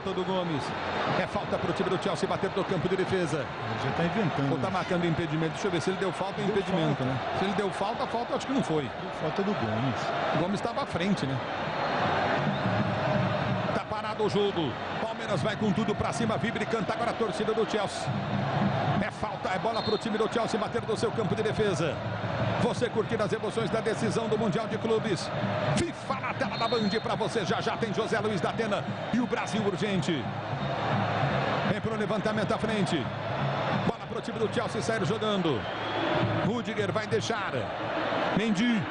falta do Gomes. É falta para o time do Chelsea bater do campo de defesa. Ele já está inventando. Ou está marcando impedimento. Deixa eu ver se ele deu falta ou impedimento, né? Se ele deu falta, acho que não foi. Deu falta do Gomes. O Gomes estava à frente, né? Tá parado o jogo. Palmeiras vai com tudo para cima, vibra e canta agora a torcida do Chelsea. É falta, é bola para o time do Chelsea bater do seu campo de defesa. Você curtindo as emoções da decisão do Mundial de Clubes. FIFA na tela da Band para você. Já tem José Luiz da Atena e o Brasil urgente. Vem para o levantamento à frente. Bola para o time do Chelsea sair jogando. Rudiger vai deixar. Mendy.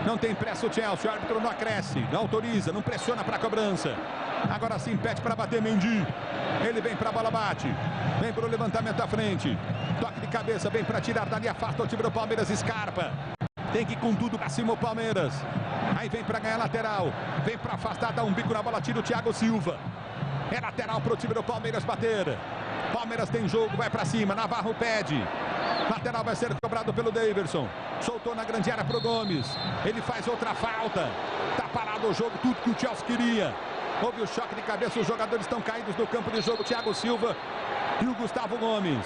Não tem pressa o Chelsea. O árbitro não acresce, não autoriza, não pressiona para a cobrança. Agora sim pede para bater Mendy. Ele vem para a bola, bate. Vem para o levantamento à frente. Toque de cabeça, vem para tirar dali, afasta o time do Palmeiras, Scarpa. Tem que ir com tudo para cima o Palmeiras. Aí vem para ganhar lateral. Vem para afastar, dá um bico na bola, tira o Thiago Silva. É lateral para o time do Palmeiras bater. Palmeiras tem jogo, vai para cima. Navarro pede. Lateral vai ser cobrado pelo Daverson. Soltou na grande área para o Gomes. Ele faz outra falta. Tá parado o jogo, tudo que o Chelsea queria. Houve o choque de cabeça, os jogadores estão caídos no campo de jogo. Thiago Silva e o Gustavo Gomes.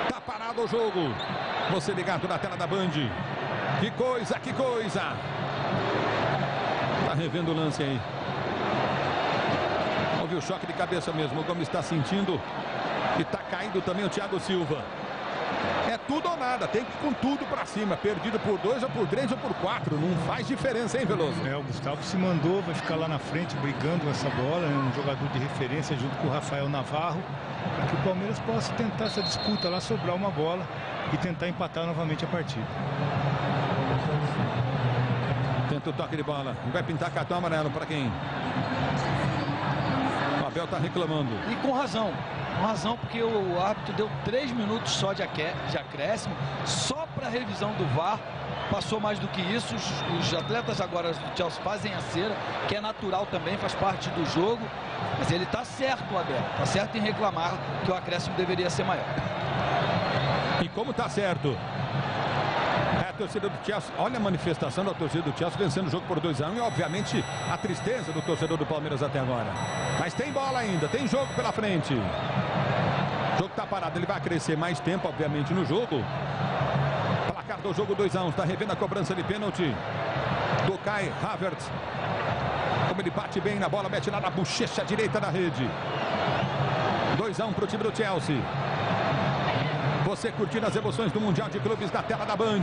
Tá parado o jogo. Você ligado na tela da Band. Que coisa, que coisa. Tá revendo o lance aí. Houve o choque de cabeça mesmo. O Gomes está sentindo. E tá caindo também o Thiago Silva. É tudo ou nada, tem que ir com tudo pra cima. Perdido por 2 ou por 3 ou por 4. Não faz diferença, hein, Veloso? O Gustavo se mandou, vai ficar lá na frente brigando com essa bola. Um jogador de referência junto com o Rafael Navarro. Para que o Palmeiras possa tentar essa disputa lá, sobrar uma bola e tentar empatar novamente a partida. Tenta o toque de bola. Vai pintar cartão amarelo para quem? O Abel tá reclamando. E com razão. Com razão, porque o árbitro deu 3 minutos só de acréscimo, só para revisão do VAR. Passou mais do que isso. Os atletas agora do Chelsea fazem a cera, que é natural também, faz parte do jogo. Mas ele está certo, o Abel. Está certo em reclamar que o acréscimo deveria ser maior. E como está certo? É a torcida do Chelsea. Olha a manifestação da torcida do Chelsea vencendo o jogo por 2-1 e, obviamente, a tristeza do torcedor do Palmeiras até agora. Mas tem bola ainda, tem jogo pela frente. O jogo está parado, ele vai crescer mais tempo, obviamente, no jogo. Placar do jogo 2-1, está revendo a cobrança de pênalti do Kai Havertz. Como ele bate bem na bola, mete lá na bochecha direita da rede. 2-1 para o time do Chelsea. Você curtindo as emoções do Mundial de Clubes na tela da Band.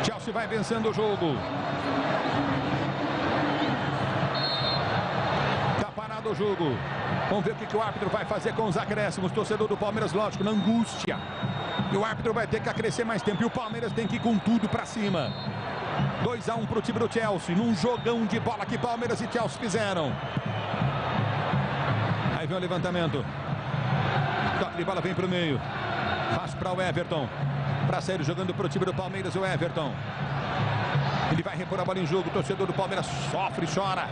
Chelsea vai vencendo o jogo. Tá parado o jogo. Vamos ver o que o árbitro vai fazer com os acréscimos. Torcedor do Palmeiras, lógico, na angústia. E o árbitro vai ter que acrescer mais tempo. E o Palmeiras tem que ir com tudo pra cima. 2-1 pro time do Chelsea. Num jogão de bola que Palmeiras e Chelsea fizeram. Aí vem o levantamento. Toque de bola vem pro meio. Faz para o Everton. Para sair jogando para o time do Palmeiras, o Everton. Ele vai repor a bola em jogo. O torcedor do Palmeiras sofre, chora.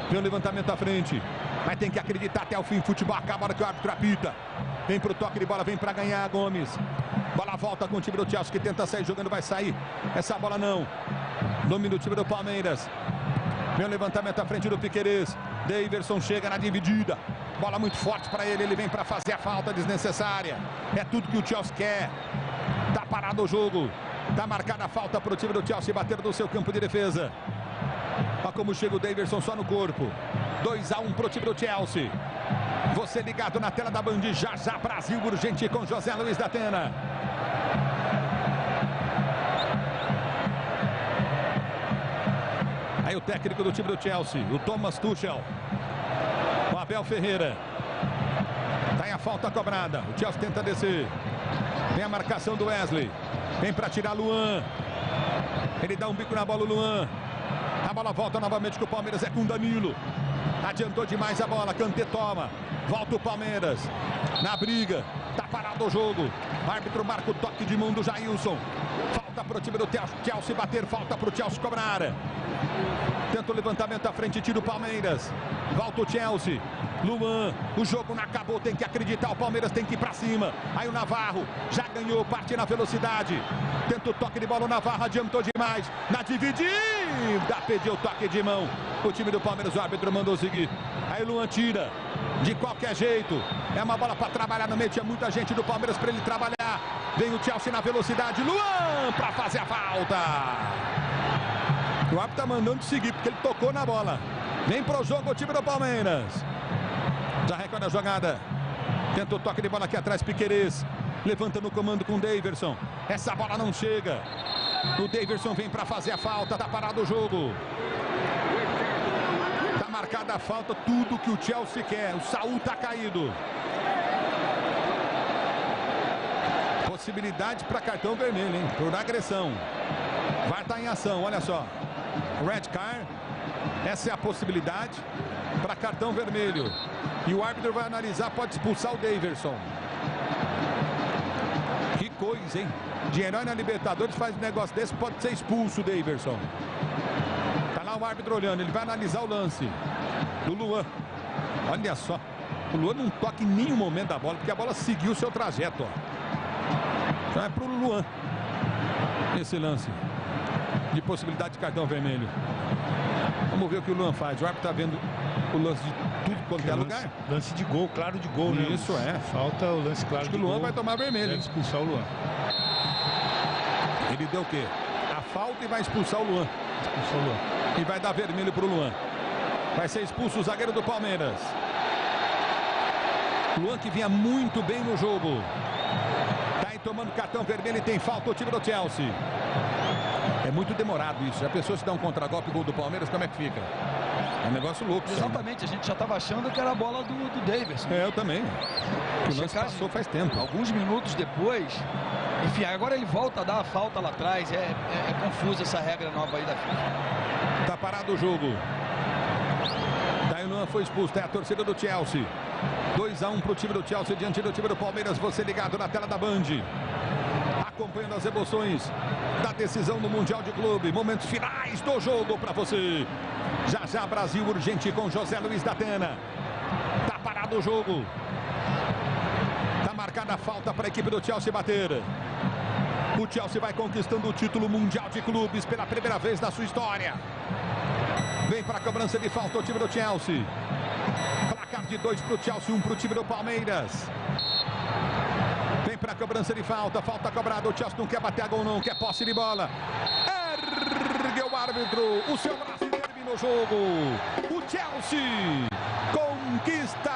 Vem o levantamento à frente. Mas tem que acreditar até o fim. Futebol acaba a hora que o árbitro apita. Vem para o toque de bola, vem para ganhar Gomes. Bola volta com o time do Chelsea que tenta sair jogando, vai sair. Essa bola não. Domínio do time do Palmeiras. Vem o levantamento à frente do Piquerez. Daverson chega na dividida. Bola muito forte para ele, ele vem para fazer a falta desnecessária. É tudo que o Chelsea quer. Tá parado o jogo. Tá marcada a falta para o time do Chelsea bater no seu campo de defesa. Olha como chega o Daverson só no corpo. 2-1 para o time do Chelsea. Você ligado na tela da Band, já Brasil urgente com José Luiz da Atena. Aí o técnico do time do Chelsea, o Thomas Tuchel. O Abel Ferreira. Tá aí a falta cobrada. O Chelsea tenta descer. Vem a marcação do Wesley. Vem para tirar Luan. Ele dá um bico na bola, o Luan. A bola volta novamente com o Palmeiras. É com Danilo. Adiantou demais a bola. Kanté toma. Volta o Palmeiras. Na briga. Tá parado o jogo. O árbitro marca o toque de mão do Jailson. Falta Falta para o time do Chelsea bater, falta para o Chelsea cobrar. Tenta o levantamento à frente, tira o Palmeiras. Volta o Chelsea. Luan, o jogo não acabou, tem que acreditar, o Palmeiras tem que ir para cima. Aí o Navarro já ganhou, parte na velocidade. Tenta o toque de bola, o Navarro adiantou demais. Na dividida, pediu o toque de mão. O time do Palmeiras, o árbitro mandou seguir. Aí o Luan tira, de qualquer jeito. É uma bola para trabalhar no meio, tinha muita gente do Palmeiras para ele trabalhar. Vem o Chelsea na velocidade, Luan para fazer a falta. O árbitro tá mandando seguir, porque ele tocou na bola. Vem pro jogo o time do Palmeiras. Já recorda a jogada. Tenta o toque de bola aqui atrás, Piquerez. Levanta no comando com o Daverson. Essa bola não chega. O Daverson vem para fazer a falta. Tá parado o jogo. Tá marcada a falta, tudo que o Chelsea quer. O Saul tá caído. Possibilidade para cartão vermelho, hein? Por agressão. VAR tá em ação, olha só. Red card. Essa é a possibilidade para cartão vermelho. E o árbitro vai analisar, pode expulsar o Daverson. Que coisa, hein? De herói na Libertadores faz um negócio desse, pode ser expulso o Daverson. Tá lá o árbitro olhando, ele vai analisar o lance do Luan. Olha só, o Luan não toca em nenhum momento da bola, porque a bola seguiu o seu trajeto, ó. Então é pro Luan esse lance de possibilidade de cartão vermelho. Vamos ver o que o Luan faz. O árbitro tá vendo o lance de tudo quanto é lugar. Lance de gol, claro de gol, né? Isso é. Falta o lance claro de gol. Acho que o Luan vai tomar vermelho. Deve expulsar o Luan. Ele deu o quê? A falta e vai expulsar o Luan. Expulsou o Luan. E vai dar vermelho pro Luan. Vai ser expulso o zagueiro do Palmeiras. Luan que vinha muito bem no jogo. Tá aí tomando cartão vermelho e tem falta o time do Chelsea. É muito demorado isso. Já pensou se dá um contragolpe gol do Palmeiras, como é que fica? É um negócio louco. Exatamente, a gente já estava achando que era a bola do Daverson. É, eu também. O lance passou faz tempo. Alguns minutos depois, enfim, agora ele volta a dar a falta lá atrás. É confusa essa regra nova aí da FIFA. Tá parado o jogo. Daí o Luan foi expulso, é a torcida do Chelsea. 2-1 pro time do Chelsea diante do time do Palmeiras. Você ligado na tela da Band, acompanhando as emoções da decisão do Mundial de Clube. Momentos finais do jogo para você. Já já Brasil urgente com José Luiz da Atena. Tá parado o jogo. Tá marcada a falta para a equipe do Chelsea bater. O Chelsea vai conquistando o título Mundial de Clubes pela primeira vez na sua história. Vem para a cobrança de falta o time do Chelsea. Placar de 2 para o Chelsea, 1 para o time do Palmeiras. Vem para a cobrança de falta, falta cobrada. O Chelsea não quer bater a gol, não quer posse de bola. Ergue o árbitro, o seu braço termina o jogo. O Chelsea conquista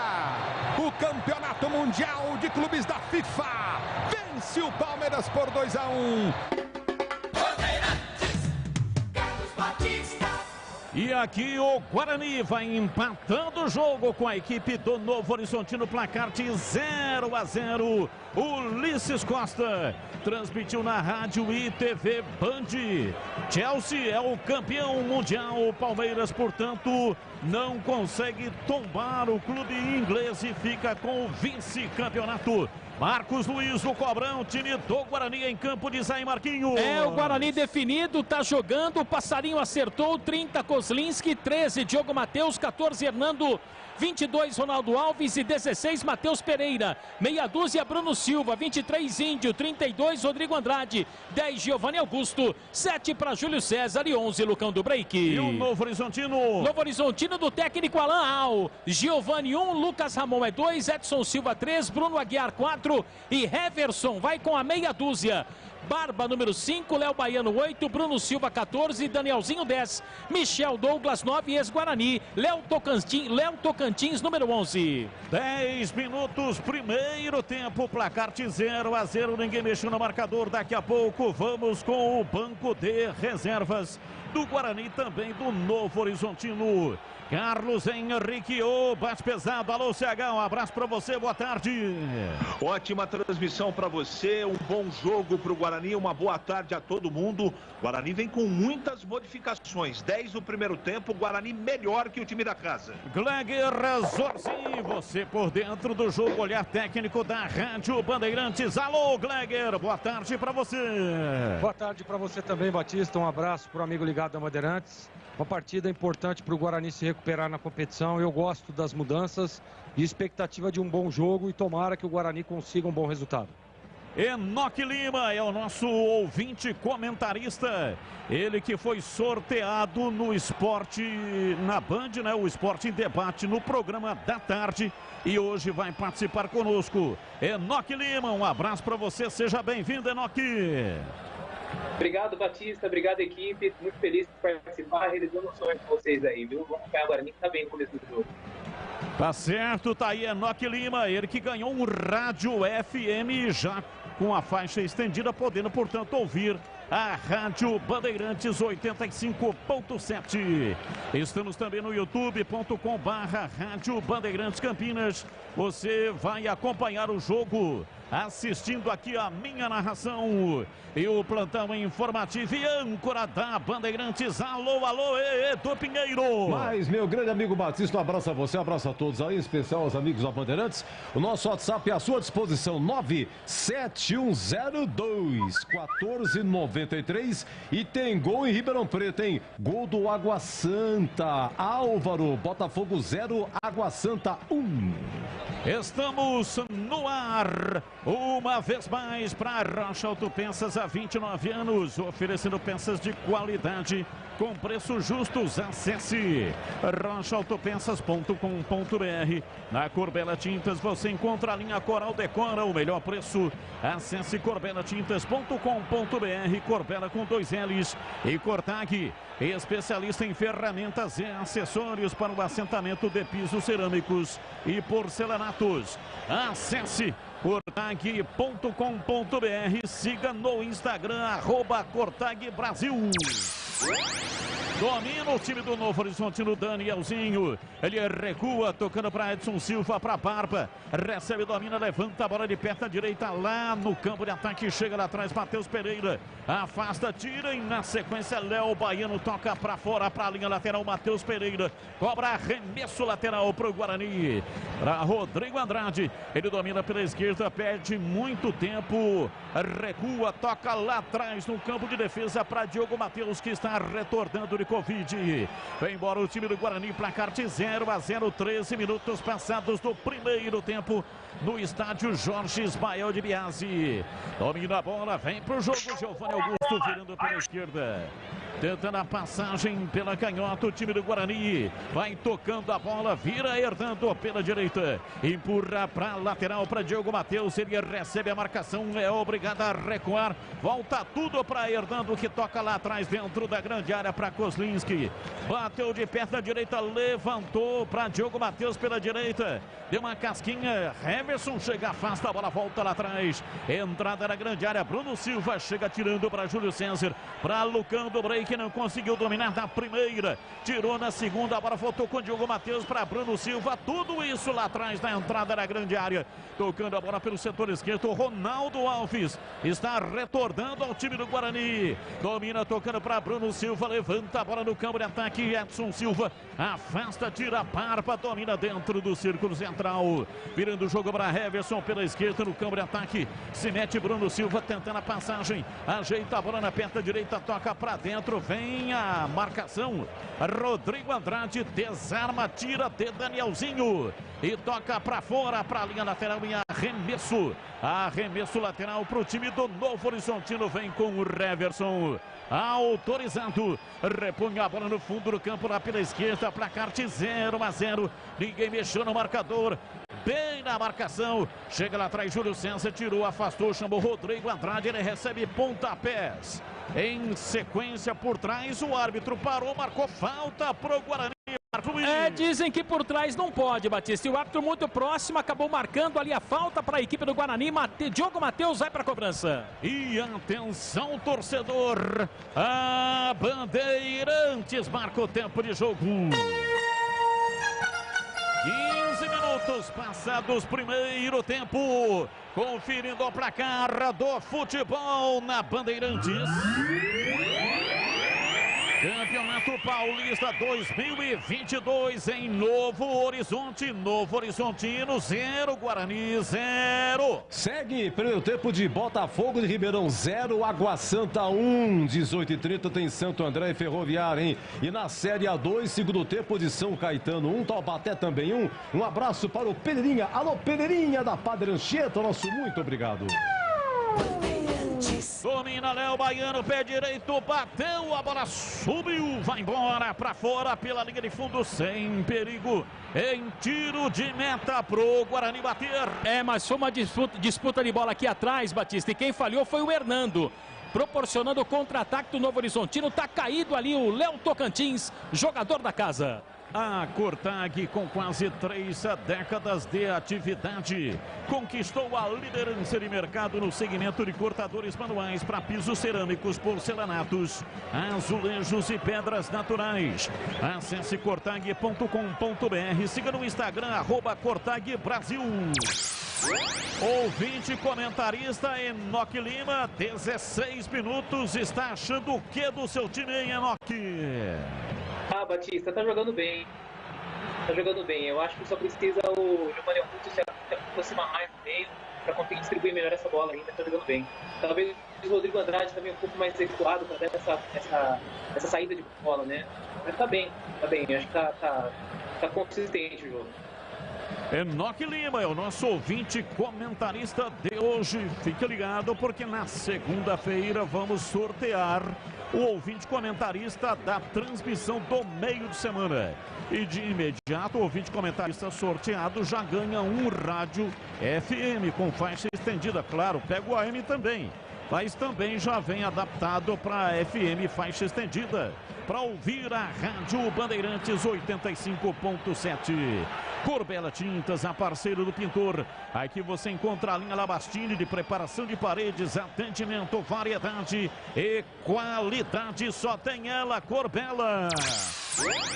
o campeonato mundial de clubes da FIFA. Vence o Palmeiras por 2-1. E aqui o Guarani vai empatando o jogo com a equipe do Novo Horizontino, placar de 0-0. Ulisses Costa transmitiu na rádio e TV Band. Chelsea é o campeão mundial. O Palmeiras, portanto, não consegue tombar o clube inglês e fica com o vice-campeonato. Marcos Luiz do Cobrão, time do Guarani em campo de Zé Marquinhos. É o Guarani definido, tá jogando, o Passarinho acertou, 30 Kozlinski, 13 Diogo Matheus, 14 Hernando, 22 Ronaldo Alves e 16 Matheus Pereira, meia dúzia Bruno Silva, 23 Índio, 32 Rodrigo Andrade, 10 Giovanni Augusto, 7 para Júlio César e 11 Lucão do Break. E o Novo Horizontino? Novo Horizontino do técnico Alain Al, Giovanni 1, Lucas Ramon é 2, Edson Silva 3, Bruno Aguiar 4 e Heverson vai com a meia dúzia. Barba número 5, Léo Baiano 8, Bruno Silva 14, Danielzinho 10, Michel Douglas 9, ex-Guarani, Léo Tocantins número 11. 10 minutos, primeiro tempo, placar de 0-0, ninguém mexeu no marcador. Daqui a pouco vamos com o banco de reservas. do Guarani, também do Novo Horizontino. Carlos Henrique, bate pesado. Alô, CH, um abraço para você, boa tarde. Ótima transmissão para você, um bom jogo para o Guarani, uma boa tarde a todo mundo. O Guarani vem com muitas modificações, 10 no primeiro tempo, o Guarani melhor que o time da casa. Gleger Zorzi, você por dentro do jogo, olhar técnico da Rádio Bandeirantes. Alô, Gleger, boa tarde para você. Boa tarde para você também, Batista, um abraço para o amigo ligado a Bandeirantes. Uma partida importante para o Guarani se recuperar na competição. Eu gosto das mudanças e expectativa de um bom jogo e tomara que o Guarani consiga um bom resultado. Enoque Lima é o nosso ouvinte comentarista. Ele que foi sorteado no Esporte na Band, né? O Esporte em Debate no programa da tarde. E hoje vai participar conosco. Enoque Lima, um abraço para você. Seja bem-vindo, Enoque. Obrigado, Batista. Obrigado, equipe. Muito feliz por participar, realizando o sonho com vocês aí, viu? Vamos acompanhar agora, nem tá bem no começo do jogo. Tá certo, tá aí Enoque Lima, ele que ganhou um rádio FM já com a faixa estendida, podendo, portanto, ouvir a Rádio Bandeirantes 85.7. Estamos também no youtube.com/Rádio Bandeirantes Campinas. Você vai acompanhar o jogo assistindo aqui a minha narração e o plantão informativo e âncora da Bandeirantes. Alô, alô, Edu Pinheiro. Mas, meu grande amigo Batista, um abraço a você, um abraço a todos aí, em especial aos amigos da Bandeirantes. O nosso WhatsApp é à sua disposição, 97102-1493. E tem gol em Ribeirão Preto, hein? Gol do Água Santa. Álvaro, Botafogo 0, Água Santa 1. Estamos no ar, uma vez mais, para Rocha Autopeças há 29 anos, oferecendo peças de qualidade com preços justos. Acesse rochaautopeças.com.br. Na Corbela Tintas você encontra a linha Coral Decora, o melhor preço. Acesse corbelatintas.com.br. Corbela com 2 L's. E Cortag, especialista em ferramentas e acessórios para o assentamento de pisos cerâmicos e porcelanatos. Acesse cortag.com.br. Siga no Instagram, @CortagBrasil. Domina o time do Novo Horizontino, Danielzinho. Ele recua, tocando para Edson Silva, para Barba. Recebe, domina, levanta a bola de perna direita lá no campo de ataque. Chega lá atrás, Matheus Pereira. Afasta, tira e na sequência, Léo Baiano toca para fora, para a linha lateral. Matheus Pereira cobra arremesso lateral para o Guarani. Para Rodrigo Andrade. Ele domina pela esquerda, perde muito tempo. Recua, toca lá atrás no campo de defesa para Diogo Matheus, que está retornando de Covid. Vem embora o time do Guarani, placar de 0-0, 13 minutos passados do primeiro tempo no estádio Jorge Ismael de Biasi. Domina a bola, vem pro jogo, Giovanni Augusto virando pela esquerda. Tentando a passagem pela canhota, o time do Guarani vai tocando a bola, vira Hernando pela direita, empurra para a lateral para Diogo Matheus. Ele recebe a marcação, é obrigado a recuar, volta tudo para Hernando, que toca lá atrás dentro da grande área para Kozlinski. Bateu de perna direita, levantou para Diogo Matheus pela direita, deu uma casquinha. Heverson chega, afasta a bola, volta lá atrás. Entrada na grande área, Bruno Silva chega tirando para Júlio César, para Lucão do Break, que não conseguiu dominar na primeira, tirou na segunda, a bola voltou com Diogo Matheus para Bruno Silva. Tudo isso lá atrás na entrada na grande área, tocando a bola pelo setor esquerdo. Ronaldo Alves está retornando ao time do Guarani, domina, tocando para Bruno Silva, levanta a bola no campo de ataque. Edson Silva afasta, tira a Barba, domina dentro do círculo central, virando o jogo para Heverson pela esquerda no campo de ataque. Se mete Bruno Silva tentando a passagem, ajeita a bola na perna direita, toca para dentro, vem a marcação. Rodrigo Andrade desarma, tira de Danielzinho e toca para fora, para a linha lateral em arremesso. Arremesso lateral para o time do Novo Horizontino, vem com o Heverson. Autorizado, repõe a bola no fundo do campo lá pela esquerda, placar de 0-0, ninguém mexeu no marcador, bem na marcação, chega lá atrás Júlio César, tirou, afastou, chamou Rodrigo Andrade, ele recebe pontapés, em sequência por trás, o árbitro parou, marcou falta pro Guarani, Dizem que por trás não pode, Batista. E o árbitro muito próximo acabou marcando ali a falta para a equipe do Guarani. Diogo Matheus vai para a cobrança. E atenção, torcedor. A Bandeirantes marca o tempo de jogo. 15 minutos passados, primeiro tempo. Conferindo o placar do futebol na Bandeirantes. Campeonato Paulista 2022 em Novo Horizonte. Novo Horizontino 0, Guarani 0. Segue primeiro tempo de Botafogo de Ribeirão 0, Água Santa 1. 18h30 tem Santo André e Ferroviária, hein? E na Série A2, segundo tempo de São Caetano 1, Taubaté também 1. Um abraço para o Pereirinha. Alô, Pereirinha da Padre Anchieta, nosso muito obrigado. Domina Léo Baiano, pé direito, bateu, a bola subiu, vai embora para fora pela linha de fundo, sem perigo, em tiro de meta pro Guarani bater. Mas foi uma disputa de bola aqui atrás, Batista, e quem falhou foi o Hernando, proporcionando o contra-ataque do Novo Horizontino. Tá caído ali o Léo Tocantins, jogador da casa. A Cortag, com quase 3 décadas de atividade, conquistou a liderança de mercado no segmento de cortadores manuais para pisos cerâmicos, porcelanatos, azulejos e pedras naturais. Acesse cortag.com.br, siga no Instagram, @CortagBrasil. Ouvinte comentarista Enoque Lima, 16 minutos, está achando o que do seu time, hein, Enoque? Batista, tá jogando bem. Tá jogando bem. Eu acho que só precisa o Giovanni Augusto se aproximar mais do meio para conseguir distribuir melhor essa bola ainda. Tá jogando bem. Talvez o Rodrigo Andrade também um pouco mais recuado para dar essa saída de bola, né? Mas tá bem, tá bem. Eu acho que tá consistente o jogo. Enoque Lima é o nosso ouvinte comentarista de hoje. Fique ligado porque na segunda-feira vamos sortear o ouvinte comentarista da transmissão do meio de semana. E de imediato o ouvinte comentarista sorteado já ganha um rádio FM com faixa estendida. Claro, pega o AM também, mas também já vem adaptado para FM faixa estendida, para ouvir a Rádio Bandeirantes 85.7. Corbela Tintas, a parceira do pintor. Aqui você encontra a linha Labastini de preparação de paredes, atendimento, variedade e qualidade. Só tem ela, Corbela.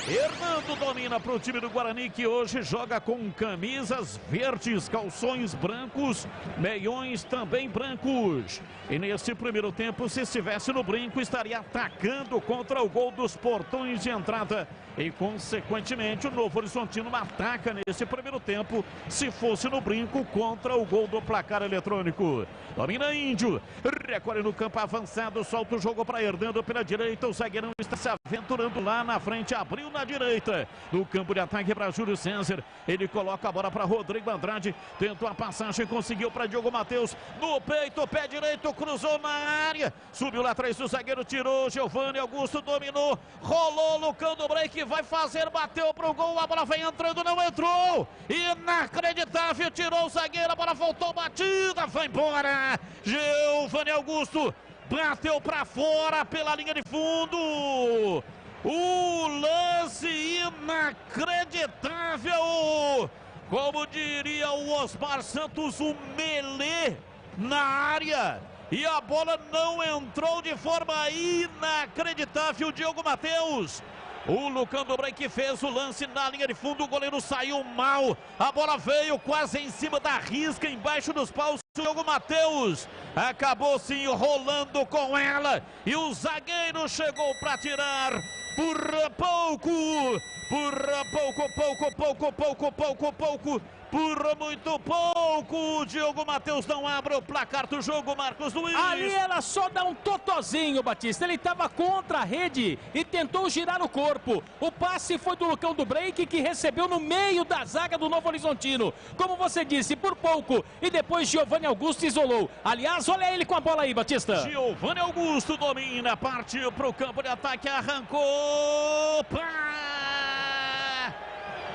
Hernando domina para o time do Guarani, que hoje joga com camisas verdes, calções brancos, meiões também brancos. E nesse primeiro tempo, se estivesse no brinco, estaria atacando contra o gol dos portões de entrada. E, consequentemente, o Novo Horizontino ataca nesse primeiro tempo, se fosse no brinco, contra o gol do placar eletrônico. Domina Índio, recolhe no campo avançado, solta o jogo para Hernando pela direita. O zagueirão está se aventurando lá na frente, abriu na direita. No campo de ataque para Júlio César. Ele coloca a bola para Rodrigo Andrade. Tentou a passagem, conseguiu para Diogo Matheus. No peito, pé direito, cruzou na área. Subiu lá atrás do zagueiro, tirou. Giovanni Augusto dominou. Rolou Lucão do break, vai fazer, bateu pro gol. A bola vem entrando, não entrou. Inacreditável, tirou o zagueiro. A bola voltou batida, vai embora. Giovanni Augusto bateu para fora pela linha de fundo. O lance inacreditável, como diria o Osmar Santos, um melê na área, e a bola não entrou de forma inacreditável. Diogo Matheus, o Lucão do Break fez o lance na linha de fundo, o goleiro saiu mal, a bola veio quase em cima da risca, embaixo dos paus. O Diogo Matheus acabou se enrolando com ela e o zagueiro chegou para tirar. Por pouco, por muito pouco, o Diogo Matheus não abre o placar do jogo, Marcos Luiz. Ali ela só dá um totozinho, Batista. Ele estava contra a rede e tentou girar o corpo. O passe foi do Lucão do Break, que recebeu no meio da zaga do Novo Horizontino. Como você disse, por pouco. E depois Giovanni Augusto isolou. Aliás, olha ele com a bola aí, Batista. Giovanni Augusto domina, partiu para o campo de ataque, arrancou.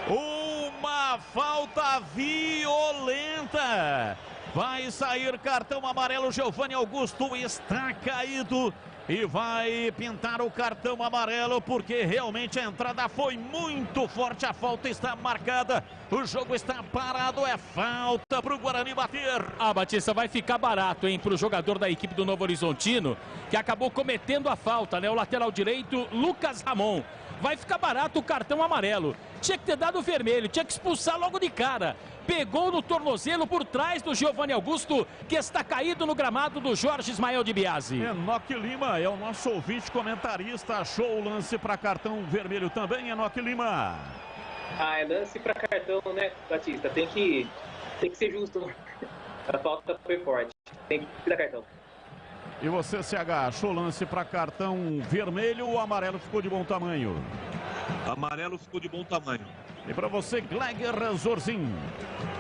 Uma falta violenta. Vai sair cartão amarelo. Giovanni Augusto está caído e vai pintar o cartão amarelo porque realmente a entrada foi muito forte. A falta está marcada. O jogo está parado. É falta para o Guarani bater. Batista, vai ficar barato, hein, para o jogador da equipe do Novo Horizontino, que acabou cometendo a falta, né? O lateral direito, Lucas Ramon. Vai ficar barato o cartão amarelo. Tinha que ter dado o vermelho, tinha que expulsar logo de cara. Pegou no tornozelo por trás do Giovanni Augusto, que está caído no gramado do Jorge Ismael de Biasi. Enoque Lima é o nosso ouvinte comentarista. Achou o lance para cartão vermelho também, Enoque Lima. É lance para cartão, né, Batista? Tem que ser justo. A falta foi forte. Tem que dar cartão. E você, CH, achou o lance para cartão vermelho ou amarelo ficou de bom tamanho? Amarelo ficou de bom tamanho. E para você, Gleiger Zorzin?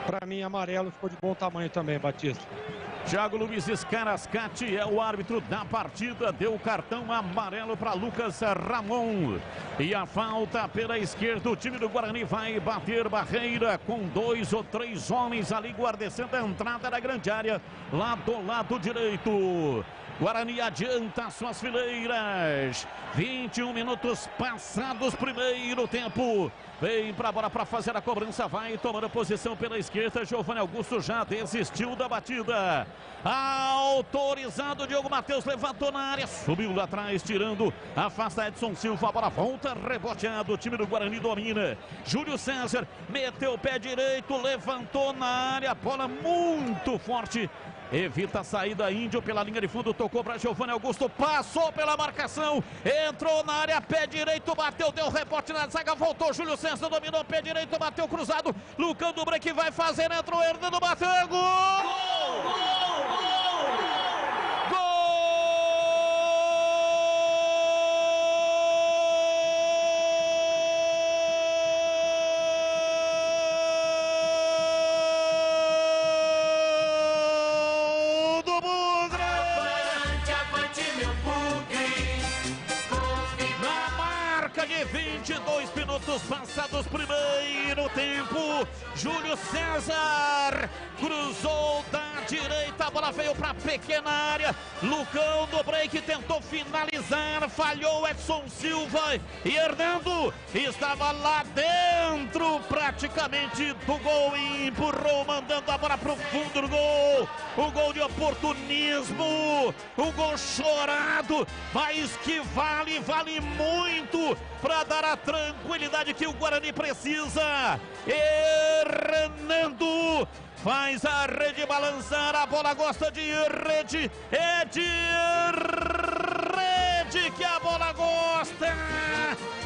Para mim, amarelo ficou de bom tamanho também, Batista. Thiago Luiz Scarascati é o árbitro da partida. Deu o cartão amarelo para Lucas Ramon. E a falta pela esquerda. O time do Guarani vai bater barreira com 2 ou 3 homens ali guardecendo a entrada da grande área. Lá do lado direito. Guarani adianta suas fileiras. 21 minutos passados, primeiro tempo. Vem para a bola para fazer a cobrança. Vai tomando posição pela esquerda. Giovanni Augusto já desistiu da batida. Autorizado. Diogo Matheus levantou na área. Subiu lá atrás, tirando. Afasta Edson Silva. A bola volta. Reboteado. O time do Guarani domina. Júlio César meteu o pé direito. Levantou na área. Bola muito forte. Evita a saída. Índio pela linha de fundo, tocou para Giovanni Augusto, passou pela marcação, entrou na área, pé direito, bateu, deu rebote na zaga, voltou Júlio César, dominou pé direito, bateu cruzado, Lucão do Break vai fazer, entrou Hernando, bateu, gol! Gol! Gol! Gol! De 22 minutos passados, primeiro tempo. Júlio César cruzou da direita, a bola veio para a pequena área. Lucão do Break tentou finalizar, falhou Edson Silva e Hernando estava lá dentro praticamente do gol e empurrou, mandando a bola para o fundo do gol. Um gol de oportunismo, um gol chorado, mas que vale muito para dar a tranquilidade que o Guarani precisa. Hernando faz a rede balançar, a bola gosta de rede, é de rede que a bola gosta.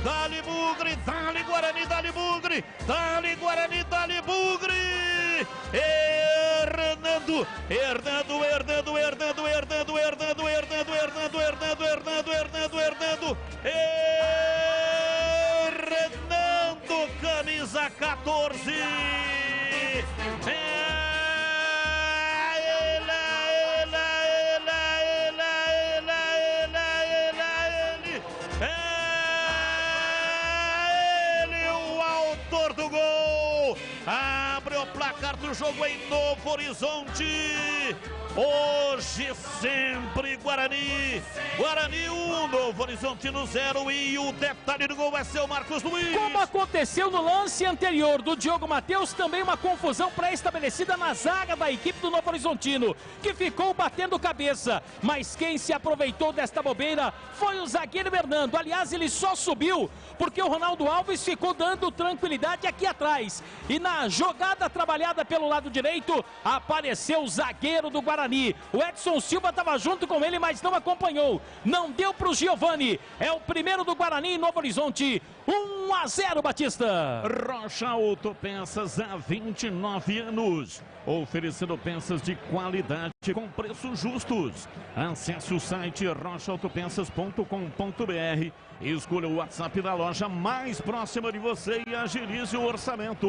Dali Bugre, dali Guarani, dali Bugre, dali Guarani, dali Bugre. Hernando, Hernando, Hernando, Hernando, Hernando, Hernando, Hernando, Hernando, Hernando, Hernando, Hernando, Hernando, Hernando, camisa 14. Do gol, abre o placar do jogo em Novo Horizonte. Hoje sempre Guarani, Guarani 1, Novo Horizontino 0 e o detalhe do gol vai ser o Marcos Luiz. Como aconteceu no lance anterior do Diogo Matheus, também uma confusão pré-estabelecida na zaga da equipe do Novo Horizontino, que ficou batendo cabeça, mas quem se aproveitou desta bobeira foi o zagueiro Hernando. Aliás, ele só subiu porque o Ronaldo Alves ficou dando tranquilidade aqui atrás, e na jogada trabalhada pelo lado direito apareceu o zagueiro do Guarani. O Edson Silva estava junto com ele, mas não acompanhou. Não deu para o Giovanni. É o primeiro do Guarani em Novo Horizonte. 1-0, Batista. Rocha Autopeças há 29 anos. Oferecendo peças de qualidade com preços justos. Acesse o site rochaautopeças.com.br. Escolha o WhatsApp da loja mais próxima de você e agilize o orçamento.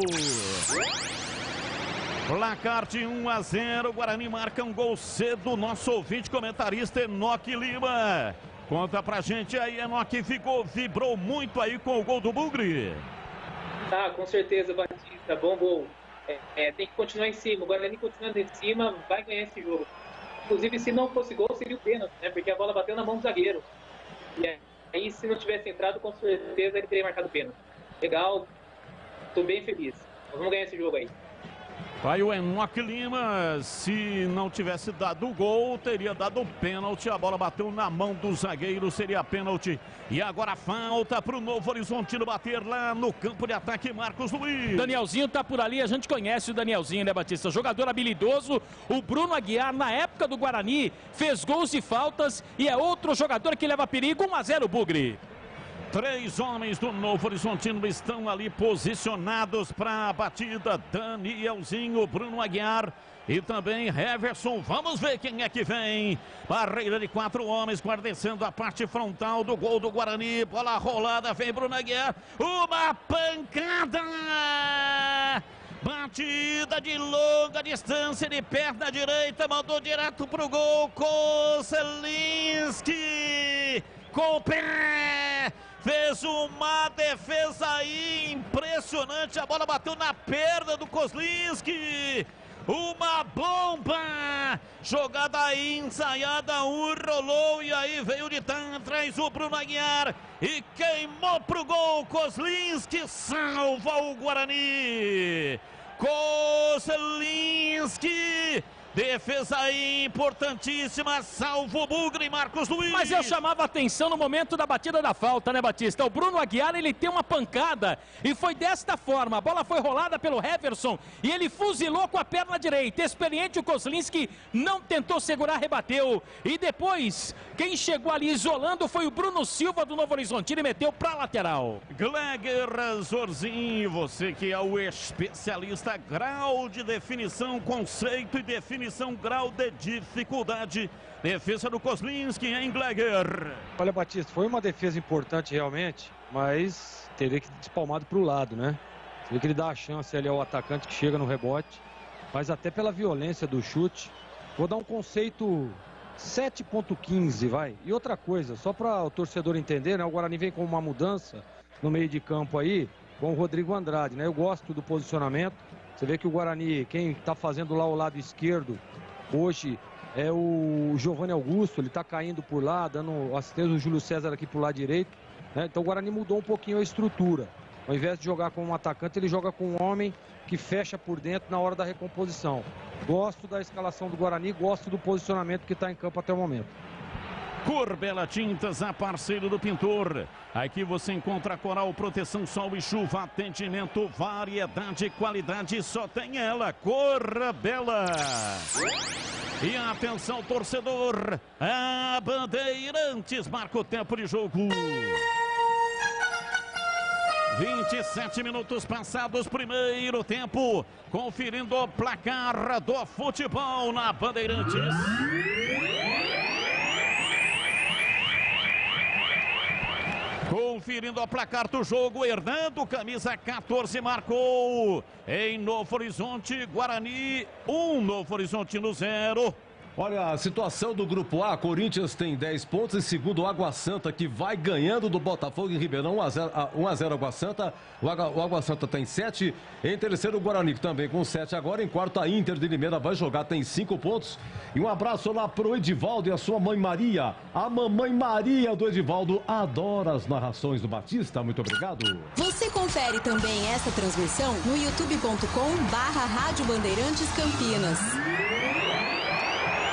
Placar de 1-0, Guarani marca um gol cedo. Nosso ouvinte comentarista Enoque Lima. Conta pra gente aí, Enoque, vibrou muito aí com o gol do Bugre. Com certeza, Batista, bom gol. tem que continuar em cima. O Guarani continuando em cima vai ganhar esse jogo. Inclusive, se não fosse gol, seria o pênalti, né? Porque a bola bateu na mão do zagueiro. E aí, se não tivesse entrado, com certeza ele teria marcado o pênalti. Legal, tô bem feliz. Nós vamos ganhar esse jogo aí. Vai o Enoque Lima, se não tivesse dado o gol, teria dado um pênalti. A bola bateu na mão do zagueiro, seria pênalti. E agora falta para o Novo Horizontino bater lá no campo de ataque, Marcos Luiz. Danielzinho tá por ali, a gente conhece o Danielzinho, né, Batista? Jogador habilidoso. O Bruno Aguiar, na época do Guarani, fez gols e faltas e é outro jogador que leva perigo. 1-0, Bugre. 3 homens do Novo Horizontino estão ali posicionados para a batida. Danielzinho, Bruno Aguiar e também Heverson. Vamos ver quem é que vem. Barreira de 4 homens guardecendo a parte frontal do gol do Guarani. Bola rolada, vem Bruno Aguiar. Uma pancada! Batida de longa distância de perna direita. Mandou direto para o gol. Kozelinski com o pé. Fez uma defesa aí impressionante. A bola bateu na perna do Kozelinski. Uma bomba. Jogada aí ensaiada. Rolou e aí veio de atrás o Bruno Aguiar. E queimou pro gol. Kozelinski salva o Guarani. Kozelinski. Defesa aí importantíssima, salvo o Bugre e Marcos Luiz. Mas eu chamava atenção no momento da batida da falta, né, Batista? O Bruno Aguiar, ele tem uma pancada e foi desta forma. A bola foi rolada pelo Heverson e ele fuzilou com a perna direita. Experiente, o Kozelinski não tentou segurar, rebateu. E depois, quem chegou ali isolando foi o Bruno Silva do Novo Horizontino e meteu pra lateral. Gleger Zorzinho, você que é o especialista, grau de definição, conceito e definição, grau de dificuldade. Defesa do Kozelinski em Gleger. Olha, Batista, foi uma defesa importante realmente, mas teria que ter espalmado para o lado, né? Você vê que ele dá a chance ali ao atacante que chega no rebote, mas até pela violência do chute. Vou dar um conceito 7.15, vai. E outra coisa, só para o torcedor entender, né? O Guarani vem com uma mudança no meio de campo aí, com o Rodrigo Andrade, né? Eu gosto do posicionamento. Você vê que o Guarani, quem está fazendo lá o lado esquerdo hoje é o Giovanni Augusto, ele está caindo por lá, dando assistência do Júlio César aqui pro lado direito, né? Então o Guarani mudou um pouquinho a estrutura. Ao invés de jogar com um atacante, ele joga com um homem que fecha por dentro na hora da recomposição. Gosto da escalação do Guarani, gosto do posicionamento que está em campo até o momento. Corbela Tintas, a parceiro do pintor. Aqui você encontra Coral, proteção, sol e chuva, atendimento, variedade e qualidade, só tem ela, Corbela. E atenção, torcedor, a Bandeirantes marca o tempo de jogo. 27 minutos passados, primeiro tempo, conferindo o placar do futebol na Bandeirantes. Conferindo o placar do jogo, Hernando, camisa 14, marcou em Novo Horizonte, Guarani 1, Novo Horizontino 0. Olha, a situação do Grupo A, Corinthians tem 10 pontos, em segundo Água Santa, que vai ganhando do Botafogo em Ribeirão, 1-0 Água Santa, o Água Santa tem 7, em terceiro o Guarani também com 7 agora, em quarto a Inter de Limeira vai jogar, tem 5 pontos, e um abraço lá pro Edivaldo e a sua mãe Maria, a mamãe Maria do Edivaldo, adora as narrações do Batista, muito obrigado. Você confere também essa transmissão no youtube.com/Rádio Bandeirantes Campinas.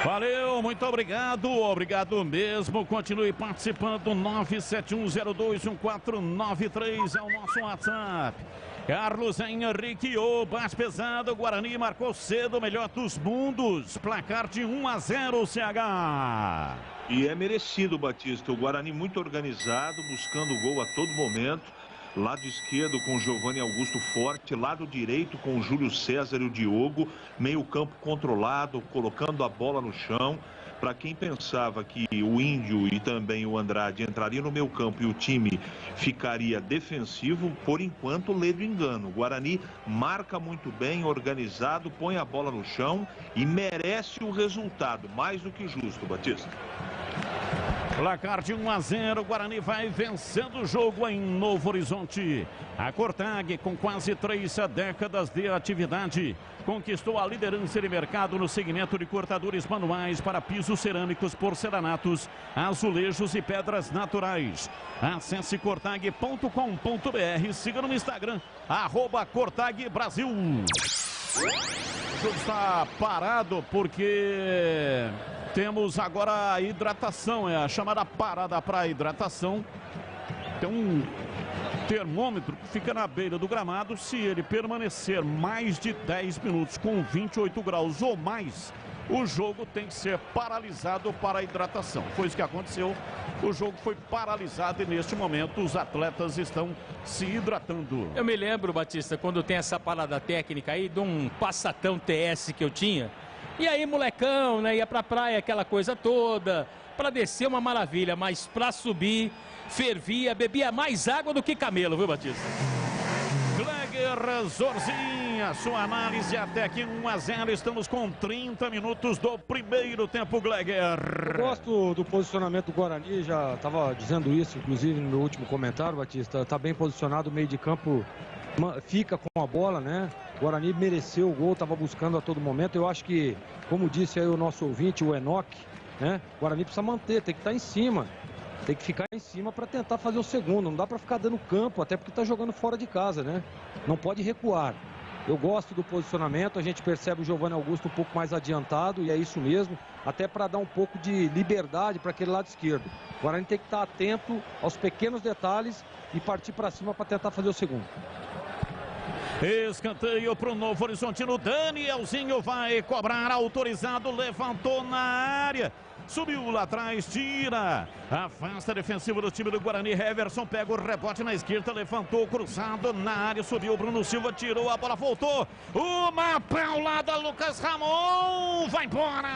Valeu, muito obrigado, obrigado mesmo, continue participando, 971021493 é o nosso WhatsApp. Carlos Henrique, o mais pesado, Guarani marcou cedo, melhor dos mundos, placar de 1-0 CH. E é merecido, Batista, o Guarani muito organizado, buscando o gol a todo momento. Lado esquerdo com o Giovanni Augusto forte, lado direito com o Júlio César e o Diogo, meio campo controlado, colocando a bola no chão. Para quem pensava que o Índio e também o Andrade entrariam no meio campo e o time ficaria defensivo, por enquanto lê do engano. O Guarani marca muito bem, organizado, põe a bola no chão e merece o resultado, mais do que justo, Batista. Placar de 1-0, Guarani vai vencendo o jogo em Novo Horizonte. A Cortag, com quase 3 décadas de atividade, conquistou a liderança de mercado no segmento de cortadores manuais para pisos cerâmicos, porcelanatos, azulejos e pedras naturais. Acesse cortag.com.br, siga no Instagram, @CortagBrasil. O jogo está parado porque temos agora a hidratação, é a chamada parada para hidratação. Tem um termômetro que fica na beira do gramado. Se ele permanecer mais de 10 minutos com 28 graus ou mais, o jogo tem que ser paralisado para a hidratação. Foi isso que aconteceu. O jogo foi paralisado e neste momento os atletas estão se hidratando. Eu me lembro, Batista, quando tem essa parada técnica aí de um Passatão TS que eu tinha. E aí, molecão, né, ia pra praia, aquela coisa toda. Pra descer uma maravilha, mas pra subir, fervia, bebia mais água do que camelo, viu, Batista? Gleger Zorzinha, sua análise até aqui 1-0. Estamos com 30 minutos do primeiro tempo, Gleger. Eu gosto do posicionamento do Guarani, já estava dizendo isso, inclusive, no meu último comentário, Batista. Está bem posicionado, o meio de campo fica com a bola, né? O Guarani mereceu o gol, estava buscando a todo momento. Eu acho que, como disse aí o nosso ouvinte, o Enoque, né? O Guarani precisa manter, tem que estar em cima. Tem que ficar em cima para tentar fazer o segundo. Não dá para ficar dando campo, até porque está jogando fora de casa, né? Não pode recuar. Eu gosto do posicionamento, a gente percebe o Giovanni Augusto um pouco mais adiantado, e é isso mesmo, até para dar um pouco de liberdade para aquele lado esquerdo. O Guarani tem que estar atento aos pequenos detalhes e partir para cima para tentar fazer o segundo. Escanteio para o Novo Horizontino. Danielzinho vai cobrar, autorizado, levantou na área. Subiu lá atrás, tira, afasta a defensiva do time do Guarani. Heverson pega o rebote na esquerda, levantou, cruzado na área, subiu, Bruno Silva tirou, a bola voltou. Uma paulada, Lucas Ramon, vai embora.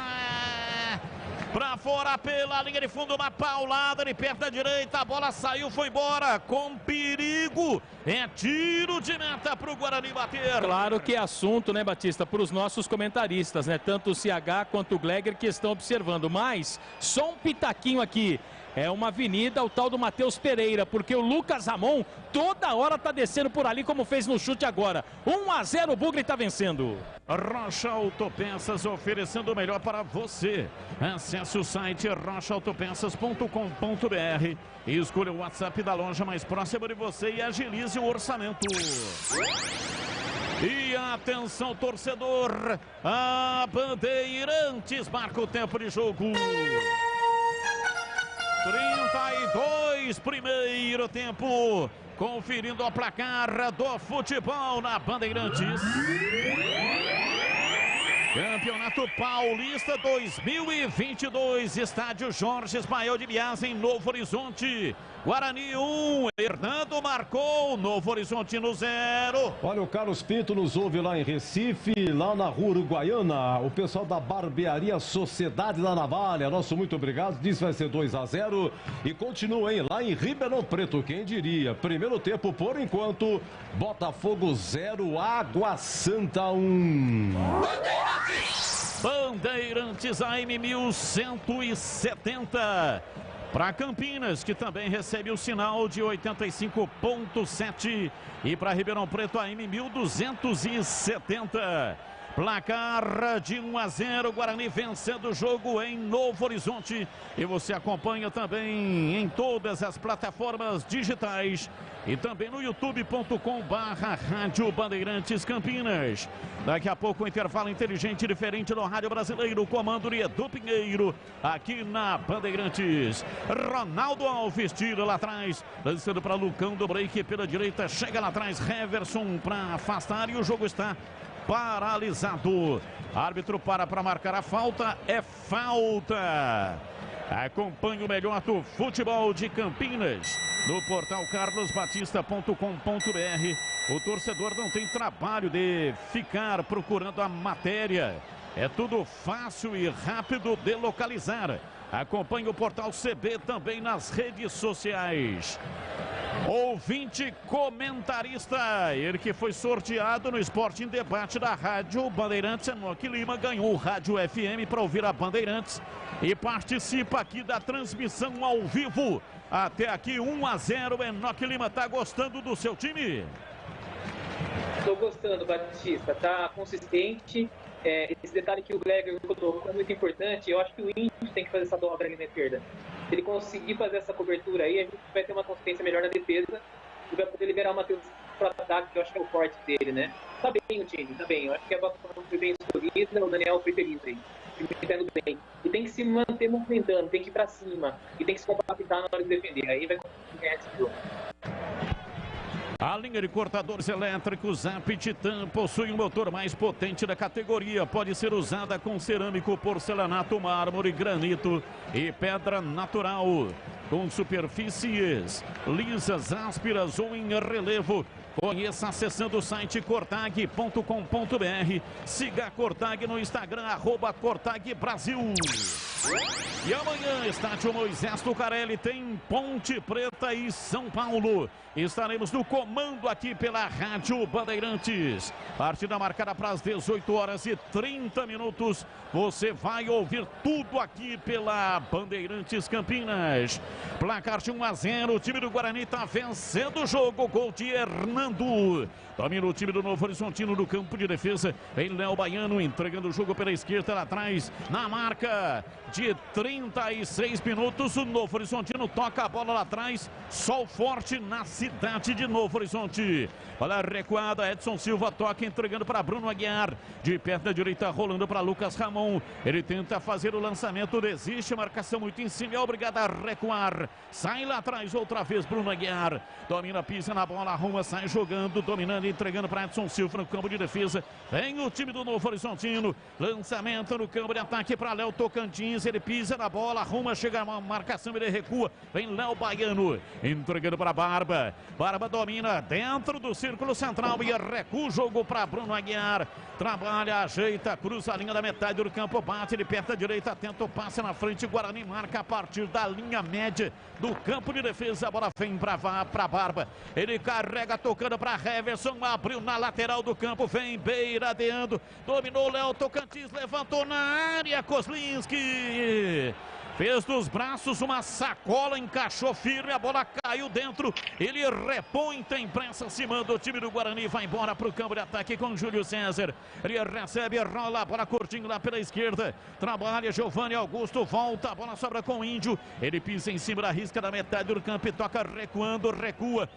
Pra fora pela linha de fundo, uma paulada de perto da direita, a bola saiu, foi embora, com perigo. É tiro de meta pro Guarani bater. Claro que é assunto, né, Batista, para os nossos comentaristas, né? Tanto o CH quanto o Gleger que estão observando. Mas, só um pitaquinho aqui. É uma avenida, o tal do Matheus Pereira, porque o Lucas Ramon toda hora tá descendo por ali, como fez no chute agora. 1-0, o Bugre tá vencendo. Rocha Autopeças, oferecendo o melhor para você. Acesse o site rochaautopeças.com.br e escolha o WhatsApp da loja mais próxima de você e agilize o orçamento. E atenção, torcedor, a Bandeirantes marca o tempo de jogo. 32, primeiro tempo, conferindo o placar do futebol na Bandeirantes. Campeonato Paulista 2022, estádio Jorge Ismael de Bias, em Novo Horizonte. Guarani 1, Hernando marcou, Novo Horizontino 0. Olha, o Carlos Pinto nos ouve lá em Recife, lá na Rua Uruguaiana. O pessoal da Barbearia Sociedade da Navalha, nosso muito obrigado, diz que vai ser 2-0. E continua, hein, lá em Ribeirão Preto, quem diria. Primeiro tempo, por enquanto, Botafogo 0, Água Santa 1. Bandeirantes AM 1170. Para Campinas, que também recebe o sinal de 85.7. E para Ribeirão Preto, AM 1270. Placar de 1-0, Guarani vencendo o jogo em Novo Horizonte. E você acompanha também em todas as plataformas digitais e também no youtube.com/Rádio Bandeirantes Campinas. Daqui a pouco, um intervalo inteligente diferente no Rádio Brasileiro, comando de Edu Pinheiro, aqui na Bandeirantes. Ronaldo Alves tira lá atrás, lançando para Lucão do break pela direita, chega lá atrás, Heverson para afastar e o jogo está paralisado. Árbitro para marcar a falta, é falta. Acompanhe o melhor do futebol de Campinas no portal carlosbatista.com.br. O torcedor não tem trabalho de ficar procurando a matéria. É tudo fácil e rápido de localizar. Acompanhe o portal CB também nas redes sociais. Ouvinte comentarista, ele que foi sorteado no Esporte em Debate da Rádio Bandeirantes, Enoque Lima, ganhou o Rádio FM para ouvir a Bandeirantes e participa aqui da transmissão ao vivo. Até aqui 1-0, Enoque Lima, tá gostando do seu time? Estou gostando, Batista, tá consistente. Esse detalhe que o Gregor colocou é muito importante. Eu acho que o Índio tem que fazer essa dobra ali na esquerda. Se ele conseguir fazer essa cobertura aí, a gente vai ter uma consistência melhor na defesa e vai poder liberar o Matheus para o ataque, que eu acho que é o forte dele, né? Tá bem o time, tá bem. Eu acho que a bola foi bem escolhida, o Daniel foi feliz aí. O time tá indo bem. E tem que se manter movimentando, tem que ir para cima e tem que se compactar na hora de defender. Aí vai conseguir ganhar esse jogo. A linha de cortadores elétricos Zap Titan possui um motor mais potente da categoria. Pode ser usada com cerâmico, porcelanato, mármore, granito e pedra natural. Com superfícies lisas, ásperas ou em relevo. Conheça acessando o site cortag.com.br. Siga a Cortag no Instagram, @CortagBrasil. E amanhã, estádio Moisés Tucarelli tem Ponte Preta e São Paulo. Estaremos no comando aqui pela Rádio Bandeirantes. Partida marcada para as 18h30. Você vai ouvir tudo aqui pela Bandeirantes Campinas. Placar de 1-0. O time do Guarani está vencendo o jogo. Gol de Hernando. Domina o time do Novo Horizontino no campo de defesa. Vem Léo Baiano entregando o jogo pela esquerda lá atrás. Na marca de 36 minutos. O Novo Horizontino toca a bola lá atrás. Sol forte na cidade de Novo Horizonte. Olha a recuada. Edson Silva toca entregando para Bruno Aguiar. De perna direita rolando para Lucas Ramon. Ele tenta fazer o lançamento. Desiste. Marcação muito em cima. É obrigado a recuar. Sai lá atrás outra vez Bruno Aguiar. Domina, pisa na bola. Arruma, sai jogando. Dominando, entregando para Edson Silva no campo de defesa. Vem o time do Novo Horizontino. Lançamento no campo de ataque para Léo Tocantins. Ele pisa na bola. Arruma, chega a marcação. Ele recua. Vem Léo Baiano. Entregando para Barba. Barba domina dentro do círculo central e recua o jogo para Bruno Aguiar. Trabalha, ajeita, cruza a linha da metade do campo, bate de perna direita, tenta o passe na frente. Guarani marca a partir da linha média do campo de defesa. A bola vem para Barba. Ele carrega tocando para Heverson. Abriu na lateral do campo, vem beiradeando. Dominou Léo Tocantins, levantou na área. Kozlinski fez dos braços uma sacola, encaixou firme, a bola caiu dentro, ele repõe, tem pressa acima do time do Guarani, vai embora para o campo de ataque com Júlio César. Ele recebe, rola a bola curtinho lá pela esquerda, trabalha Giovanni Augusto, volta, a bola sobra com o Índio, ele pisa em cima da risca da metade do campo e toca recuando, recua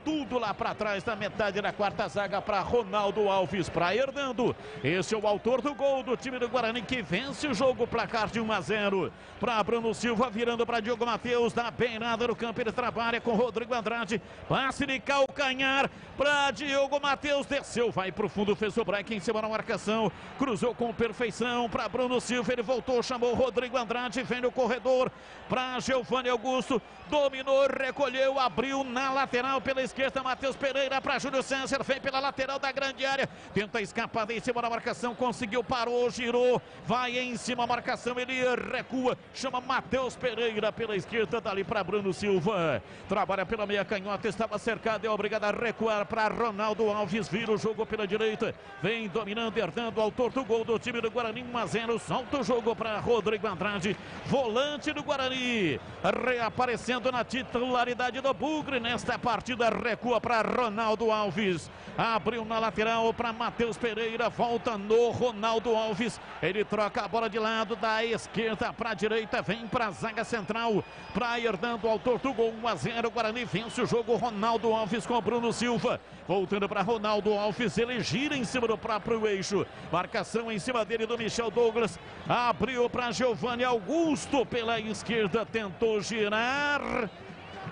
tudo lá para trás da metade da quarta zaga para Ronaldo Alves, para Hernando. Esse é o autor do gol do time do Guarani que vence o jogo, placar de 1-0. Para Bruno Silva, virando para Diogo Matheus, da beirada do campo, ele trabalha com Rodrigo Andrade, passe de calcanhar para Diogo Matheus, desceu, vai para o fundo, fez o break em cima da marcação, cruzou com perfeição para Bruno Silva, ele voltou, chamou Rodrigo Andrade, vem no corredor para Giovanni Augusto, dominou, recolheu, abriu na lateral pela esquerda, Matheus Pereira para Júlio César, vem pela lateral da grande área, tenta escapar em cima da marcação, conseguiu, parou, girou, vai em cima da marcação, ele recua, chama Matheus Pereira pela esquerda, dali para Bruno Silva, trabalha pela meia canhota, estava cercado, é obrigado a recuar para Ronaldo Alves, vira o jogo pela direita, vem dominando, herdando, autor do gol do time do Guarani, 1-0, solta o jogo para Rodrigo Andrade, volante do Guarani, reaparecendo na titularidade do Bugre, nesta partida recua para Ronaldo Alves, abriu na lateral para Matheus Pereira, volta no Ronaldo Alves, ele troca a bola de lado da esquerda para a direita, vem para a zaga central, para Hernando, autor do gol, 1-0, Guarani vence o jogo, Ronaldo Alves com Bruno Silva, voltando para Ronaldo Alves, ele gira em cima do próprio eixo, marcação em cima dele do Michel Douglas, abriu para Giovanni Augusto pela esquerda, tentou girar,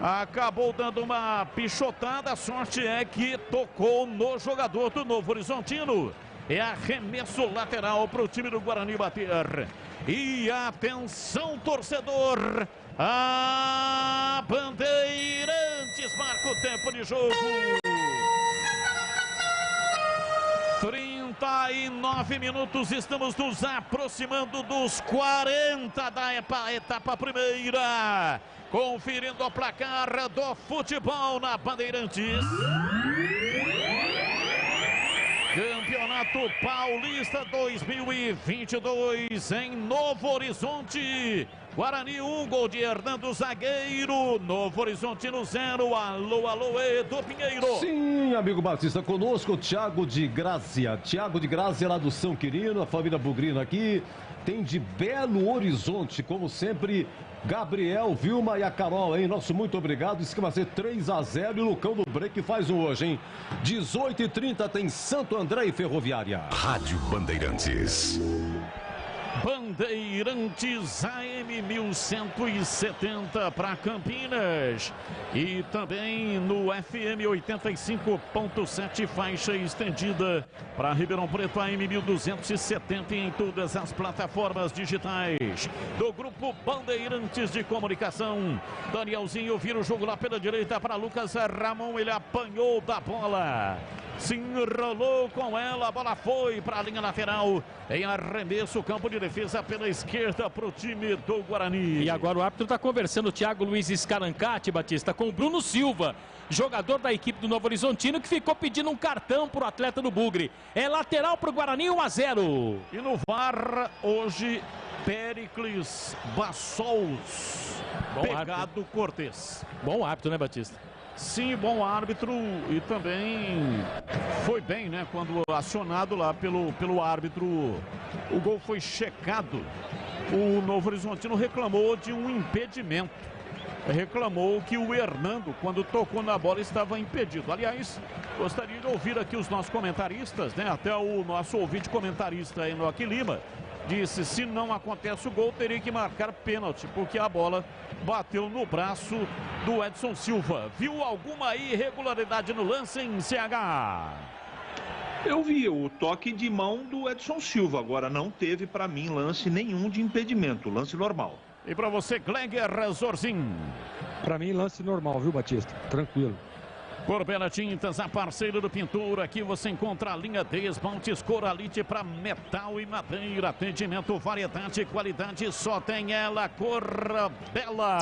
acabou dando uma pichotada, a sorte é que tocou no jogador do Novo Horizontino. É arremesso lateral para o time do Guarani bater. E atenção, torcedor, a Bandeirantes marca o tempo de jogo. 30 39 minutos, estamos nos aproximando dos 40 da etapa primeira. Conferindo o placar do futebol na Bandeirantes. Campeonato Paulista 2022 em Novo Horizonte. Guarani 1, gol de Hernando Zagueiro. Novo Horizontino 0. Alô, alô, Edu Pinheiro. Sim, amigo Batista, conosco Thiago de Grazia. Thiago de Grazia lá do São Quirino, a família Bugrino aqui. Tem de Belo Horizonte, como sempre, Gabriel, Vilma e a Carol, hein? Nosso muito obrigado. Isso que vai ser 3-0 e o Lucão do Break faz um hoje, hein? 18h30 tem Santo André e Ferroviária. Rádio Bandeirantes. Bandeirantes AM 1170 para Campinas e também no FM 85.7 faixa estendida para Ribeirão Preto AM 1270 em todas as plataformas digitais do Grupo Bandeirantes de Comunicação. Danielzinho vira o jogo lá pela direita para Lucas Ramon, ele apanhou da bola. Se enrolou com ela, a bola foi para a linha lateral. Em arremesso, campo de defesa pela esquerda para o time do Guarani. E agora o árbitro está conversando, o Thiago Luiz Scarrancati, Batista, com o Bruno Silva, jogador da equipe do Novo Horizontino, que ficou pedindo um cartão para o atleta do Bugre. É lateral para o Guarani, 1-0. E no VAR, hoje, Péricles Bassols. Pegado Cortez. Bom árbitro, né, Batista? Sim, bom árbitro e também foi bem, né? Quando acionado lá pelo árbitro, o gol foi checado. O Novo Horizontino reclamou de um impedimento. Reclamou que o Hernando, quando tocou na bola, estava impedido. Aliás, gostaria de ouvir aqui os nossos comentaristas, né? Até o nosso ouvinte comentarista Enoque Lima disse: se não acontece o gol, teria que marcar pênalti, porque a bola bateu no braço do Edson Silva. Viu alguma irregularidade no lance em CH? Eu vi o toque de mão do Edson Silva. Agora não teve para mim lance nenhum de impedimento, lance normal. E para você, Gleger Zorzin? Para mim, lance normal, viu, Batista? Tranquilo. Corbela Tintas, a parceira do pintura. Aqui você encontra a linha de esmaltes Coralite para metal e madeira. Atendimento, variedade e qualidade, só tem ela, Corbela.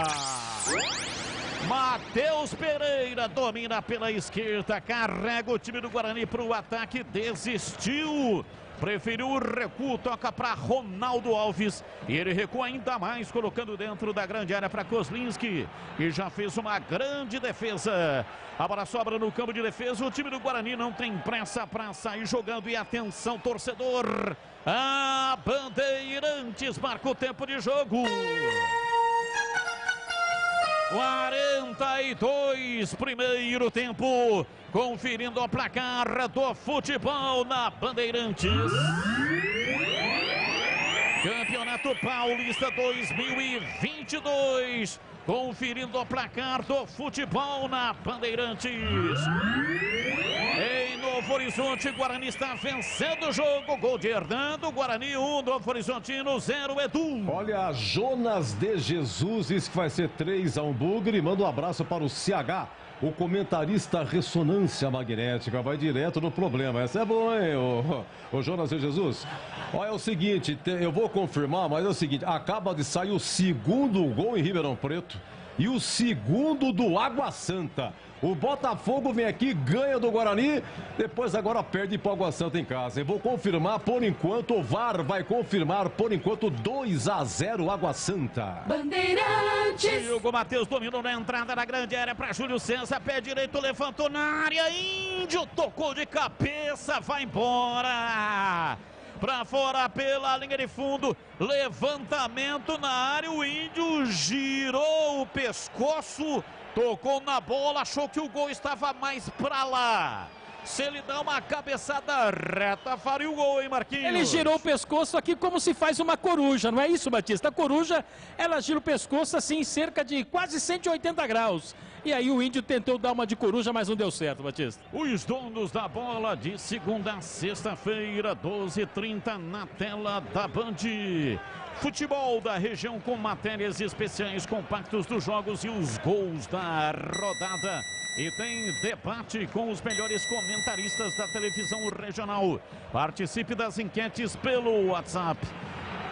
Matheus Pereira domina pela esquerda, carrega o time do Guarani para o ataque, desistiu. Preferiu o recuo, toca para Ronaldo Alves. E ele recua ainda mais, colocando dentro da grande área para Kozlinski, que já fez uma grande defesa. A bola sobra no campo de defesa. O time do Guarani não tem pressa para sair jogando. E atenção, torcedor. A Bandeirantes marca o tempo de jogo. 42, primeiro tempo. Conferindo o placar do futebol na Bandeirantes. Campeonato Paulista 2022. Conferindo o placar do futebol na Bandeirantes. Em Novo Horizonte, Guarani está vencendo o jogo. Gol de Hernando, Guarani 1, Novo Horizontino 0, Edu. Olha, Jonas de Jesus diz que vai ser 3-1 Bugre. Manda um abraço para o CH, o comentarista Ressonância Magnética. Vai direto no problema. Essa é boa, hein, o Jonas de Jesus? Olha, é o seguinte, eu vou confirmar, mas é o seguinte, acaba de sair o segundo gol em Ribeirão Preto e o segundo do Água Santa. O Botafogo vem aqui, ganha do Guarani, depois agora perde para o Água Santa em casa. Eu vou confirmar por enquanto, o VAR vai confirmar por enquanto 2-0 Água Santa. Bandeirantes. Hugo Matheus dominou na entrada da grande área para Júlio César, pé direito, levantou na área, Índio tocou de cabeça, vai embora. Para fora pela linha de fundo, levantamento na área, o Índio girou o pescoço, tocou na bola, achou que o gol estava mais para lá. Se ele dá uma cabeçada reta, faria o gol, hein, Marquinhos? Ele girou o pescoço aqui como se faz uma coruja, não é isso, Batista? A coruja, ela gira o pescoço assim, cerca de quase 180 graus. E aí o Índio tentou dar uma de coruja, mas não deu certo, Batista. Os donos da bola de segunda a sexta-feira, 12h30 na tela da Band. Futebol da região com matérias especiais, compactos dos jogos e os gols da rodada. E tem debate com os melhores comentaristas da televisão regional. Participe das enquetes pelo WhatsApp.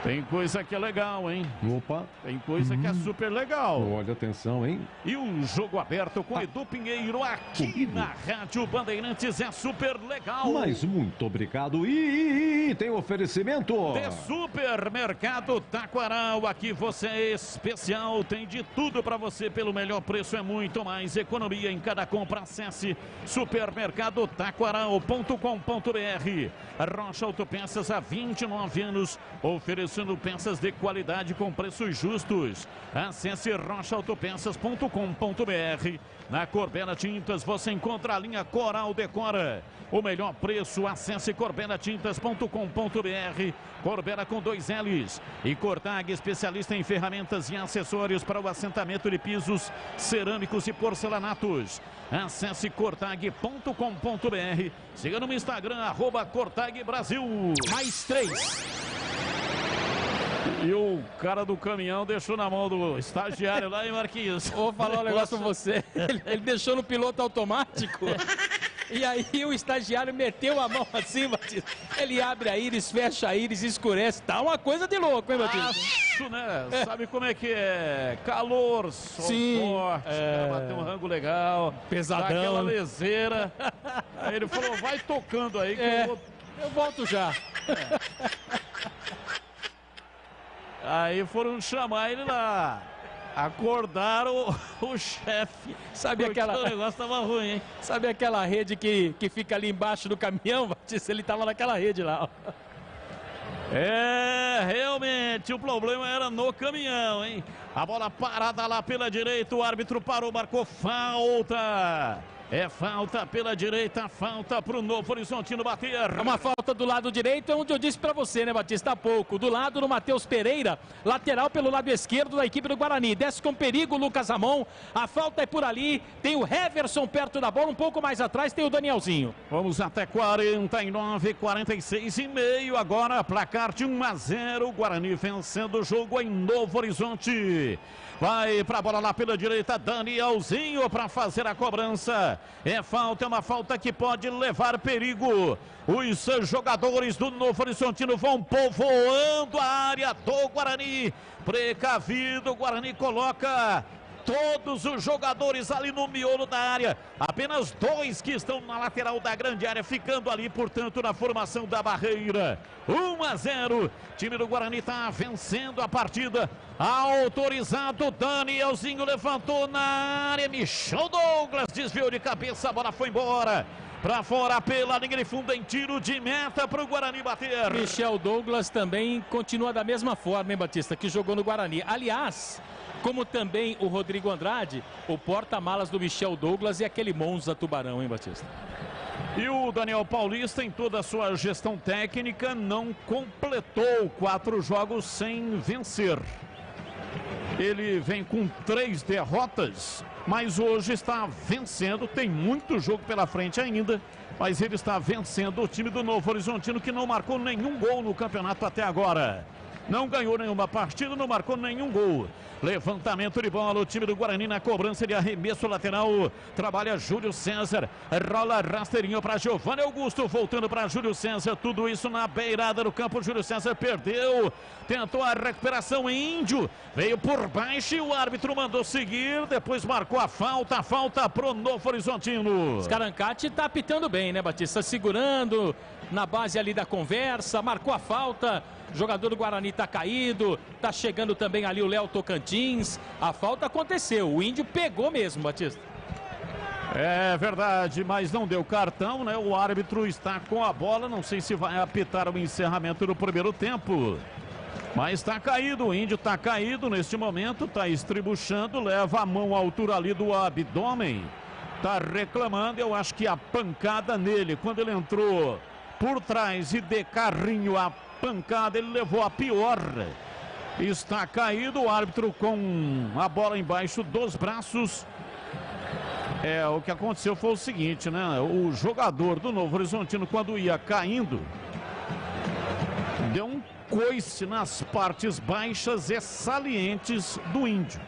Tem coisa que é legal, hein? Opa. Tem coisa que é super legal. Olha, atenção, hein? E o jogo aberto com Edu Pinheiro aqui na Rádio Bandeirantes é super legal. Mas muito obrigado. E tem oferecimento. De Supermercado Taquaral. Aqui você é especial. Tem de tudo para você pelo melhor preço. É muito mais economia em cada compra. Acesse supermercadotaquaral.com.br. Rocha Autopeças há 29 anos. Oferecendo peças de qualidade com preços justos. Acesse rochaautopeças.com.br. Na Corbera Tintas você encontra a linha Coral Decora. O melhor preço, acesse corberatintas.com.br. Corbera com 2 L's. E Cortag, especialista em ferramentas e acessórios para o assentamento de pisos, cerâmicos e porcelanatos. Acesse cortag.com.br. Siga no Instagram, @CortagBrasil. Mais 3. E o cara do caminhão deixou na mão do estagiário lá, hein, Marquinhos? Vou falar um negócio pra você. Ele deixou no piloto automático. E aí o estagiário meteu a mão assim, Batista. Ele abre a íris, fecha a íris, escurece. Tá uma coisa de louco, hein, Batista? Acho, né? Sabe como é que é? Calor, sol forte, bater um rango legal. Pesadão. Dá aquela leseira. Aí ele falou, vai tocando aí que eu volto já. Aí foram chamar ele lá. Acordaram o chefe. Sabe aquela... O negócio tava ruim, hein? Sabe aquela rede que fica ali embaixo do caminhão, Batista? Ele tava naquela rede lá, ó. Realmente, o problema era no caminhão, hein? A bola parada lá pela direita, o árbitro parou, marcou falta. É falta pela direita, falta para o Novo Horizontino bater. É uma falta do lado direito, é onde eu disse para você, né, Batista, há pouco. Do lado do Matheus Pereira, lateral pelo lado esquerdo da equipe do Guarani. Desce com perigo o Lucas Ramon, a falta é por ali. Tem o Heverson perto da bola, um pouco mais atrás tem o Danielzinho. Vamos até 49, 46 e meio agora, placar de 1-0. Guarani vencendo o jogo em Novo Horizonte. Vai para a bola lá pela direita, Danielzinho para fazer a cobrança. É falta, é uma falta que pode levar perigo. Os jogadores do Novo Horizontino vão povoando a área do Guarani. Precavido, o Guarani coloca todos os jogadores ali no miolo da área. Apenas 2 que estão na lateral da grande área, ficando ali, portanto, na formação da barreira. 1-0. Time do Guarani está vencendo a partida. Autorizado, Danielzinho levantou na área. Michel Douglas desviou de cabeça, a bola foi embora. Para fora pela linha de fundo em tiro de meta para o Guarani bater. Michel Douglas também continua da mesma forma, hein, Batista, que jogou no Guarani. Aliás, como também o Rodrigo Andrade, o porta-malas do Michel Douglas e aquele Monza Tubarão, hein, Batista? E o Daniel Paulista, em toda a sua gestão técnica, não completou 4 jogos sem vencer. Ele vem com 3 derrotas, mas hoje está vencendo. Tem muito jogo pela frente ainda, mas ele está vencendo o time do Novo Horizontino, que não marcou nenhum gol no campeonato até agora. Não ganhou nenhuma partida, não marcou nenhum gol. Levantamento de bola, o time do Guarani na cobrança de arremesso lateral. Trabalha Júlio César, rola rasteirinho para Giovanni Augusto, voltando para Júlio César. Tudo isso na beirada do campo. Júlio César perdeu, tentou a recuperação. Índio veio por baixo e o árbitro mandou seguir. Depois marcou a falta pro Novo Horizontino. Scaracati tá apitando bem, né, Batista? Segurando na base ali da conversa, marcou a falta. O jogador do Guarani tá caído, tá chegando também ali o Léo Tocantins. A falta aconteceu, o Índio pegou mesmo, Batista. É verdade, mas não deu cartão, né? O árbitro está com a bola, não sei se vai apitar o encerramento do primeiro tempo. Mas está caído, o Índio está caído neste momento, está estribuchando, leva a mão à altura ali do abdômen. Está reclamando, eu acho que a pancada nele, quando ele entrou por trás e de carrinho a pancada, ele levou a pior. Está caído, o árbitro com a bola embaixo dos braços. O que aconteceu foi o seguinte, né? O jogador do Novo Horizontino, quando ia caindo, deu um coice nas partes baixas e salientes do Índio.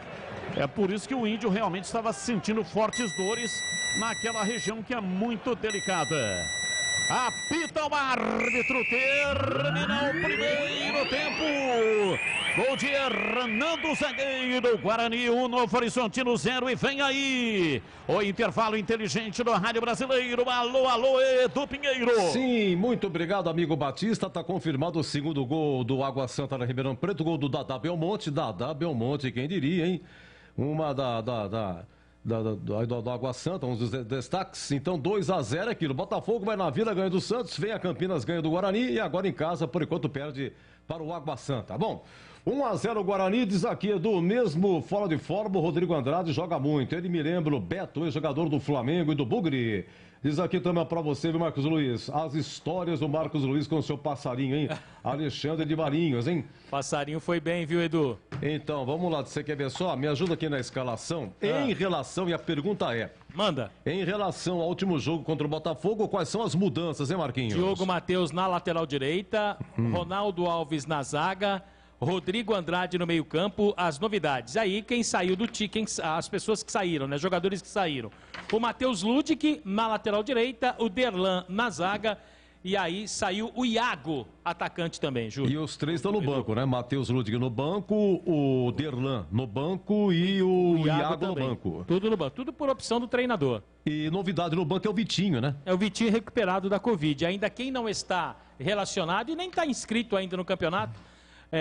É por isso que o Índio realmente estava sentindo fortes dores naquela região que é muito delicada. Apita o árbitro, terminou o primeiro tempo. Gol de Hernando Zagueiro, Guarani 1, Novo Horizontino 0. E vem aí o intervalo inteligente do Rádio Brasileiro. Alô, alô, Edu Pinheiro. Sim, muito obrigado, amigo Batista. Está confirmado o segundo gol do Água Santa na Ribeirão Preto, gol do Dadá Belmonte. Dadá Belmonte, quem diria, hein? Uma da Água Santa, um dos destaques. Então 2-0 aquilo. Botafogo vai na Vila, ganha do Santos, vem a Campinas, ganha do Guarani e agora em casa, por enquanto, perde para o Água Santa. Bom, 1-0 Guarani, diz aqui do mesmo fora de forma, o Rodrigo Andrade joga muito. Ele me lembra o Beto, ex-jogador do Flamengo e do Bugre. Diz aqui também para você, viu, Marcos Luiz? As histórias do Marcos Luiz com o seu passarinho, hein? Alexandre de Varinhos, hein? Passarinho foi bem, viu, Edu? Então, vamos lá, você quer ver só? Me ajuda aqui na escalação. Em relação, e a pergunta é... Manda. Em relação ao último jogo contra o Botafogo, quais são as mudanças, hein, Marquinhos? Diogo Matheus na lateral direita, Ronaldo Alves na zaga, Rodrigo Andrade no meio-campo, as novidades. Aí, quem saiu do time, as pessoas que saíram, né? Jogadores que saíram. O Matheus Ludic na lateral direita, o Derlan na zaga. E aí saiu o Iago, atacante também, Júlio. E os três estão no banco, né? Matheus Ludic no banco, o Derlan no banco e o Iago no banco. Tudo no banco, tudo por opção do treinador. E novidade no banco é o Vitinho, né? É o Vitinho recuperado da Covid. Ainda quem não está relacionado e nem está inscrito ainda no campeonato.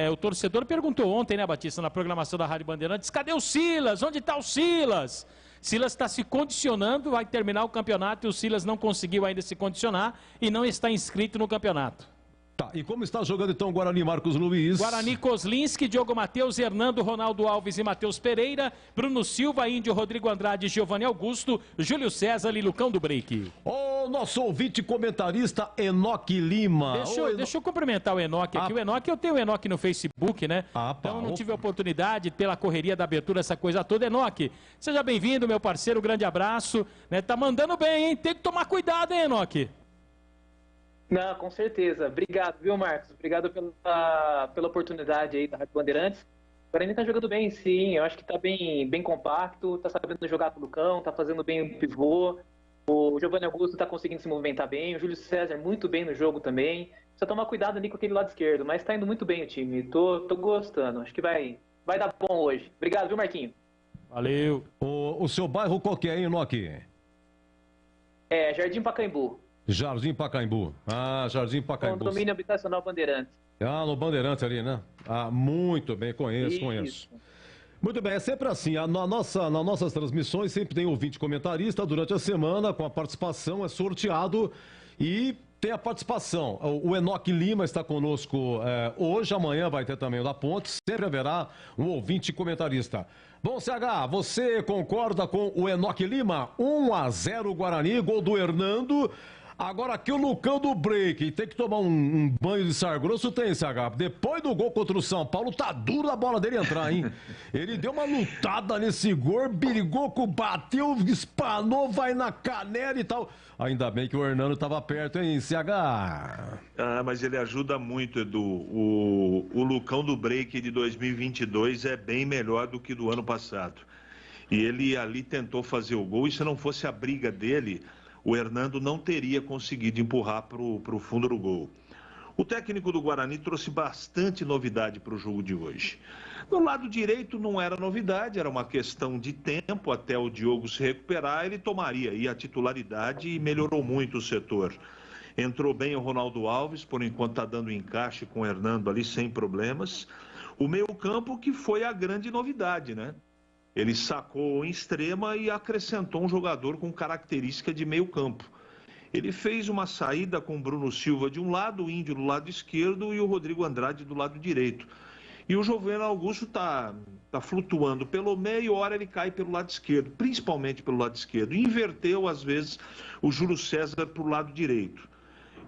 O torcedor perguntou ontem, né, Batista, na programação da Rádio Bandeirantes, cadê o Silas? Onde está o Silas? Silas está se condicionando, vai terminar o campeonato e o Silas não conseguiu ainda se condicionar e não está inscrito no campeonato. Tá, e como está jogando então o Guarani, Marcos Luiz? Guarani, Kozlinski, Diogo Matheus, Hernando, Ronaldo Alves e Matheus Pereira, Bruno Silva, Índio, Rodrigo Andrade, Giovanni Augusto, Júlio César e Lucão do Break. O nosso ouvinte comentarista Enoque Lima. Deixa eu cumprimentar o Enoque aqui. O Enoque, eu tenho o Enoque no Facebook, né? Então não tive a oportunidade pela correria da abertura, essa coisa toda. Enoque, seja bem-vindo, meu parceiro, um grande abraço. Né? Tá mandando bem, hein? Tem que tomar cuidado, hein, Enoque? Não, com certeza. Obrigado, viu, Marcos? Obrigado pela oportunidade aí da Rádio Bandeirantes. O Guarani tá jogando bem, sim. Eu acho que tá bem compacto, tá sabendo jogar pro Lucão, tá fazendo bem o pivô. O Giovanni Augusto tá conseguindo se movimentar bem. O Júlio César muito bem no jogo também. Precisa tomar cuidado ali com aquele lado esquerdo, mas tá indo muito bem o time. Tô gostando. Acho que vai dar bom hoje. Obrigado, viu, Marquinho? Valeu. O seu bairro qual que é, hein, Enoque? É, Jardim Pacaembu. Jardim Pacaembu. Ah, Jardim Pacaembu. Condomínio Habitacional Bandeirantes. Ah, no Bandeirantes ali, né? Ah, muito bem, conheço. Muito bem, é sempre assim, nas nossas transmissões sempre tem ouvinte comentarista durante a semana, com a participação, é sorteado e tem a participação. O Enoque Lima está conosco hoje, amanhã vai ter também o da Ponte, sempre haverá um ouvinte comentarista. Bom, CH, você concorda com o Enoque Lima? 1-0 Guarani, gol do Hernando. Agora aqui o Lucão do Break, tem que tomar um banho de sar grosso, tem, CH. Depois do gol contra o São Paulo, tá duro a bola dele entrar, hein? Ele deu uma lutada nesse gol, brigou, bateu, espanou, vai na canela e tal. Ainda bem que o Hernando tava perto, hein, CH? Ah, mas ele ajuda muito, Edu. O Lucão do Break de 2022 é bem melhor do que do ano passado. E ele ali tentou fazer o gol, e se não fosse a briga dele, o Hernando não teria conseguido empurrar para o fundo do gol. O técnico do Guarani trouxe bastante novidade para o jogo de hoje. No lado direito não era novidade, era uma questão de tempo até o Diogo se recuperar, ele tomaria aí a titularidade e melhorou muito o setor. Entrou bem o Ronaldo Alves, por enquanto está dando encaixe com o Hernando ali sem problemas. O meio-campo que foi a grande novidade, né? Ele sacou em extrema e acrescentou um jogador com característica de meio campo. Ele fez uma saída com o Bruno Silva de um lado, o Índio do lado esquerdo e o Rodrigo Andrade do lado direito. E o Giovanni Augusto tá flutuando pelo meio, hora ele cai pelo lado esquerdo, principalmente pelo lado esquerdo. Inverteu, às vezes, o Júlio César para o lado direito.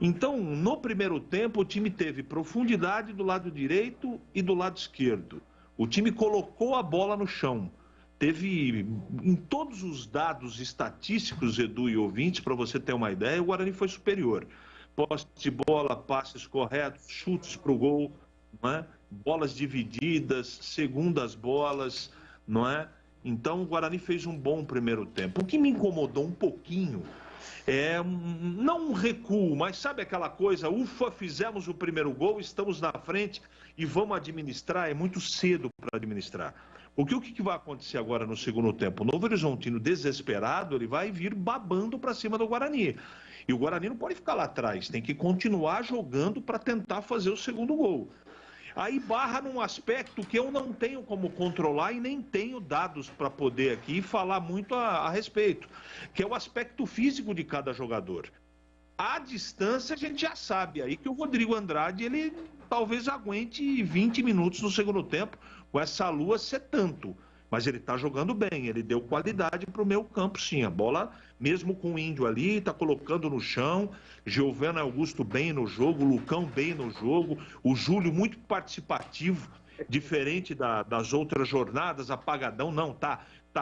Então, no primeiro tempo, o time teve profundidade do lado direito e do lado esquerdo. O time colocou a bola no chão. Teve, em todos os dados estatísticos, Edu e ouvintes, para você ter uma ideia, o Guarani foi superior. Posse de bola, passes corretos, chutes para o gol, não é? Bolas divididas, segundas bolas, não é? Então o Guarani fez um bom primeiro tempo. O que me incomodou um pouquinho não um recuo, mas sabe aquela coisa, ufa, fizemos o primeiro gol, estamos na frente e vamos administrar, é muito cedo para administrar. Porque o que vai acontecer agora no segundo tempo? O Novo Horizontino, desesperado, ele vai vir babando para cima do Guarani. E o Guarani não pode ficar lá atrás, tem que continuar jogando para tentar fazer o segundo gol. Aí barra num aspecto que eu não tenho como controlar e nem tenho dados para poder aqui falar muito a respeito, que é o aspecto físico de cada jogador. À distância a gente já sabe aí que o Rodrigo Andrade, ele talvez aguente 20 minutos no segundo tempo com essa lua ser tanto. Mas ele está jogando bem, ele deu qualidade para o meio campo, sim. A bola, mesmo com o Índio ali, está colocando no chão. Giovano Augusto bem no jogo, Lucão bem no jogo. O Júlio muito participativo, diferente das outras jornadas, apagadão. Não, tá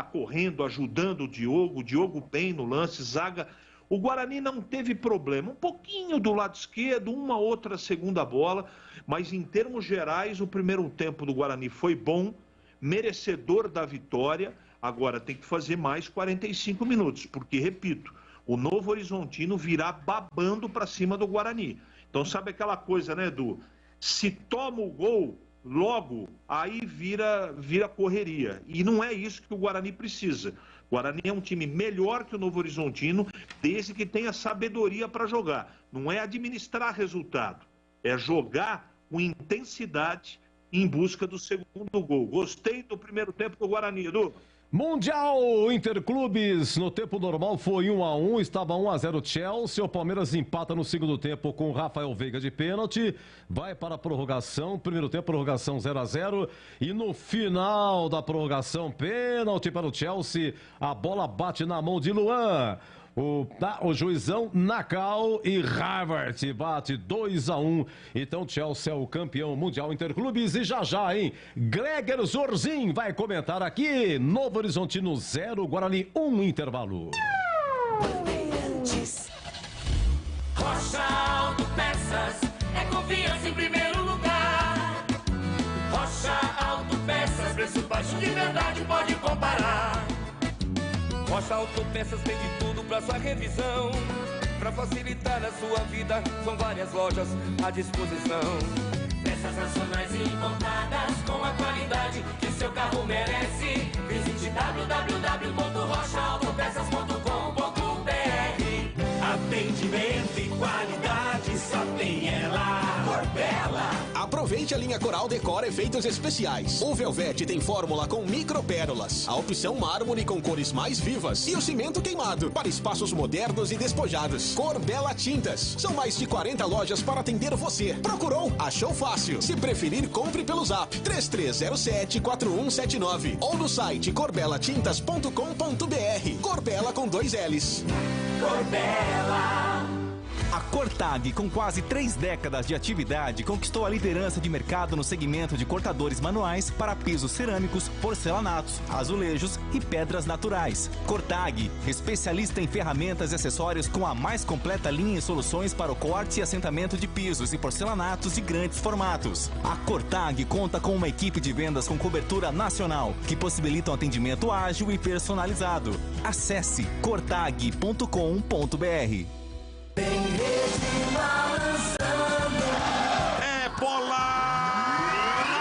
correndo, ajudando o Diogo bem no lance, zaga. O Guarani não teve problema, um pouquinho do lado esquerdo, uma outra segunda bola. Mas em termos gerais, o primeiro tempo do Guarani foi bom, merecedor da vitória. Agora tem que fazer mais 45 minutos, porque, repito, o Novo Horizontino virá babando para cima do Guarani. Então sabe aquela coisa, né, Edu? Se toma o gol, logo, aí vira correria. E não é isso que o Guarani precisa. O Guarani é um time melhor que o Novo Horizontino, desde que tenha sabedoria para jogar. Não é administrar resultado, é jogar com intensidade em busca do segundo gol. Gostei do primeiro tempo do Guarani, Edu. Mundial Interclubes, no tempo normal foi 1-1, estava 1-0 Chelsea, o Palmeiras empata no segundo tempo com o Rafael Veiga de pênalti, vai para a prorrogação, primeiro tempo prorrogação 0-0 e no final da prorrogação, pênalti para o Chelsea, a bola bate na mão de Luan. O juizão Nakal e Havertz bate 2-1. Então Chelsea é o campeão mundial Interclubes. E já, hein? Gregor Zorzin vai comentar aqui. Novo Horizontino 0, Guarani 1, intervalo. Rocha Autopeças é confiança em primeiro lugar. Rocha Autopeças, preço baixo de verdade, pode comparar. Rocha Autopeças tem de tudo pra sua revisão. Pra facilitar a sua vida, são várias lojas à disposição. Peças nacionais e importadas com a qualidade que seu carro merece. Visite www.rochaautopeças.com.br. Atendimento e qualidade só tem ela. Corbella. Aproveite a linha Coral Decor Efeitos Especiais. O Velvete tem fórmula com micropérolas, a opção mármore com cores mais vivas e o cimento queimado para espaços modernos e despojados. Corbella Tintas. São mais de 40 lojas para atender você. Procurou? Achou fácil. Se preferir, compre pelo Zap 3307-4179 ou no site corbelatintas.com.br. Corbella com 2 L's. Corbella. A Cortag, com quase 3 décadas de atividade, conquistou a liderança de mercado no segmento de cortadores manuais para pisos cerâmicos, porcelanatos, azulejos e pedras naturais. Cortag, especialista em ferramentas e acessórios com a mais completa linha e soluções para o corte e assentamento de pisos e porcelanatos de grandes formatos. A Cortag conta com uma equipe de vendas com cobertura nacional, que possibilita um atendimento ágil e personalizado. Acesse cortag.com.br. Tem rede balançando. É bola na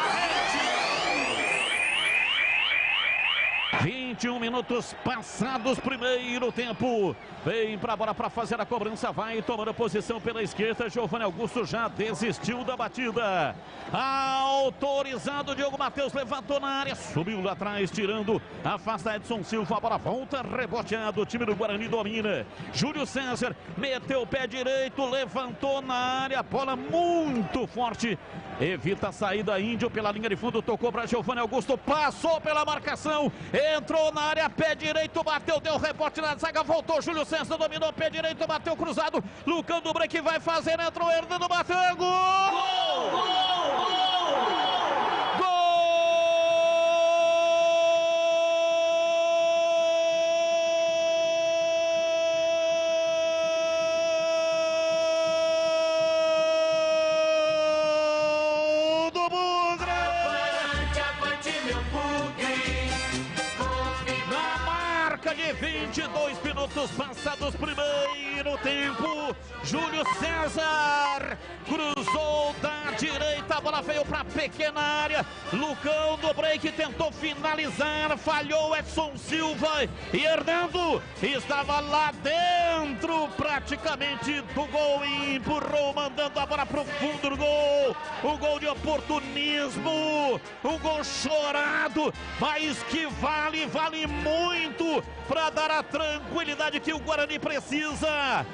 rede. 21 minutos passados, primeiro tempo. Vem pra bola para fazer a cobrança, vai tomando posição pela esquerda. Giovani Augusto já desistiu da batida. Autorizado, Diogo Matheus levantou na área, subiu lá atrás, tirando, afasta Edson Silva, a bola volta, reboteado, o time do Guarani domina. Júlio César meteu o pé direito, levantou na área, bola muito forte, evita a saída. Índio pela linha de fundo, tocou para Giovani Augusto, passou pela marcação, entrou na área, pé direito, bateu, deu rebote na zaga, voltou, Júlio César dominou, pé direito, bateu cruzado, Lucão do Break vai fazer, entrou, Hernando, bateu, gol! Gol! Gol! 22 minutos passados, primeiro tempo. Júlio César cruzou da direita, a bola veio para a pequena área. Lucão do break tentou finalizar, falhou Edson Silva e Hernando estava lá dentro praticamente do gol e empurrou, mandando a bola para o fundo do gol. Um gol de oportunismo, um gol chorado, mas que vale muito para dar a tranquilidade que o Guarani precisa.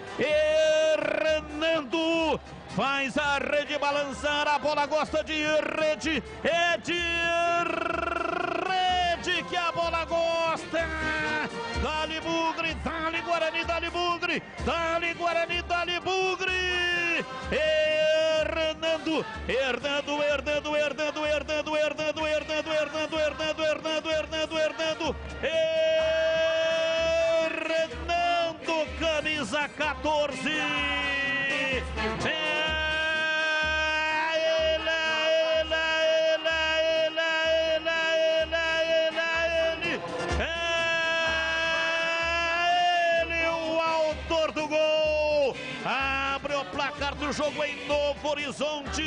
Hernando faz a rede balançar, a bola gosta de rede, é de rede que a bola gosta. Dali Bugre, dali Guarani, dali Bugre, dali Guarani, dali Bugre. Hernando, Hernando, Hernando, Hernando, Hernando, Hernando, Hernando, Hernando, Hernando, Hernando, Hernando, Hernando, Hernando, camisa 14. Placar do jogo em Novo Horizonte.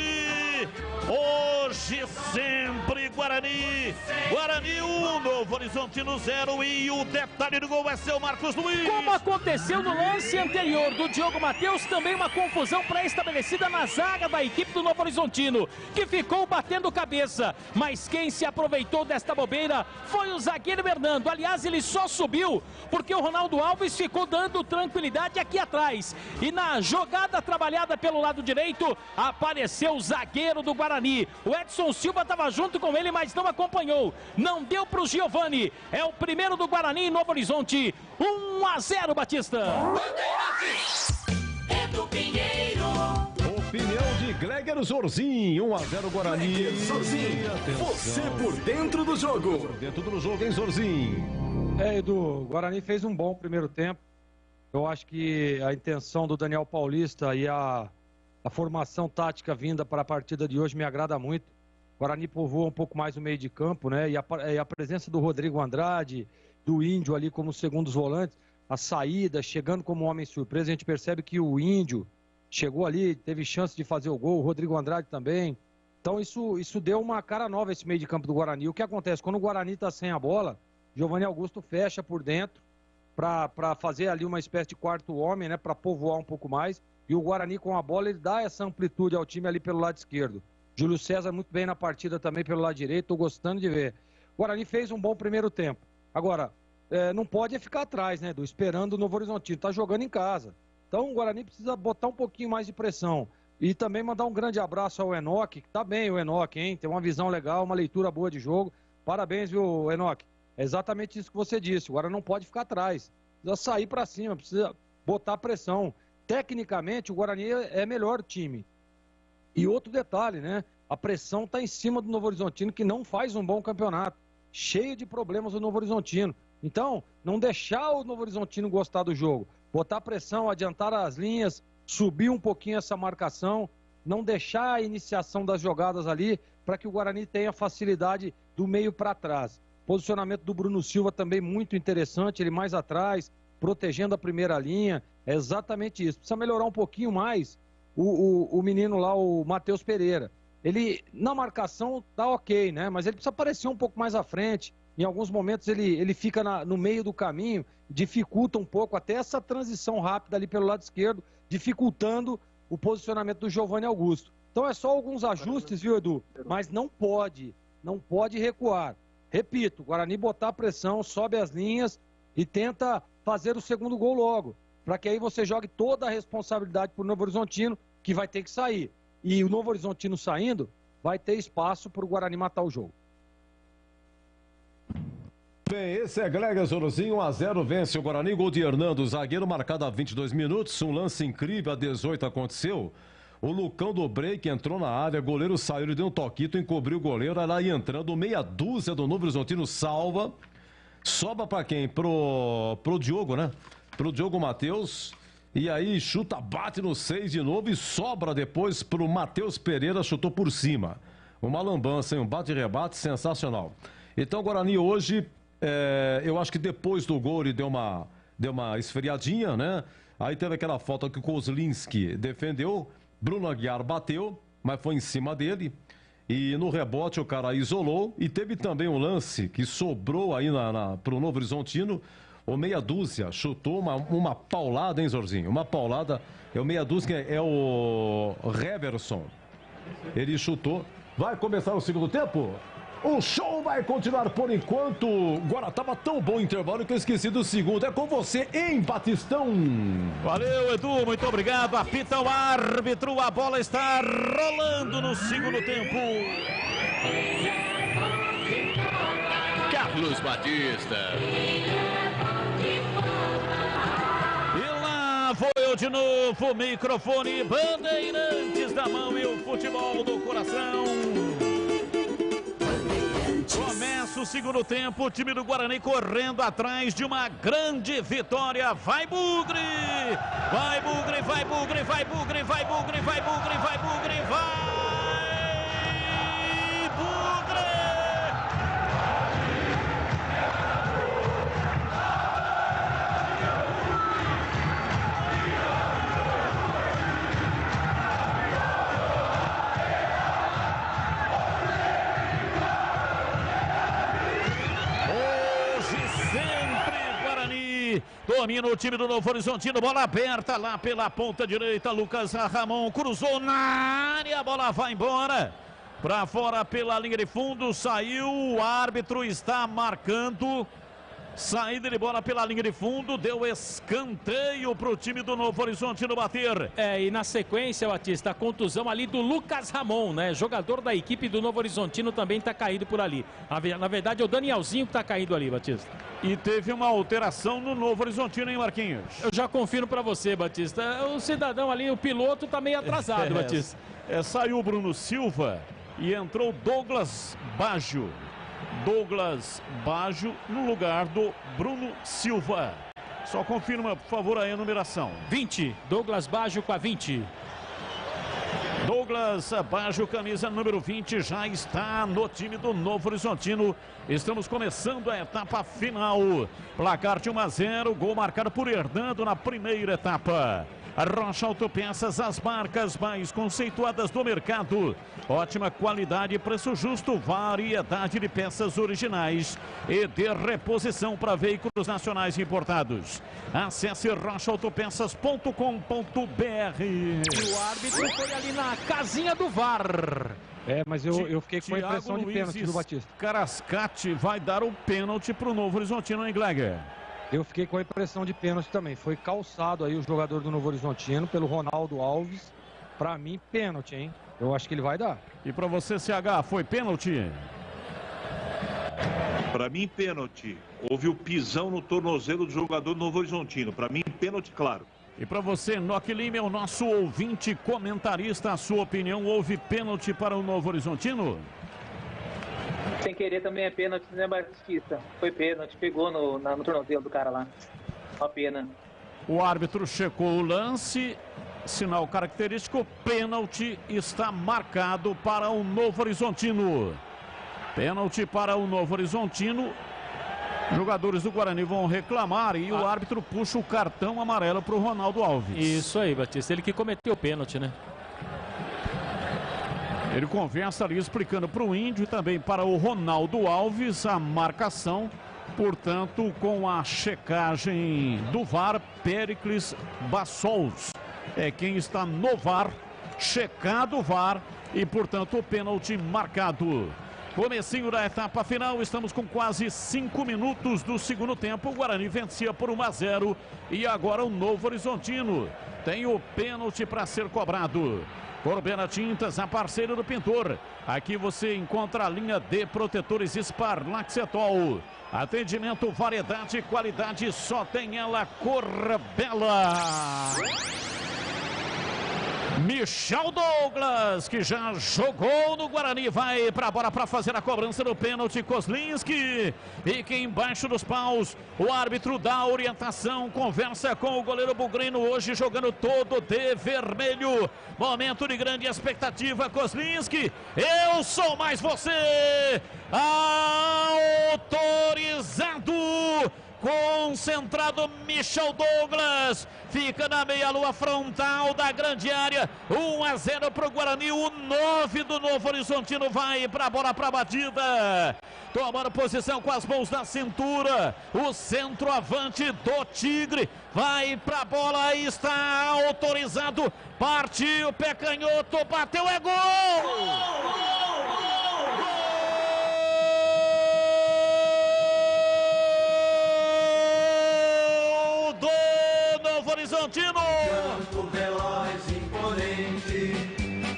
Hoje sempre Guarani. Guarani 1, Novo Horizontino 0. E o detalhe do gol é seu Marcos Luiz. Como aconteceu no lance anterior do Diogo Matheus, também uma confusão pré-estabelecida na zaga da equipe do Novo Horizontino, que ficou batendo cabeça. Mas quem se aproveitou desta bobeira foi o zagueiro Hernando. Aliás, ele só subiu porque o Ronaldo Alves ficou dando tranquilidade aqui atrás. E na jogada trabalhada pelo lado direito, apareceu o zagueiro do Guarani. O Edson Silva estava junto com ele, mas não acompanhou. Não deu para o Giovani. É o primeiro do Guarani em Novo Horizonte. 1-0, Batista. Opinião de Gleger Zorzin. 1-0 Guarani. Zorzin, você por dentro do jogo. Por dentro do jogo, hein, Zorzin? Edu, o Guarani fez um bom primeiro tempo. Eu acho que a intenção do Daniel Paulista e a formação tática vinda para a partida de hoje me agrada muito. O Guarani povoa um pouco mais o meio de campo, né? E a presença do Rodrigo Andrade, do Índio ali como segundos volantes, a saída, chegando como homem surpresa, a gente percebe que o Índio chegou ali, teve chance de fazer o gol, o Rodrigo Andrade também. Então isso deu uma cara nova esse meio de campo do Guarani. O que acontece? Quando o Guarani está sem a bola, Giovani Augusto fecha por dentro para fazer ali uma espécie de quarto homem, né? Para povoar um pouco mais. E o Guarani com a bola, ele dá essa amplitude ao time ali pelo lado esquerdo. Júlio César muito bem na partida também pelo lado direito, estou gostando de ver. O Guarani fez um bom primeiro tempo. Agora, não pode ficar atrás, né, esperando o Novo Horizontino, está jogando em casa. Então o Guarani precisa botar um pouquinho mais de pressão. E também mandar um grande abraço ao Enoque, que tá bem o Enoque, hein? Tem uma visão legal, uma leitura boa de jogo. Parabéns, viu, Enoque? É exatamente isso que você disse. O Guarani não pode ficar atrás. Precisa sair para cima, precisa botar pressão. Tecnicamente, o Guarani é melhor time. E outro detalhe, né? A pressão está em cima do Novo Horizontino, que não faz um bom campeonato. Cheio de problemas o Novo Horizontino. Então, não deixar o Novo Horizontino gostar do jogo. Botar pressão, adiantar as linhas, subir um pouquinho essa marcação, não deixar a iniciação das jogadas ali, para que o Guarani tenha facilidade do meio para trás. Posicionamento do Bruno Silva também muito interessante, ele mais atrás, protegendo a primeira linha. É exatamente isso. Precisa melhorar um pouquinho mais o menino lá, o Matheus Pereira. Ele, na marcação, tá ok, né? Mas ele precisa aparecer um pouco mais à frente. Em alguns momentos ele fica no meio do caminho, dificulta um pouco até essa transição rápida ali pelo lado esquerdo, dificultando o posicionamento do Giovani Augusto. Então é só alguns ajustes, viu, Edu? Mas não pode recuar. Repito, o Guarani botar pressão, sobe as linhas e tenta fazer o segundo gol logo, para que aí você jogue toda a responsabilidade para o Novo Horizontino, que vai ter que sair. E o Novo Horizontino saindo, vai ter espaço para o Guarani matar o jogo. Bem, esse é Gleger Zorzin, 1-0, vence o Guarani, gol de Hernando, zagueiro marcado a 22 minutos, um lance incrível, a 18 aconteceu. O Lucão do break entrou na área, goleiro saiu, ele deu um toquito, encobriu o goleiro, aí lá entrando, meia dúzia do Novo Horizontino salva. Sobra para quem? Pro Diogo, né? Pro Diogo Matheus. E aí chuta, bate no 6 de novo e sobra depois pro Matheus Pereira, chutou por cima. Uma lambança, hein? Um bate-rebate sensacional. Então o Guarani hoje eu acho que depois do gol ele deu uma esfriadinha, né? Aí teve aquela falta que o Kozlinski defendeu, Bruno Aguiar bateu, mas foi em cima dele. E no rebote o cara isolou. E teve também um lance que sobrou aí para o Novo Horizontino. O meia dúzia chutou uma paulada, hein, Zorzinho? Uma paulada. O meia dúzia é o Heverson. Ele chutou. Vai começar o segundo tempo? O show vai continuar por enquanto. Agora estava tão bom o intervalo que eu esqueci do segundo. É com você, hein, Batistão? Valeu, Edu, muito obrigado. Apita o árbitro, a bola está rolando no segundo tempo. Carlos Batista. E lá foi eu de novo, microfone, Bandeirantes da mão e o futebol do coração. Começa o segundo tempo, o time do Guarani correndo atrás de uma grande vitória. Vai Bugre! Vai Bugre, vai Bugre, vai Bugre, vai Bugre, vai Bugre, vai Bugre, vai Bugre! Domina o time do Novo Horizontino, bola aberta lá pela ponta direita, Lucas Ramon cruzou na área, a bola vai embora, para fora pela linha de fundo, saiu, o árbitro está marcando, saída de bola pela linha de fundo, deu escanteio para o time do Novo Horizontino bater. E na sequência, Batista, a contusão ali do Lucas Ramon, né? Jogador da equipe do Novo Horizontino também está caído por ali. Na verdade é o Danielzinho que está caído ali, Batista. E teve uma alteração no Novo Horizontino, hein, Marquinhos? Eu já confiro para você, Batista. O cidadão ali, o piloto, tá meio atrasado, Batista. Saiu o Bruno Silva e entrou Douglas Baggio. Douglas Baggio no lugar do Bruno Silva. Só confirma, por favor, aí a numeração. 20. Douglas Baggio com a 20. Douglas Baggio, camisa número 20, já está no time do Novo Horizontino. Estamos começando a etapa final. Placar de 1-0, gol marcado por Hernando na primeira etapa. A Rocha Autopeças, as marcas mais conceituadas do mercado. Ótima qualidade, preço justo, variedade de peças originais e de reposição para veículos nacionais importados. Acesse rochaautopeças.com.br. O árbitro foi ali na casinha do VAR. Mas eu fiquei com a impressão de pênalti do Batista. Carascate vai dar o pênalti para o Novo Horizontino, hein, Gleger? Eu fiquei com a impressão de pênalti também. Foi calçado aí o jogador do Novo Horizontino pelo Ronaldo Alves. Pra mim, pênalti, hein? Eu acho que ele vai dar. E pra você, CH, foi pênalti? Pra mim, pênalti. Houve o pisão no tornozelo do jogador do Novo Horizontino. Pra mim, pênalti, claro. E pra você, Nock Lima, é o nosso ouvinte comentarista. A sua opinião, houve pênalti para o Novo Horizontino? Sem querer também é pênalti, né, Batista? Foi pênalti, pegou no tornozelo do cara lá. Uma pena. O árbitro checou o lance, sinal característico, pênalti está marcado para o Novo Horizontino. Pênalti para o Novo Horizontino. Jogadores do Guarani vão reclamar e o árbitro puxa o cartão amarelo para o Ronaldo Alves. Isso aí, Batista, ele que cometeu o pênalti, né? Ele conversa ali explicando para o Índio e também para o Ronaldo Alves a marcação. Portanto, com a checagem do VAR, Péricles Bassols é quem está no VAR, checado o VAR e, portanto, o pênalti marcado. Comecinho da etapa final, estamos com quase 5 minutos do segundo tempo. O Guarani vencia por 1-0 e agora o Novo Horizontino tem o pênalti para ser cobrado. Corbena Tintas, a parceira do pintor. Aqui você encontra a linha de protetores Sparlaxetol. Atendimento, variedade e qualidade, só tem ela, Corbela. Michel Douglas, que já jogou no Guarani, vai para a bola para fazer a cobrança do pênalti. Kozlinski fica embaixo dos paus. O árbitro dá a orientação, conversa com o goleiro Bugrino, hoje jogando todo de vermelho. Momento de grande expectativa. Kozlinski, eu sou mais você. Autorizado. Concentrado Michel Douglas, fica na meia-lua frontal da grande área, 1-0 para o Guarani, o 9 do Novo Horizontino vai para a bola para a batida, tomando posição com as mãos na cintura, o centroavante do Tigre, vai para a bola, está autorizado, partiu, pé canhoto, bateu, é gol! Horizontino. Campo veloz, imponente,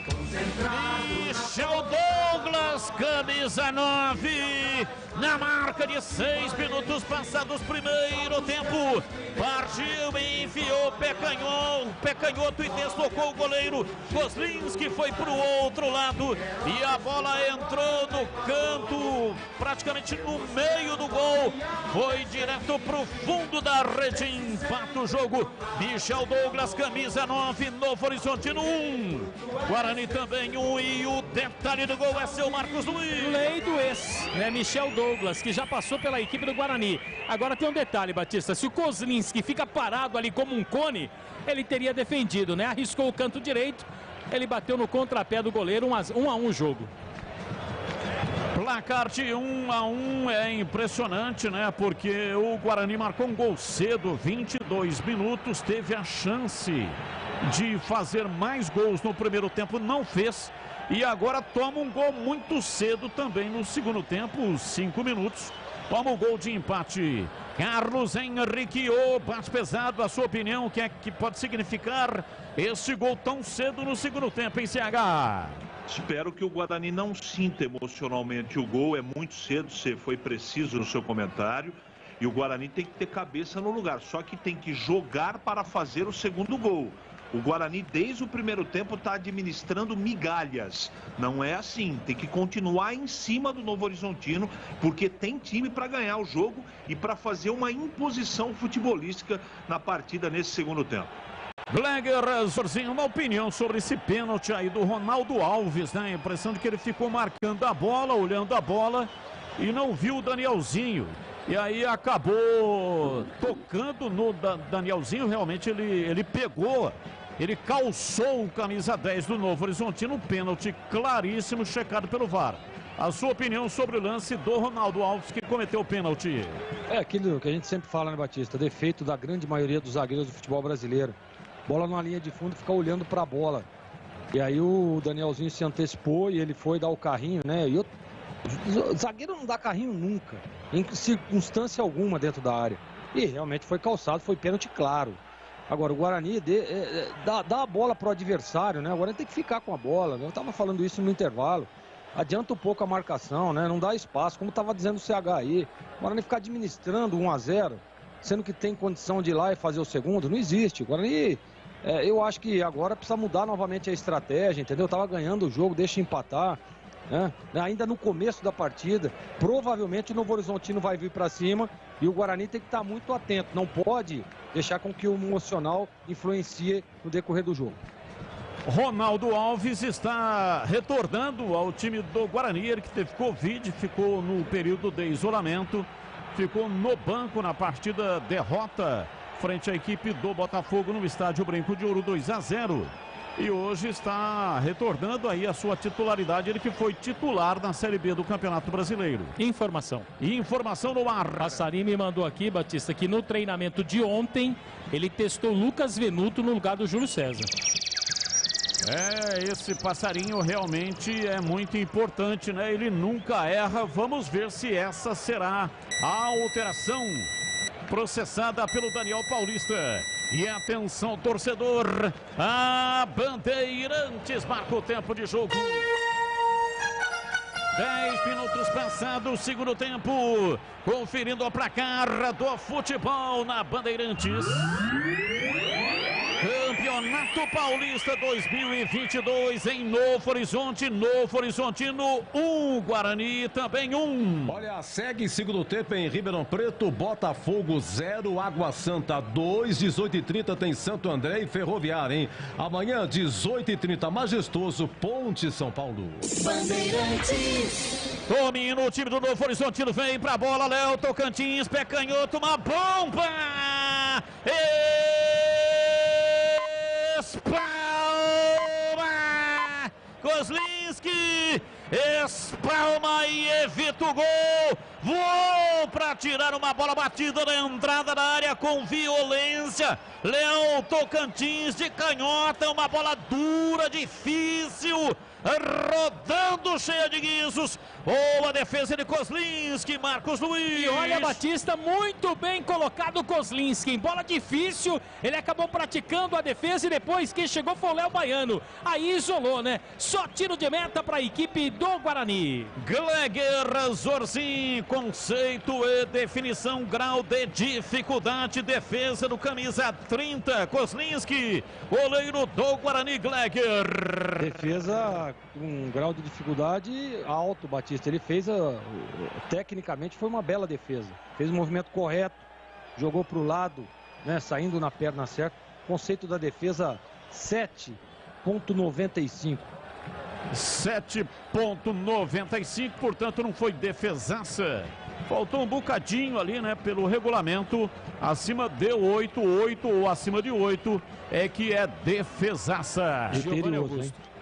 concentrado. Michel Douglas, camisa 9, na marca de 6 minutos passados primeiro tempo. Partiu e enfiou pé canhoto e deslocou o goleiro. Kozlinski foi para o outro lado e a bola entrou no canto, praticamente no meio do gol. Foi direto para o fundo da rede, empata o jogo. Michel Douglas, camisa 9, Novo Horizontino 1. Guarani também 1 e o detalhe do gol é seu Marcos Luiz. Lei do ex, né? Michel Douglas, que já passou pela equipe do Guarani. Agora tem um detalhe, Batista, se o Kozlinski fica parado ali como um cone, ele teria defendido, né? Arriscou o canto direito, ele bateu no contrapé do goleiro, 1-1 o jogo. Placar de 1-1 é impressionante, né? Porque o Guarani marcou um gol cedo, 22 minutos, teve a chance de fazer mais gols no primeiro tempo, não fez. E agora toma um gol muito cedo também no segundo tempo, 5 minutos. Toma um gol de empate. Carlos Henrique, bate pesado, a sua opinião, o que é que pode significar esse gol tão cedo no segundo tempo, em CH? Espero que o Guarani não sinta emocionalmente o gol, é muito cedo, você foi preciso no seu comentário. E o Guarani tem que ter cabeça no lugar, só que tem que jogar para fazer o segundo gol. O Guarani, desde o primeiro tempo, está administrando migalhas. Não é assim, tem que continuar em cima do Novo Horizontino, porque tem time para ganhar o jogo e para fazer uma imposição futebolística na partida nesse segundo tempo. Gleger, Zorzinho, uma opinião sobre esse pênalti aí do Ronaldo Alves, né? A impressão de que ele ficou marcando a bola, olhando a bola e não viu o Danielzinho. E aí acabou tocando no Danielzinho, realmente ele pegou, ele calçou o camisa 10 do Novo Horizontino, um pênalti claríssimo, checado pelo VAR. A sua opinião sobre o lance do Ronaldo Alves, que cometeu o pênalti? É aquilo que a gente sempre fala, né, Batista? Defeito da grande maioria dos zagueiros do futebol brasileiro. Bola na linha de fundo, fica olhando para a bola. E aí o Danielzinho se antecipou e ele foi dar o carrinho, né? E o zagueiro não dá carrinho nunca, em circunstância alguma dentro da área. E realmente foi calçado, foi pênalti claro. Agora o Guarani dá a bola para o adversário, né? O Guarani tem que ficar com a bola, né? Eu estava falando isso no intervalo. Adianta um pouco a marcação, né? Não dá espaço, como estava dizendo o CH aí. O Guarani ficar administrando 1-0, sendo que tem condição de ir lá e fazer o segundo, não existe. O Guarani, eu acho que agora precisa mudar novamente a estratégia, entendeu? Tava ganhando o jogo, deixa empatar, né? Ainda no começo da partida, provavelmente o Novo Horizontino vai vir para cima e o Guarani tem que estar muito atento, não pode deixar com que o emocional influencie no decorrer do jogo. Ronaldo Alves está retornando ao time do Guarani, ele que teve Covid, ficou no período de isolamento, ficou no banco na partida derrota frente à equipe do Botafogo no estádio Brinco de Ouro, 2-0. E hoje está retornando aí a sua titularidade, ele que foi titular na Série B do Campeonato Brasileiro. Informação no ar. Passarinho me mandou aqui, Batista, que no treinamento de ontem ele testou Lucas Venuto no lugar do Júlio César. Esse passarinho realmente é muito importante, né? Ele nunca erra. Vamos ver se essa será a alteração processada pelo Daniel Paulista. E atenção, torcedor, a Bandeirantes marca o tempo de jogo. 10 minutos passados, segundo tempo, conferindo o placar do futebol na Bandeirantes. Campeonato Campeonato Paulista 2022 em Novo Horizonte. Novo Horizontino 1, Guarani também 1. Olha, segue segundo tempo em Ribeirão Preto, Botafogo 0, Água Santa 2, 18h30 tem Santo André e Ferroviária, hein? Amanhã, 18h30, Majestoso, Ponte, São Paulo. Bandeirantes. Domina o time do Novo Horizontino, vem pra bola, Léo Tocantins, pé canhoto, uma bomba! Espalma! Kozlinski espalma e evita o gol. Voou para tirar uma bola batida na entrada da área com violência. Léo Tocantins de canhota, uma bola dura, difícil, rodando cheia de guizos. Boa defesa de Kozlinski, Marcos Luiz. E olha, Batista, muito bem colocado Kozlinski. Em bola difícil, ele acabou praticando a defesa e depois quem chegou foi o Léo Baiano. Aí isolou, né? Só tiro de meta para a equipe do Guarani. Gleger Zorzin, conceito e definição, grau de dificuldade, defesa do camisa 30, Kozlinski, goleiro do Guarani, Gleger. Defesa com grau de dificuldade alto, Batista. Ele fez, tecnicamente foi uma bela defesa. Fez o movimento correto, jogou para o lado, né, saindo na perna certa. Conceito da defesa 7,95. 7,95, portanto não foi defesaça. Faltou um bocadinho ali, né, pelo regulamento. Acima de 8 ou acima de 8 é que é defesaça. Giovanni Augusto.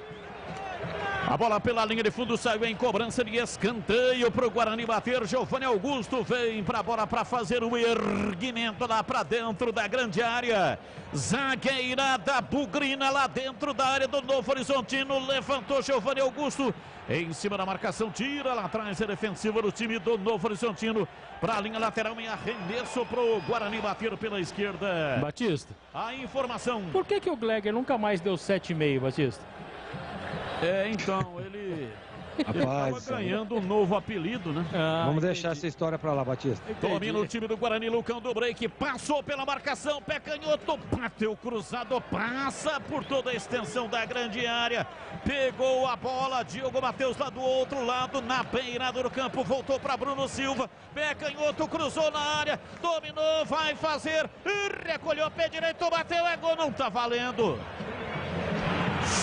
A bola pela linha de fundo saiu em cobrança de escanteio para o Guarani bater. Giovanni Augusto vem para a bola para fazer o erguimento lá para dentro da grande área. Zagueirada bugrina lá dentro da área do Novo Horizontino. Levantou Giovanni Augusto em cima da marcação. Tira lá atrás a defensiva do time do Novo Horizontino para a linha lateral em arremesso para o Guarani bater pela esquerda. Batista, a informação. Por que o Gleger nunca mais deu 7,5, Batista? Então, ele estava ganhando um novo apelido, né? Vamos deixar essa história pra lá, Batista. Domina o time do Guarani, Lucão do break, passou pela marcação, pé canhoto, bateu cruzado, passa por toda a extensão da grande área, pegou a bola, Diogo Matheus lá do outro lado, na beirada do campo, voltou para Bruno Silva, pé canhoto, cruzou na área, dominou, vai fazer, recolheu, pé direito, bateu, é gol, não tá valendo.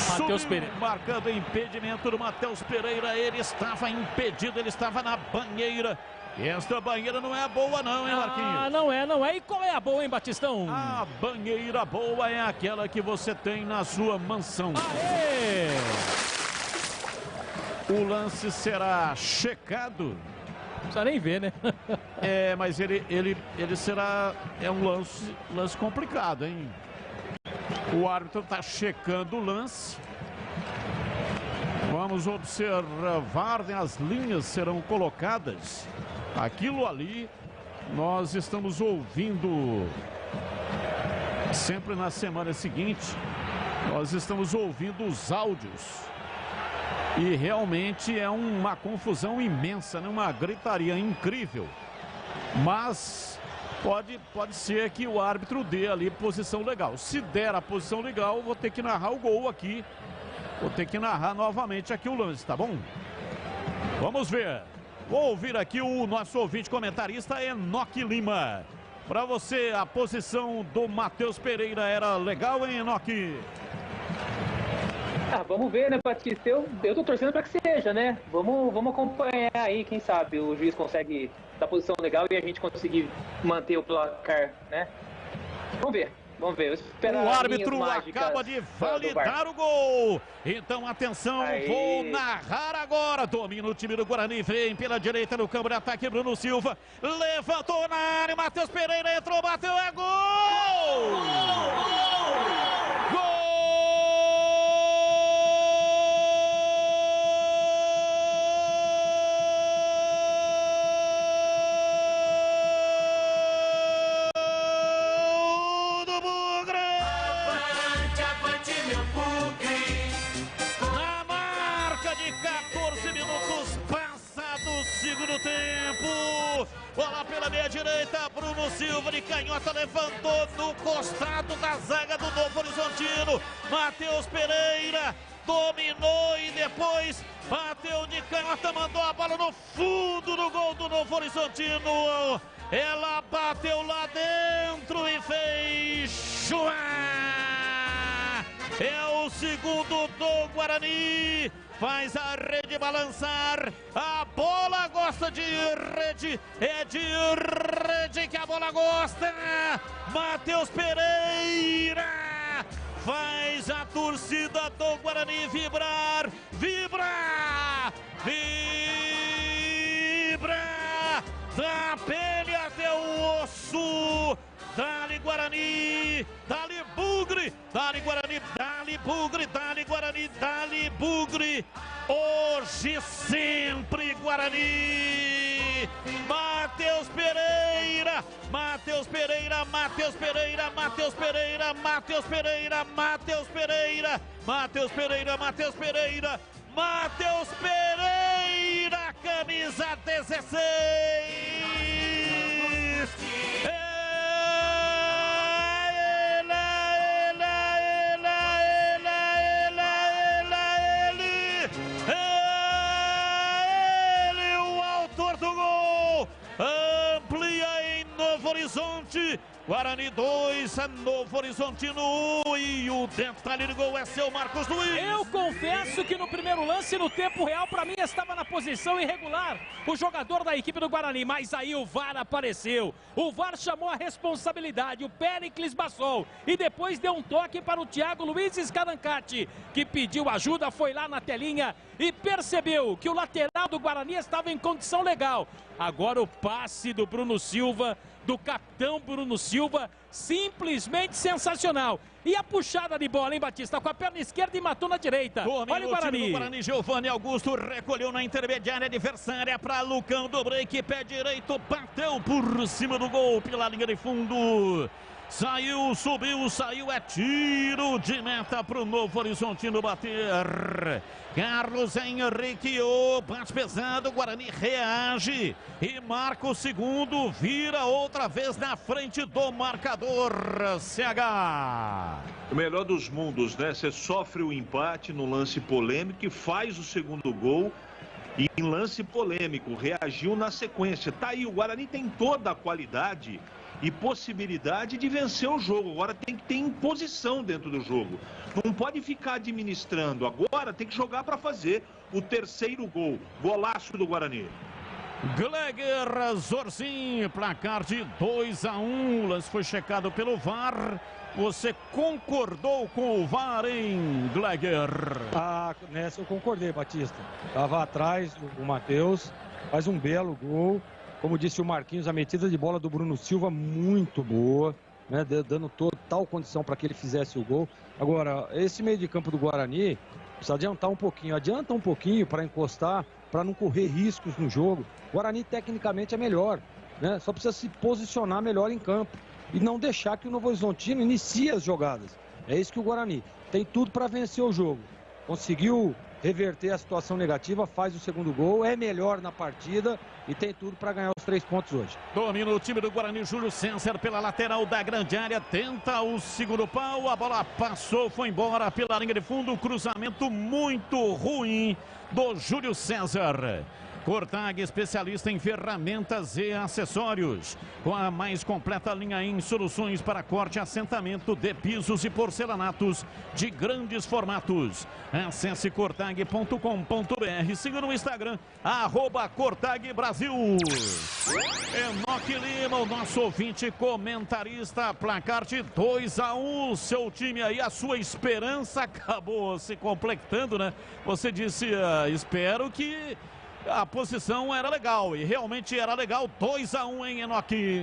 Matheus Pereira. Marcando impedimento do Matheus Pereira. Ele estava impedido, ele estava na banheira. E esta banheira não é boa não, hein, Marquinhos? Não é. E qual é a boa, hein, Batistão? A banheira boa é aquela que você tem na sua mansão. Aê! O lance será checado. Não precisa nem ver, né? Mas ele será... É um lance complicado, hein? O árbitro está checando o lance. Vamos observar, né? As linhas serão colocadas. Aquilo ali, nós estamos ouvindo sempre na semana seguinte. Nós estamos ouvindo os áudios. E realmente é uma confusão imensa, né? Uma gritaria incrível. Mas... Pode ser que o árbitro dê ali posição legal. Se der a posição legal, vou ter que narrar o gol aqui. Vou ter que narrar novamente aqui o lance, tá bom? Vamos ver. Vou ouvir aqui o nosso ouvinte comentarista, Enoque Lima. Para você, a posição do Matheus Pereira era legal, hein, Enoque? Vamos ver, né, Batista? Eu tô torcendo para que seja, né? Vamos acompanhar aí, quem sabe o juiz consegue dar posição legal e a gente conseguir manter o placar, né? Vamos ver. O árbitro acaba de validar o gol. Então, atenção, vou narrar agora. Domina o time do Guarani, vem pela direita no campo de ataque, Bruno Silva. Levantou na área, Matheus Pereira entrou, bateu, é gol! Gol! Bola pela meia direita, Bruno Silva de canhota levantou no costado da zaga do Novo Horizontino. Matheus Pereira dominou e depois bateu de canhota, mandou a bola no fundo do gol do Novo Horizontino. Ela bateu lá dentro e fez chua! É o segundo do Guarani. Faz a rede balançar, a bola gosta de rede, é de rede que a bola gosta. Matheus Pereira faz a torcida do Guarani vibrar, vibra, vibra, da pele até o osso. Dali Guarani, dali Bugre, dali Guarani, dali Bugre, dali Guarani, dali Bugre. Hoje sempre Guarani. Matheus Pereira, Matheus Pereira, Matheus Pereira, Matheus Pereira, Matheus Pereira, Matheus Pereira, Matheus Pereira, Matheus Pereira, Matheus Pereira, camisa 16. Horizonte, Guarani 2, Novo Horizontino 1 e o detalhe do gol é seu Marcos Luiz. Eu confesso que no primeiro lance, no tempo real, para mim estava na posição irregular o jogador da equipe do Guarani, mas aí o VAR apareceu. O VAR chamou a responsabilidade, o Péricles Bassol, e depois deu um toque para o Thiago Luiz Scarrancati, que pediu ajuda, foi lá na telinha e percebeu que o lateral do Guarani estava em condição legal. Agora o passe do Bruno Silva, do capitão Bruno Silva, simplesmente sensacional. E a puxada de bola, hein, Batista? Com a perna esquerda e matou na direita. Olha o Guarani. Guarani, Giovanni Augusto recolheu na intermediária adversária para Lucão do break, pé direito, bateu por cima do gol pela linha de fundo. Saiu, subiu, saiu, é tiro de meta para o Novo Horizontino bater. Carlos Henrique, bate pesado, Guarani reage e marca o segundo, vira outra vez na frente do marcador. CH. O melhor dos mundos, né? Você sofre o empate no lance polêmico e faz o segundo gol. E em lance polêmico, reagiu na sequência. Tá aí, o Guarani tem toda a qualidade e possibilidade de vencer o jogo. Agora tem que ter imposição dentro do jogo. Não pode ficar administrando. Agora tem que jogar para fazer o terceiro gol. Golaço do Guarani. Gleger Zorzin, placar de 2-1. O lance foi checado pelo VAR. Você concordou com o VAR, hein, Gleger? Nessa eu concordei, Batista. Estava atrás o Matheus, faz um belo gol. Como disse o Marquinhos, a metida de bola do Bruno Silva muito boa, né, dando total condição para que ele fizesse o gol. Agora, esse meio de campo do Guarani precisa adiantar um pouquinho. Adianta um pouquinho para encostar, para não correr riscos no jogo. O Guarani tecnicamente é melhor, né? Só precisa se posicionar melhor em campo e não deixar que o Novo Horizontino inicie as jogadas. É isso que o Guarani tem tudo para vencer o jogo. Conseguiu reverter a situação negativa, faz o segundo gol, é melhor na partida e tem tudo para ganhar os 3 pontos hoje. Domina o time do Guarani, Júlio César pela lateral da grande área, tenta o segundo pau, a bola passou, foi embora pela linha de fundo, cruzamento muito ruim do Júlio César. Cortag, especialista em ferramentas e acessórios, com a mais completa linha em soluções para corte e assentamento de pisos e porcelanatos de grandes formatos. Acesse cortag.com.br, siga no Instagram, @CortagBrasil. Enoque Lima, o nosso ouvinte comentarista, placar de 2-1, seu time aí, a sua esperança acabou se completando, né? Você disse, espero que a posição era legal, e realmente era legal. 2-1 em Enoque.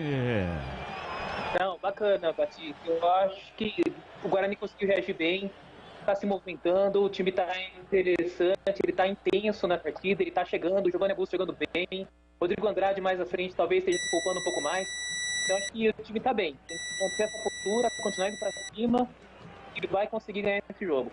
Não, bacana, Batista. Eu acho que o Guarani conseguiu reagir bem, está se movimentando, o time está interessante, ele está intenso na partida, ele está chegando, o Giovanni Augusto chegando bem, Rodrigo Andrade mais à frente talvez esteja se poupando um pouco mais. Então acho que o time está bem, tem que manter essa postura, continuar indo para cima e vai conseguir ganhar esse jogo.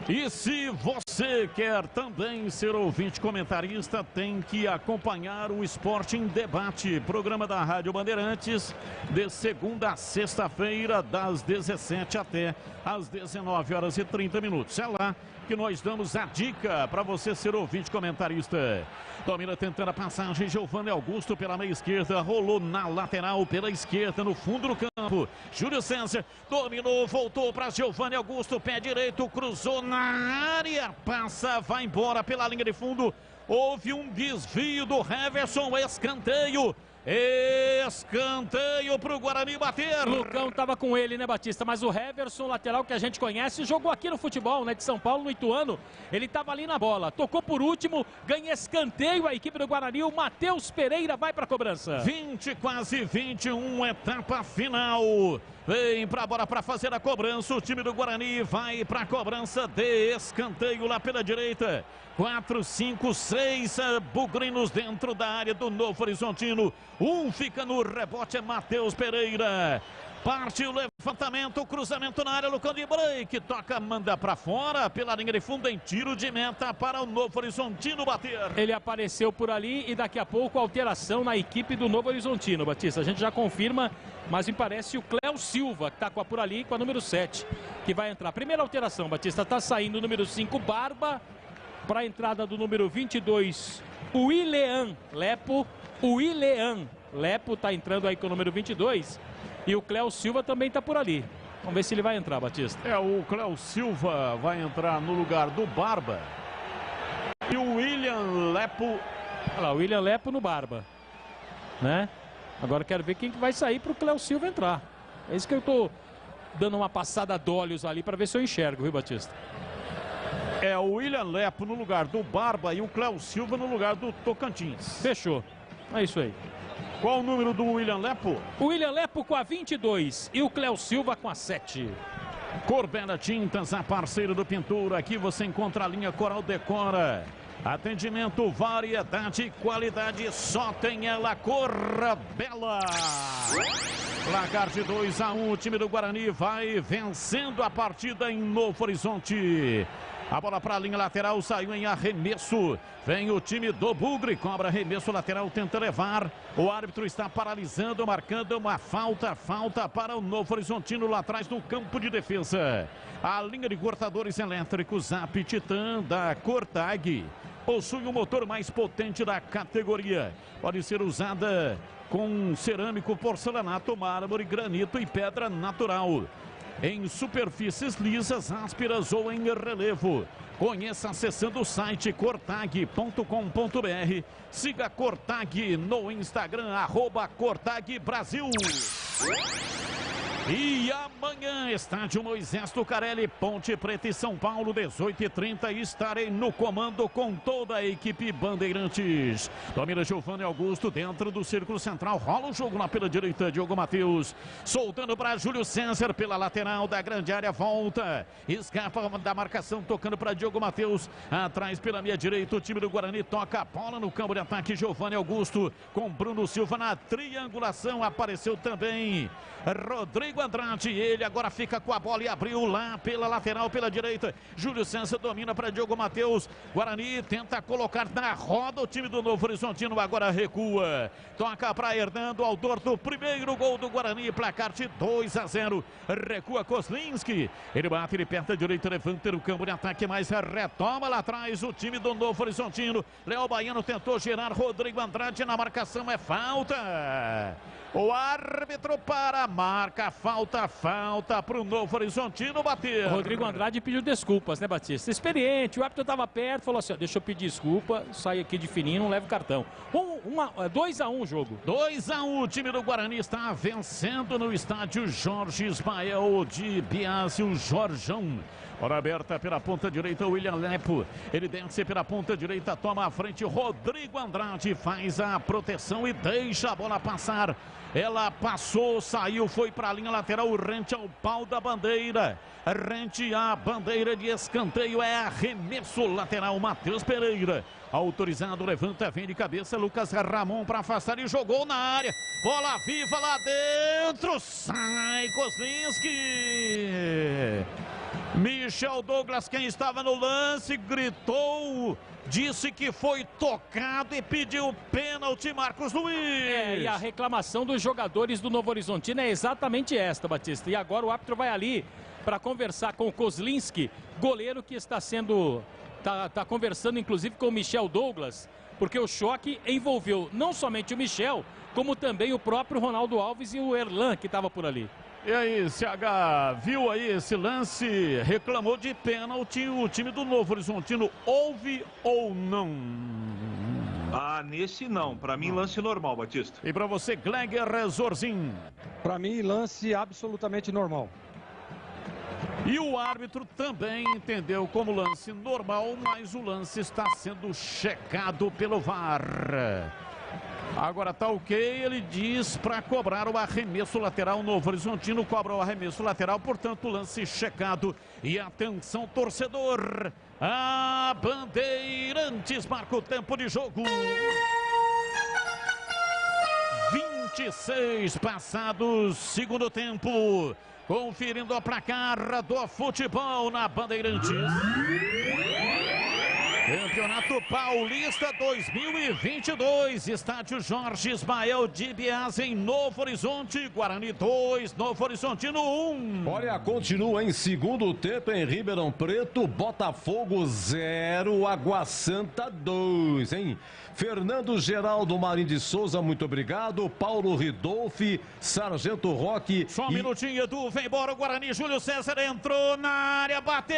E se você quer também ser ouvinte comentarista, tem que acompanhar o Esporte em Debate, programa da Rádio Bandeirantes, de segunda a sexta-feira, das 17 até às 19h30. É lá que nós damos a dica para você ser ouvinte comentarista. Domina tentando a passagem, Giovanni Augusto pela meia esquerda, rolou na lateral pela esquerda, no fundo do campo. Júlio César dominou, voltou para Giovanni Augusto, pé direito, cruzou na área, passa, vai embora pela linha de fundo. Houve um desvio do Heverson, escanteio. Escanteio para o Guarani bater. Lucão estava com ele, né, Batista? Mas o Heverson, lateral que a gente conhece, jogou aqui no futebol, né, de São Paulo, no Ituano. Ele estava ali na bola, tocou por último, ganha escanteio a equipe do Guarani. O Matheus Pereira vai para a cobrança. 20, quase 21, etapa final. Vem para a bola para fazer a cobrança. O time do Guarani vai para a cobrança de escanteio lá pela direita. 4, 5, 6 bugrinos dentro da área do Novo Horizontino. Um fica no rebote, é Matheus Pereira. Parte o levantamento, cruzamento na área, Lucão de break, toca, manda para fora, pela linha de fundo em tiro de meta para o Novo Horizontino bater. Ele apareceu por ali e daqui a pouco alteração na equipe do Novo Horizontino, Batista. A gente já confirma, mas me parece o Cléo Silva, que está por ali com a número 7, que vai entrar. Primeira alteração, Batista, está saindo o número 5, Barba, para a entrada do número 22, o Ilean Lepo. O Ilean Lepo está entrando aí com o número 22. E o Cléo Silva também está por ali. Vamos ver se ele vai entrar, Batista. O Cléo Silva vai entrar no lugar do Barba. E o William Lepo. Olha lá, o William Lepo no Barba. Né? Agora quero ver quem que vai sair para o Cléo Silva entrar. É isso que eu estou dando uma passada de olhos ali para ver se eu enxergo, viu, Batista? É o William Lepo no lugar do Barba e o Cléo Silva no lugar do Tocantins. Fechou. É isso aí. Qual o número do William Lepo? O William Lepo com a 22 e o Cléo Silva com a 7. Corbera Tintas, a parceira do Pintura. Aqui você encontra a linha Coral Decora. Atendimento, variedade e qualidade, só tem ela, Corra Bela. Placar de 2-1, o time do Guarani vai vencendo a partida em Novo Horizonte. A bola para a linha lateral, saiu em arremesso. Vem o time do Bugre, cobra arremesso lateral, tenta levar. O árbitro está paralisando, marcando uma falta. Falta para o Novo Horizontino lá atrás no campo de defesa. A linha de cortadores elétricos Zap Titan da Cortag possui o motor mais potente da categoria. Pode ser usada com cerâmico, porcelanato, mármore, granito e pedra natural. Em superfícies lisas, ásperas ou em relevo. Conheça acessando o site cortag.com.br. Siga Cortag no Instagram, @CortagBrasil. E amanhã, estádio Moisés Tucarelli, Ponte Preta e São Paulo, 18h30, estarei no comando com toda a equipe Bandeirantes. Domina Giovanni Augusto dentro do círculo central, rola o jogo lá pela direita, Diogo Matheus, soltando para Júlio César pela lateral da grande área, volta, escapa da marcação, tocando para Diogo Matheus, atrás pela meia direita, o time do Guarani toca a bola no campo de ataque, Giovanni Augusto com Bruno Silva na triangulação, apareceu também Rodrigo Andrade, ele agora fica com a bola e abriu lá pela lateral, pela direita. Júlio César domina para Diogo Matheus. Guarani tenta colocar na roda o time do Novo Horizontino, agora recua. Toca para Hernando, autor do primeiro gol do Guarani, placar de 2-0. Recua Kozlinski. Ele bate, ele perto da direita, levanta no campo de ataque, mas retoma lá atrás o time do Novo Horizontino. Léo Baiano tentou girar, Rodrigo Andrade na marcação, é falta. O árbitro para, marca, falta para o Novo Horizontino bater. Rodrigo Andrade pediu desculpas, né, Batista? Experiente, o árbitro estava perto, falou assim, ó, deixa eu pedir desculpa, sai aqui de fininho, não leva o cartão. 2-1 o jogo. 2-1, o time do Guarani está vencendo no estádio Jorge Ismael de Biasi, o Jorjão. Hora aberta pela ponta direita, William Lepo. Ele desce pela ponta direita, toma a frente, Rodrigo Andrade faz a proteção e deixa a bola passar. Ela passou, saiu, foi para a linha lateral, rente ao pau da bandeira. Rente à bandeira de escanteio, é arremesso lateral, Matheus Pereira. Autorizado, levanta, vem de cabeça, Lucas Ramon para afastar e jogou na área. Bola viva lá dentro, sai Kozlinski. Michel Douglas, quem estava no lance, gritou, disse que foi tocado e pediu pênalti, Marcos Luiz. E a reclamação dos jogadores do Novo Horizontino é exatamente esta, Batista. E agora o árbitro vai ali para conversar com o Kozlinski, goleiro que está sendo... Tá conversando inclusive com o Michel Douglas, porque o choque envolveu não somente o Michel, como também o próprio Ronaldo Alves e o Erlan, que estava por ali. E aí, CH, viu aí esse lance, reclamou de pênalti, o time do Novo Horizontino, houve ou não? Ah, nesse não, pra mim lance normal, Batista. E pra você, Gleger Zorzin? Pra mim, lance absolutamente normal. E o árbitro também entendeu como lance normal, mas o lance está sendo checado pelo VAR. Agora tá ok, ele diz para cobrar o arremesso lateral. Novo Horizontino cobra o arremesso lateral, portanto lance checado. E atenção, torcedor, a Bandeirantes marca o tempo de jogo. 26 passados, segundo tempo. Conferindo a placar do futebol na Bandeirantes. Campeonato Paulista 2022, estádio Jorge Ismael de Bias em Novo Horizonte, Guarani 2, Novo Horizontino 1. Olha, continua em segundo tempo em Ribeirão Preto, Botafogo 0, Água Santa 2, hein? Fernando Geraldo Marim de Souza, muito obrigado. Paulo Ridolfi, Sargento Roque. Só um minutinho, Edu, vem embora o Guarani. Júlio César entrou na área, bateu,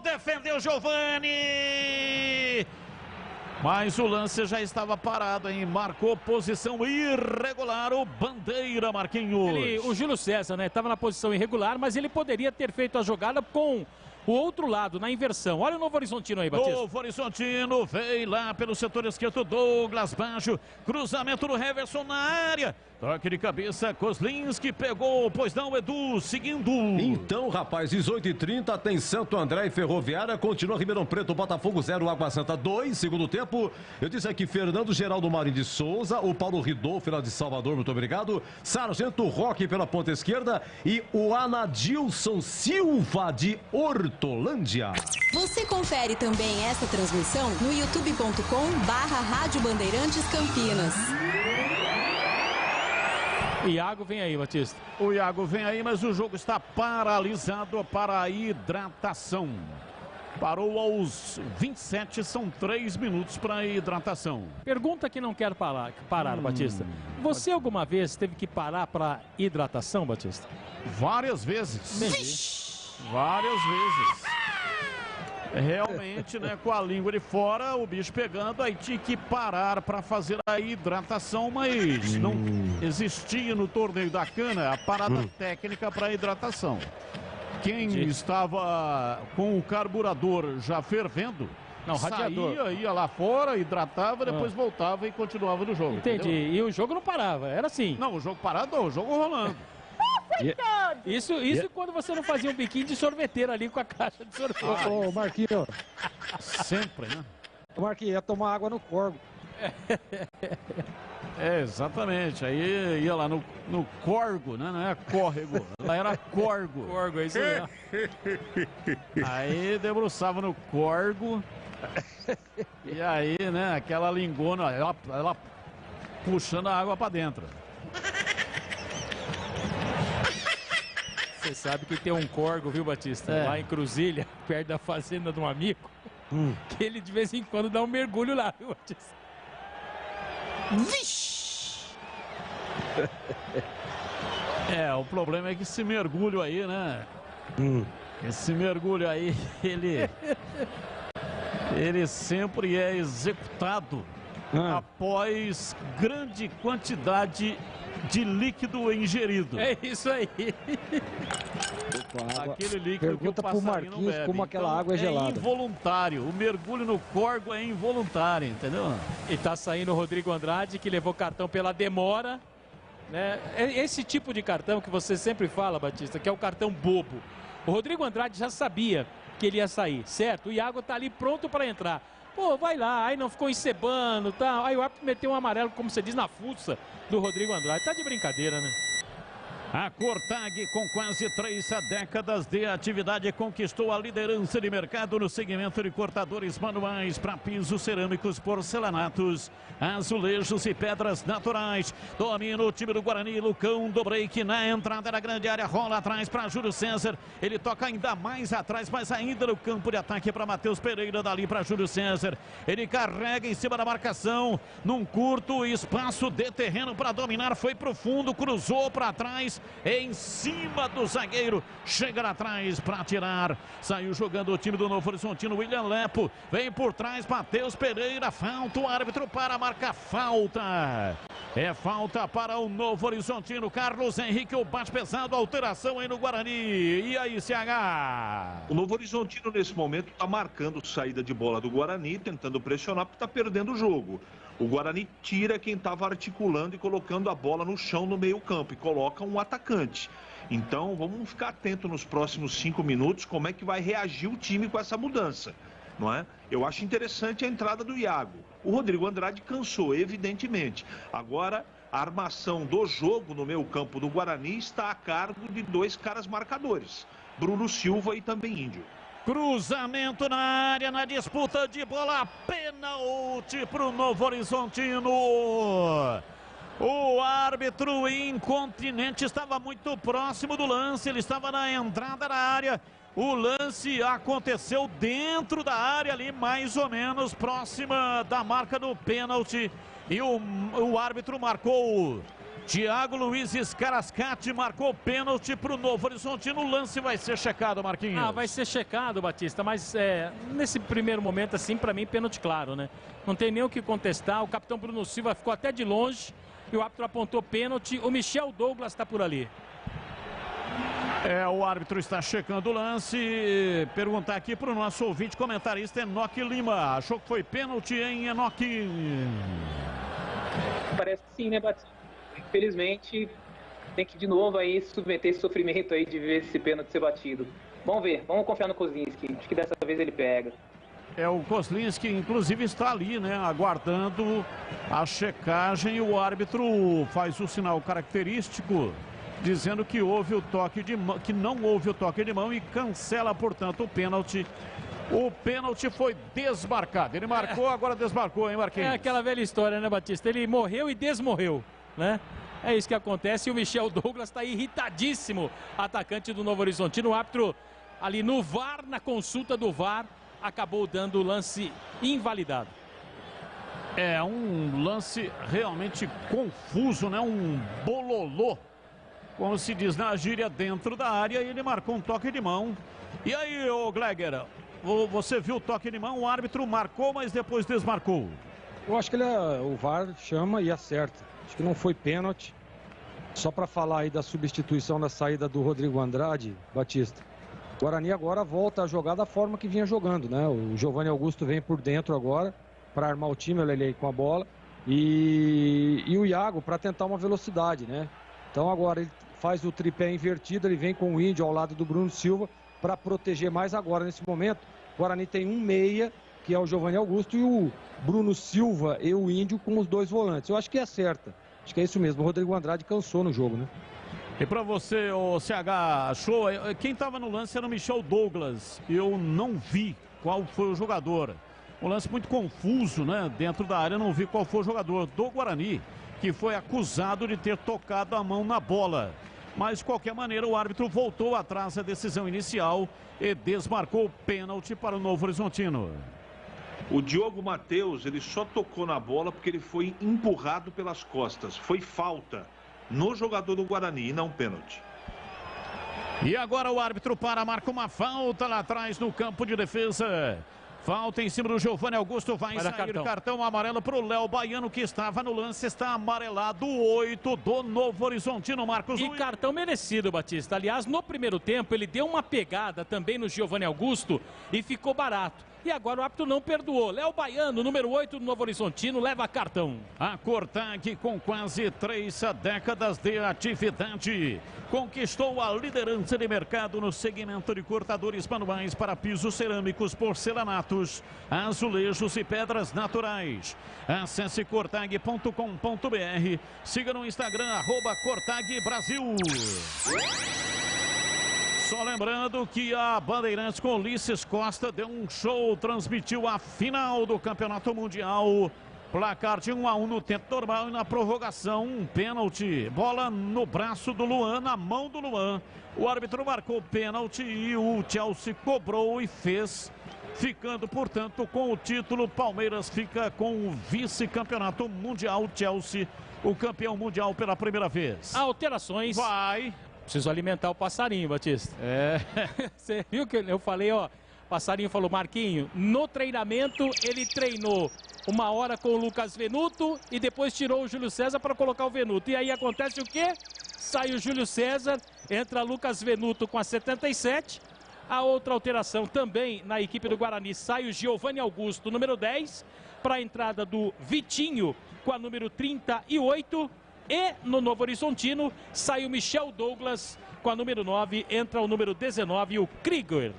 defendeu Giovani. Mas o lance já estava parado, hein? Marcou posição irregular o Bandeira, Marquinhos. O Júlio César, né? Estava na posição irregular, mas ele poderia ter feito a jogada com o outro lado, na inversão. Olha o Novo Horizontino aí, Batista. Novo Horizontino veio lá pelo setor esquerdo, Douglas baixo, cruzamento do Heverson na área. Toque de cabeça, Kozlinski pegou, pois não, Edu, seguindo. Então, rapaz, 18h30, tem Santo André e Ferroviária, continua Ribeirão Preto, Botafogo 0, Água Santa 2, segundo tempo. Eu disse aqui, Fernando Geraldo Marim de Souza, o Paulo Ridolfi lá de Salvador, muito obrigado. Sargento Roque pela ponta esquerda e o Anadilson Silva de Hortolândia. Você confere também essa transmissão no youtube.com/Rádio Bandeirantes Campinas. Iago vem aí, Batista. O Iago vem aí, mas o jogo está paralisado para a hidratação. Parou aos 27, são 3 minutos para a hidratação. Pergunta que não quer parar, Batista. Você alguma vez teve que parar para hidratação, Batista? Várias vezes. Várias vezes. Realmente, né, com a língua de fora, o bicho pegando, aí tinha que parar para fazer a hidratação, mas não existia no torneio da cana a parada técnica para hidratação. Quem estava com o carburador já fervendo, saía, ia lá fora, hidratava, depois voltava e continuava no jogo. Entendi. Entendeu? E o jogo não parava, era assim. Não, o jogo parado não, o jogo rolando. Isso quando você não fazia um biquinho de sorveteira ali com a caixa de sorvete. Ô, Marquinhos. Sempre, né? O Marquinhos ia tomar água no corgo. É, exatamente. Aí ia lá no corgo, né? Não é córrego. Lá era corgo. Corgo, é isso mesmo. Aí debruçava no corgo. E aí, né? Aquela lingona, ela puxando a água pra dentro. Você sabe que tem um corgo, viu, Batista? Lá em Cruzilha, perto da fazenda de um amigo, que ele de vez em quando dá um mergulho lá, viu, Batista? Vixe! O problema é que esse mergulho aí, né? Esse mergulho aí, ele sempre é executado após grande quantidade de líquido ingerido. É isso aí. Aquele líquido Pergunta que o pro passarinho Marquinhos não bebe. como aquela água é gelada. É involuntário. O mergulho no corgo é involuntário, entendeu? E tá saindo o Rodrigo Andrade, que levou cartão pela demora. Né? Esse tipo de cartão que você sempre fala, Batista, que é o cartão bobo. O Rodrigo Andrade já sabia que ele ia sair, certo? O Iago tá ali pronto para entrar. Pô, vai lá, aí não ficou encebando, tá? Aí o árbitro meteu um amarelo, como você diz, na fuça do Rodrigo Andrade. Tá de brincadeira, né? A Cortag, com quase 3 décadas de atividade, conquistou a liderança de mercado no segmento de cortadores manuais para pisos cerâmicos, porcelanatos, azulejos e pedras naturais. Domina o time do Guarani, Lucão do break na entrada da grande área, rola atrás para Júlio César. Ele toca ainda mais atrás, mas ainda no campo de ataque para Matheus Pereira, dali para Júlio César. Ele carrega em cima da marcação, num curto espaço de terreno para dominar, foi pro fundo, cruzou para trás, em cima do zagueiro, chega lá atrás para tirar. Saiu jogando o time do Novo Horizontino, William Lepo, vem por trás, Matheus Pereira, falta, o árbitro para marcar falta. É falta para o Novo Horizontino. Carlos Henrique, o bate pesado, alteração aí no Guarani. E aí, CH? O Novo Horizontino nesse momento está marcando saída de bola do Guarani, tentando pressionar porque está perdendo o jogo. O Guarani tira quem estava articulando e colocando a bola no chão no meio campo e coloca um atacante. Então vamos ficar atento nos próximos 5 minutos como é que vai reagir o time com essa mudança, não é? Eu acho interessante a entrada do Iago. O Rodrigo Andrade cansou, evidentemente. Agora a armação do jogo no meio campo do Guarani está a cargo de 2 caras marcadores, Bruno Silva e também Índio. Cruzamento na área, na disputa de bola, pênalti para o Novo Horizontino. O árbitro incontinente estava muito próximo do lance, ele estava na entrada da área. O lance aconteceu dentro da área ali, mais ou menos próxima da marca do pênalti. E o árbitro marcou. Thiago Luiz Scarascati marcou pênalti para o Novo Horizontino. O lance vai ser checado, Marquinhos. Vai ser checado, Batista, mas nesse primeiro momento, assim, para mim, pênalti claro, né? Não tem nem o que contestar. O capitão Bruno Silva ficou até de longe e o árbitro apontou pênalti. O Michel Douglas está por ali. O árbitro está checando o lance. Perguntar aqui para o nosso ouvinte comentarista Enoque Lima. Achou que foi pênalti, hein, Enoque? Parece que sim, né, Batista? Infelizmente, tem que de novo aí submeter esse sofrimento aí de ver esse pênalti ser batido. Vamos ver, vamos confiar no Kozlinski. Acho que dessa vez ele pega. O Kozlinski, inclusive, está ali, né, aguardando a checagem. O árbitro faz o sinal característico, dizendo que houve o toque de mão, que não houve o toque de mão e cancela, portanto, o pênalti. O pênalti foi desmarcado. Ele marcou, agora desmarcou, hein, Marquinhos? É aquela velha história, né, Batista? Ele morreu e desmorreu, né? É isso que acontece. E o Michel Douglas está irritadíssimo, atacante do Novo Horizontino. O árbitro ali no VAR, na consulta do VAR, acabou dando o lance invalidado. Um lance realmente confuso, né? Um bololô, como se diz na gíria, dentro da área. E ele marcou um toque de mão. E aí, ô Gleger, você viu o toque de mão? O árbitro marcou, mas depois desmarcou. Eu acho que o VAR chama e acerta. Acho que não foi pênalti. Só para falar aí da substituição da saída do Rodrigo Andrade, Batista. O Guarani agora volta a jogar da forma que vinha jogando, né? O Giovanni Augusto vem por dentro agora para armar o time, ele com a bola. E o Iago para tentar uma velocidade, né? Então agora ele faz o tripé invertido, ele vem com o Índio ao lado do Bruno Silva para proteger mais agora. Nesse momento, o Guarani tem um meia, que é o Giovanni Augusto, e o Bruno Silva e o Índio com os 2 volantes. Eu acho que acerta. Acho que é isso mesmo. O Rodrigo Andrade cansou no jogo, né? E para você, o CH, achou? Quem estava no lance era o Michel Douglas. Eu não vi qual foi o jogador. Um lance muito confuso, né? Dentro da área, não vi qual foi o jogador do Guarani, que foi acusado de ter tocado a mão na bola. Mas, de qualquer maneira, o árbitro voltou atrás da decisão inicial e desmarcou o pênalti para o Novo Horizontino. O Diogo Matheus, ele só tocou na bola porque ele foi empurrado pelas costas. Foi falta no jogador do Guarani e não pênalti. E agora o árbitro marca uma falta lá atrás no campo de defesa. Falta em cima do Giovanni Augusto, vai sair cartão amarelo para o Léo Baiano, que estava no lance, está amarelado, 8 do Novo Horizontino, Marcos Luiz. E cartão merecido, Batista. Aliás, no primeiro tempo ele deu uma pegada também no Giovanni Augusto e ficou barato. e agora o árbitro não perdoou. Léo Baiano, número 8 do Novo Horizontino, leva cartão. A Cortag, com quase 3 décadas de atividade, conquistou a liderança de mercado no segmento de cortadores manuais para pisos cerâmicos, porcelanatos, azulejos e pedras naturais. Acesse cortag.com.br, siga no Instagram, @CortagBrasil. Só lembrando que a Bandeirantes com Ulisses Costa deu um show, transmitiu a final do Campeonato Mundial. Placar de 1-1 no tempo normal e na prorrogação, um pênalti. Bola no braço do Luan, na mão do Luan. O árbitro marcou pênalti e o Chelsea cobrou e fez. Ficando, portanto, com o título, Palmeiras fica com o vice-campeonato mundial. Chelsea, o campeão mundial pela primeira vez. Alterações. Vai. Preciso alimentar o passarinho, Batista. Você viu que eu falei, ó. O passarinho falou, Marquinho, no treinamento ele treinou 1 hora com o Lucas Venuto e depois tirou o Júlio César para colocar o Venuto. E aí acontece o quê? Sai o Júlio César, entra Lucas Venuto com a 77. A outra alteração também na equipe do Guarani, sai o Giovanni Augusto, número 10, para a entrada do Vitinho com a número 38. E no Novo Horizontino sai o Michel Douglas com a número 9, entra o número 19, o Krigor.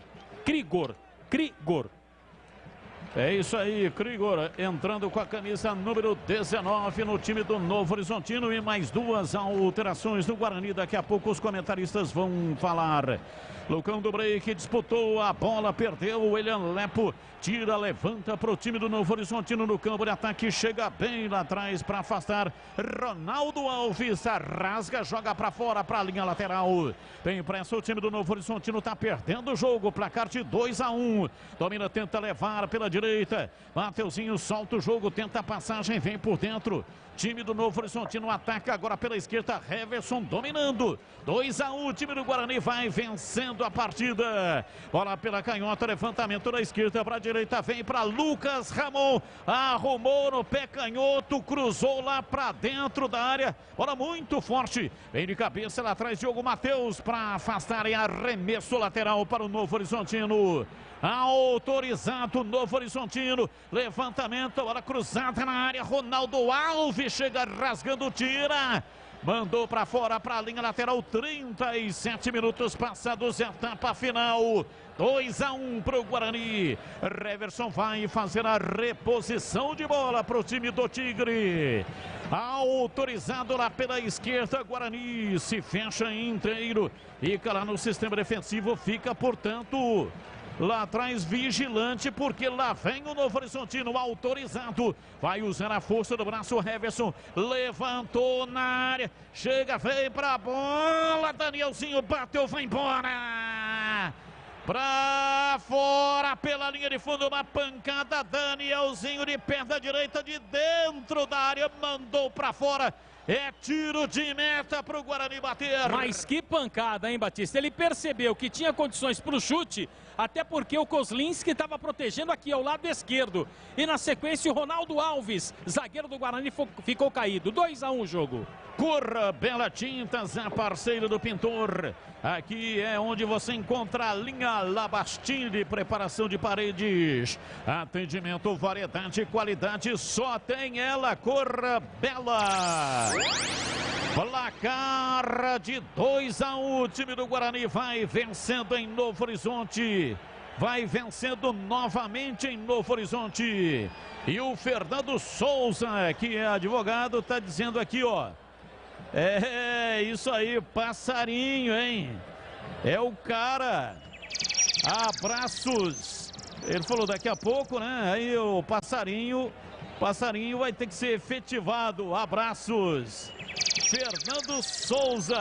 É isso aí, Krigor entrando com a camisa número 19 no time do Novo Horizontino e mais 2 alterações do Guarani. Daqui a pouco os comentaristas vão falar. Lucão do Break disputou a bola, perdeu o William Lepo, tira, levanta para o time do Novo Horizontino no campo de ataque, chega bem lá atrás para afastar. Ronaldo Alves rasga, joga para fora para a linha lateral. Tem pressa o time do Novo Horizontino, está perdendo o jogo, placar de 2-1. Domina, tenta levar pela direita. Mateuzinho solta o jogo, tenta a passagem, vem por dentro. Time do Novo Horizontino ataca agora pela esquerda, Heverson dominando. 2-1, o time do Guarani vai vencendo a partida. Bola pela canhota, levantamento da esquerda para a direita, vem para Lucas Ramon. Arrumou no pé canhoto, cruzou lá para dentro da área. Bola muito forte, vem de cabeça lá atrás, Diogo Matheus para afastar e arremesso lateral para o Novo Horizontino. Autorizado o Novo Horizontino, levantamento, bola cruzada na área, Ronaldo Alves chega rasgando, tira, mandou para fora para a linha lateral. 37 minutos passados, etapa final. 2-1 para o Guarani. Heverson vai fazer a reposição de bola para o time do Tigre. Autorizado lá pela esquerda, Guarani se fecha inteiro, fica lá no sistema defensivo, fica, portanto, lá atrás vigilante, porque lá vem o Novo Horizontino autorizado. Vai usar a força do braço, Heverson levantou na área, chega, veio para a bola, Danielzinho bateu, vai embora. Pra fora, pela linha de fundo, uma pancada, Danielzinho de perna direita, de dentro da área, mandou pra fora. É tiro de meta para o Guarani bater. Mas que pancada, hein, Batista? Ele percebeu que tinha condições para o chute, até porque o Kozlinski estava protegendo aqui ao lado esquerdo. E na sequência o Ronaldo Alves, zagueiro do Guarani, ficou caído. 2-1 o jogo. Corra Bela Tintas, a parceira do pintor. Aqui é onde você encontra a linha Labastin de preparação de paredes. Atendimento, variedade e qualidade, só tem ela, Corra Bela. Placar de 2-1, o time do Guarani vai vencendo em Novo Horizonte. Vai vencendo novamente em Novo Horizonte. E o Fernando Souza, que é advogado, está dizendo aqui, ó. É isso aí, passarinho, hein? É o cara. Abraços. Ele falou daqui a pouco, né? Aí o passarinho vai ter que ser efetivado. Abraços. Fernando Souza.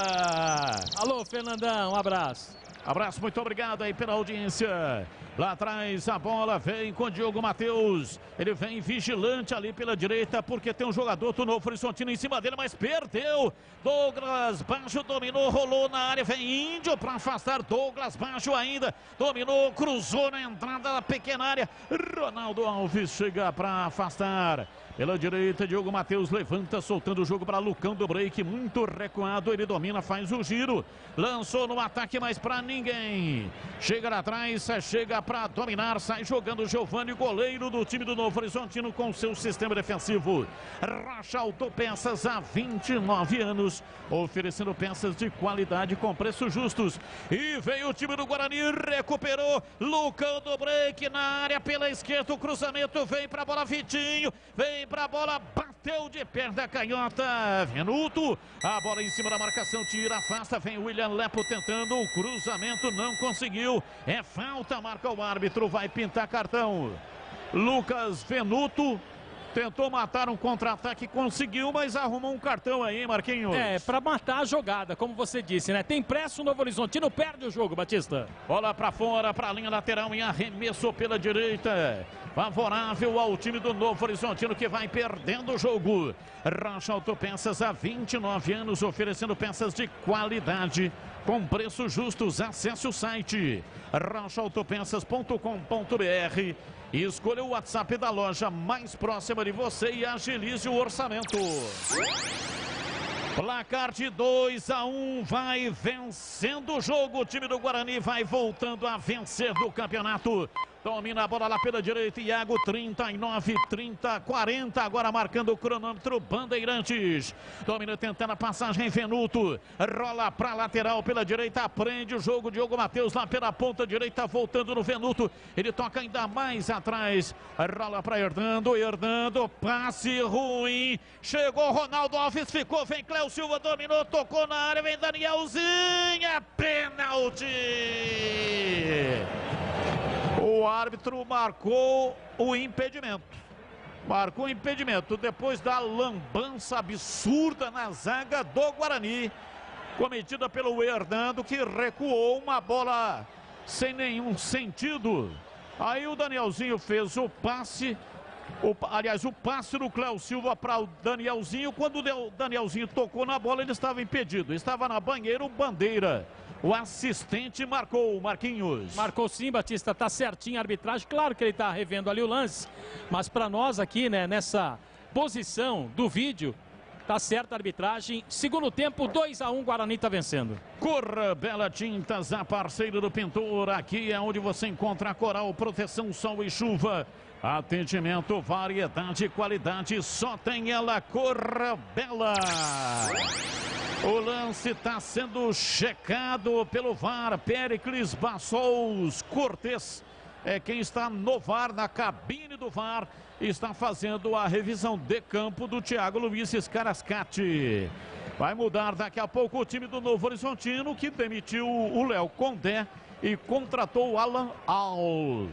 Alô, Fernandão, um abraço. Abraço, muito obrigado aí pela audiência. Lá atrás a bola vem com Diogo Matheus. Ele vem vigilante ali pela direita, porque tem um jogador do Novo Horizontino em cima dele, mas perdeu. Douglas Baixo dominou, rolou na área, vem Índio para afastar. Douglas Baixo ainda dominou, cruzou na entrada da pequena área. Ronaldo Alves chega para afastar. Pela direita, Diogo Matheus levanta, soltando o jogo para Lucão do Break, muito recuado, ele domina, faz o giro, lançou no ataque, mas para ninguém. Chega lá atrás, chega para dominar, sai jogando o Giovani, goleiro do time do Novo Horizontino com seu sistema defensivo. Rocha Autopeças há 29 anos, oferecendo peças de qualidade com preços justos. E veio o time do Guarani, recuperou, Lucão do break na área pela esquerda, o cruzamento vem para a bola, Vitinho, vem para a bola, bateu de perna canhota, Venuto, a bola em cima da marcação, tira, afasta, vem o William Lepo tentando, o cruzamento não conseguiu, é falta, marca o árbitro, vai pintar cartão. Lucas Venuto tentou matar um contra-ataque, conseguiu, mas arrumou um cartão aí, Marquinhos. É, para matar a jogada, como você disse, né? Tem pressa, o Novo Horizontino perde o jogo, Batista. Bola para fora, para a linha lateral em arremesso pela direita. Favorável ao time do Novo Horizontino que vai perdendo o jogo. Rocha Autopeças há 29 anos, oferecendo peças de qualidade com preços justos. Acesse o site rochaautopeças.com.br e escolha o WhatsApp da loja mais próxima de você e agilize o orçamento. Placar de 2-1, vai vencendo o jogo. O time do Guarani vai voltando a vencer no campeonato. Domina a bola lá pela direita, Iago, 39, 30, 40, agora marcando o cronômetro, Bandeirantes. Domina tentando a passagem, Venuto, rola para lateral pela direita, prende o jogo, Diogo Matheus lá pela ponta direita, voltando no Venuto, ele toca ainda mais atrás, rola para Hernando, passe ruim, chegou Ronaldo Alves, ficou, vem Cléo Silva, dominou, tocou na área, vem Danielzinho, pênalti! O árbitro marcou o impedimento. Marcou o impedimento depois da lambança absurda na zaga do Guarani, cometida pelo Hernando, que recuou uma bola sem nenhum sentido. Aí o Danielzinho fez o passe, o passe do Cléo Silva para o Danielzinho. Quando o Danielzinho tocou na bola, ele estava impedido. Estava na banheira, o Bandeira. O assistente marcou, Marquinhos. Marcou sim, Batista, tá certinho a arbitragem. Claro que ele tá revendo ali o lance, mas para nós aqui, né, nessa posição do vídeo, tá certa a arbitragem. Segundo tempo, 2-1, Guarani tá vencendo. Corra Bela Tintas, a parceira do pintor. Aqui é onde você encontra a Coral, proteção, sol e chuva. Atendimento, variedade e qualidade, só tem ela, Corra Bela. O lance está sendo checado pelo VAR. Péricles Bassols Cortes é quem está no VAR, na cabine do VAR, está fazendo a revisão de campo do Thiago Luiz Scarascati. Vai mudar daqui a pouco o time do Novo Horizontino, que demitiu o Léo Condé e contratou o Alan Al,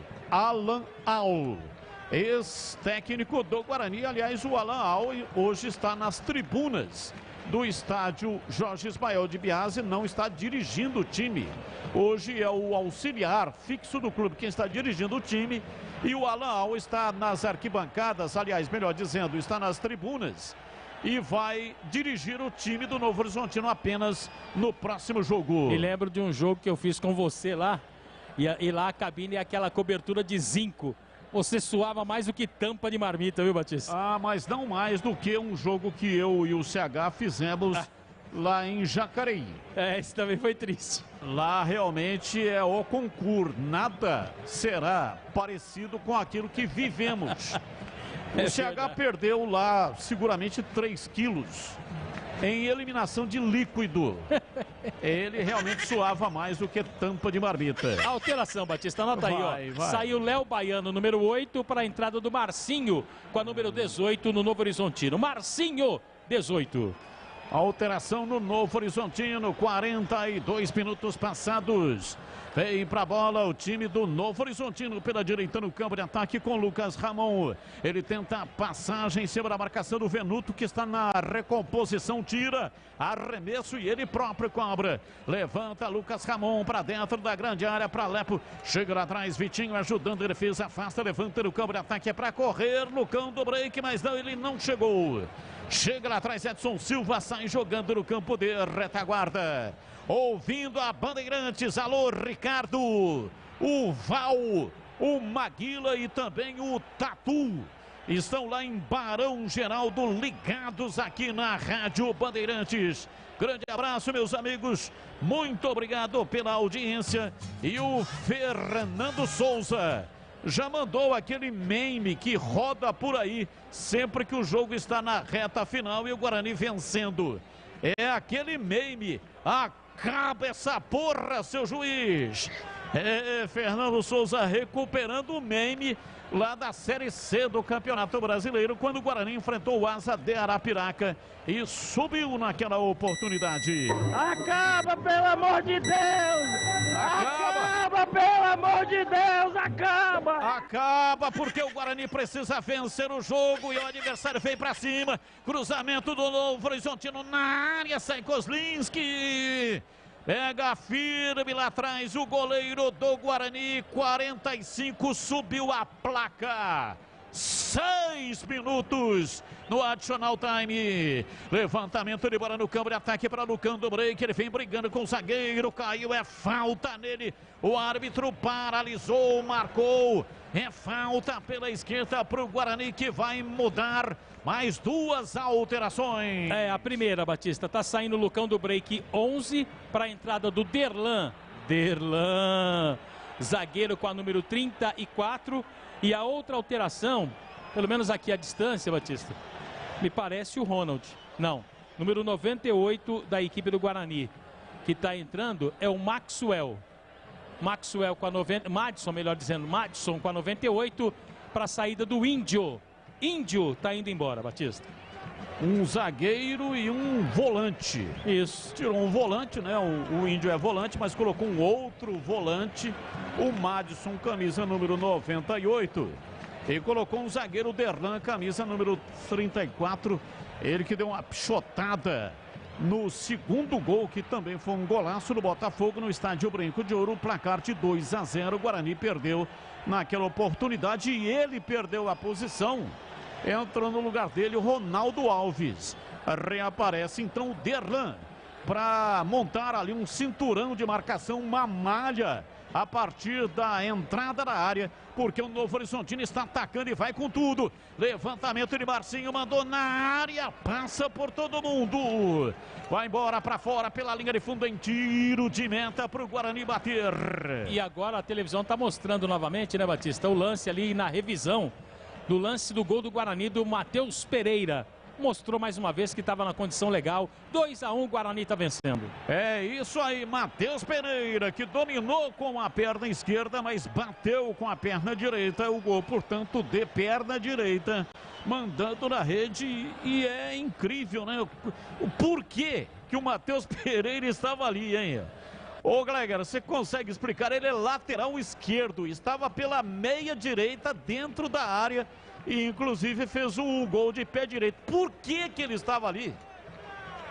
ex-técnico do Guarani. Aliás, o Alan Al hoje está nas tribunas do estádio Jorge Ismael de Biase, não está dirigindo o time. Hoje é o auxiliar fixo do clube quem está dirigindo o time, e o Alan Al está nas arquibancadas, aliás, melhor dizendo, está nas tribunas e vai dirigir o time do Novo Horizontino apenas no próximo jogo. Me lembro de um jogo que eu fiz com você lá, e lá a cabine é aquela cobertura de zinco. Você suava mais do que tampa de marmita, viu, Batista? Ah, mas não mais do que um jogo que eu e o CH fizemos lá em Jacareí. É, esse também foi triste. Lá realmente é o concurso. Nada será parecido com aquilo que vivemos. O CH perdeu lá seguramente 3 quilos em eliminação de líquido. Ele realmente suava mais do que tampa de marmita. Alteração, Batista, anota aí, ó. Saiu Léo Baiano, número 8, para a entrada do Marcinho, com a número 18 no Novo Horizontino. Marcinho, 18. Alteração no Novo Horizontino, 42 minutos passados. Vem pra bola o time do Novo Horizontino pela direita no campo de ataque com Lucas Ramon. Ele tenta a passagem em cima da marcação do Venuto, que está na recomposição, tira, arremesso e ele próprio cobra. Levanta Lucas Ramon para dentro da grande área para Lepo. Chega lá atrás, Vitinho ajudando a defesa, afasta, levanta no campo de ataque, é para correr no cão do break, mas não, ele não chegou. Chega lá atrás, Edson Silva sai jogando no campo de retaguarda. Ouvindo a Bandeirantes, alô Ricardo, o Val, o Maguila e também o Tatu. estão lá em Barão Geraldo, ligados aqui na Rádio Bandeirantes. Grande abraço, meus amigos. Muito obrigado pela audiência. E o Fernando Souza já mandou aquele meme que roda por aí sempre que o jogo está na reta final e o Guarani vencendo. É aquele meme. Acaba essa porra, seu juiz. É Fernando Souza recuperando o meme lá da Série C do Campeonato Brasileiro, quando o Guarani enfrentou o Asa de Arapiraca e subiu naquela oportunidade. Acaba, pelo amor de Deus! Acaba, pelo amor de Deus! Acaba! Acaba, porque o Guarani precisa vencer o jogo e o adversário vem pra cima. Cruzamento do Novo Horizontino na área, sai Kozlinski. Pega firme lá atrás o goleiro do Guarani, 45, subiu a placa. 6 minutos no aditional time. Levantamento de bola no campo de ataque para Lucão do Break. Ele vem brigando com o zagueiro, caiu, é falta nele. O árbitro paralisou, marcou. É falta pela esquerda para o Guarani, que vai mudar. Mais 2 alterações. É, a primeira, Batista, tá saindo o Lucão do Break 11 para a entrada do Derlan. Zagueiro com a número 34. E a outra alteração, pelo menos aqui à distância, Batista, me parece o Ronald. Não, número 98 da equipe do Guarani, que está entrando é o Maxwell. Maxwell com a 90, Madison, melhor dizendo, Madison com a 98 para a saída do Índio. Índio está indo embora, Batista. Um zagueiro e um volante. Isso. Tirou um volante, né? O Índio é volante, mas colocou um outro volante. O Madison, camisa número 98. E colocou um zagueiro, Derlan, camisa número 34. Ele que deu uma pichotada no segundo gol, que também foi um golaço do Botafogo no estádio Brinco de Ouro. Placar de 2-0. O Guarani perdeu naquela oportunidade e ele perdeu a posição. Entrou no lugar dele o Ronaldo Alves. Reaparece então o Derlan para montar ali um cinturão de marcação, uma malha a partir da entrada da área, porque o Novo Horizontino está atacando e vai com tudo. Levantamento de Marcinho, mandou na área, passa por todo mundo. Vai embora para fora pela linha de fundo em tiro de meta para o Guarani bater. E agora a televisão está mostrando novamente, né, Batista, o lance ali na revisão do lance do gol do Guarani do Matheus Pereira. Mostrou mais uma vez que estava na condição legal. 2-1, o Guarani está vencendo. É isso aí, Matheus Pereira, que dominou com a perna esquerda, mas bateu com a perna direita. O gol, portanto, de perna direita, mandando na rede. E é incrível, né? O porquê que o Matheus Pereira estava ali, hein? Ô, Gleger, você consegue explicar? Ele é lateral esquerdo, estava pela meia direita dentro da área e inclusive fez um gol de pé direito. Por que que ele estava ali?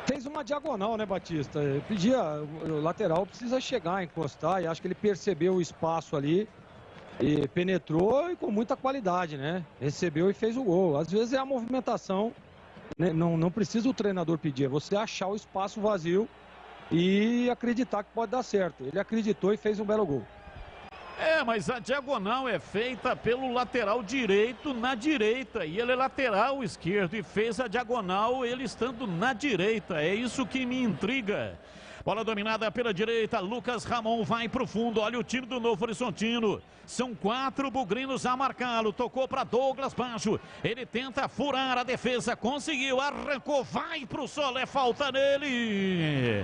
Fez uma diagonal, né, Batista? Pedia, o lateral precisa chegar, encostar, e acho que ele percebeu o espaço ali e penetrou e com muita qualidade, né? Recebeu e fez o gol. Às vezes é a movimentação, né? Não precisa o treinador pedir, é você achar o espaço vazio e acreditar que pode dar certo. Ele acreditou e fez um belo gol. É, mas a diagonal é feita pelo lateral direito na direita. E ele é lateral esquerdo e fez a diagonal ele estando na direita. É isso que me intriga. Bola dominada pela direita, Lucas Ramon vai para o fundo. Olha o time do Novo Horizontino. São 4 bugrinos a marcá-lo. Tocou para Douglas Baixo. Ele tenta furar a defesa. Conseguiu, arrancou, vai para o solo. É falta nele.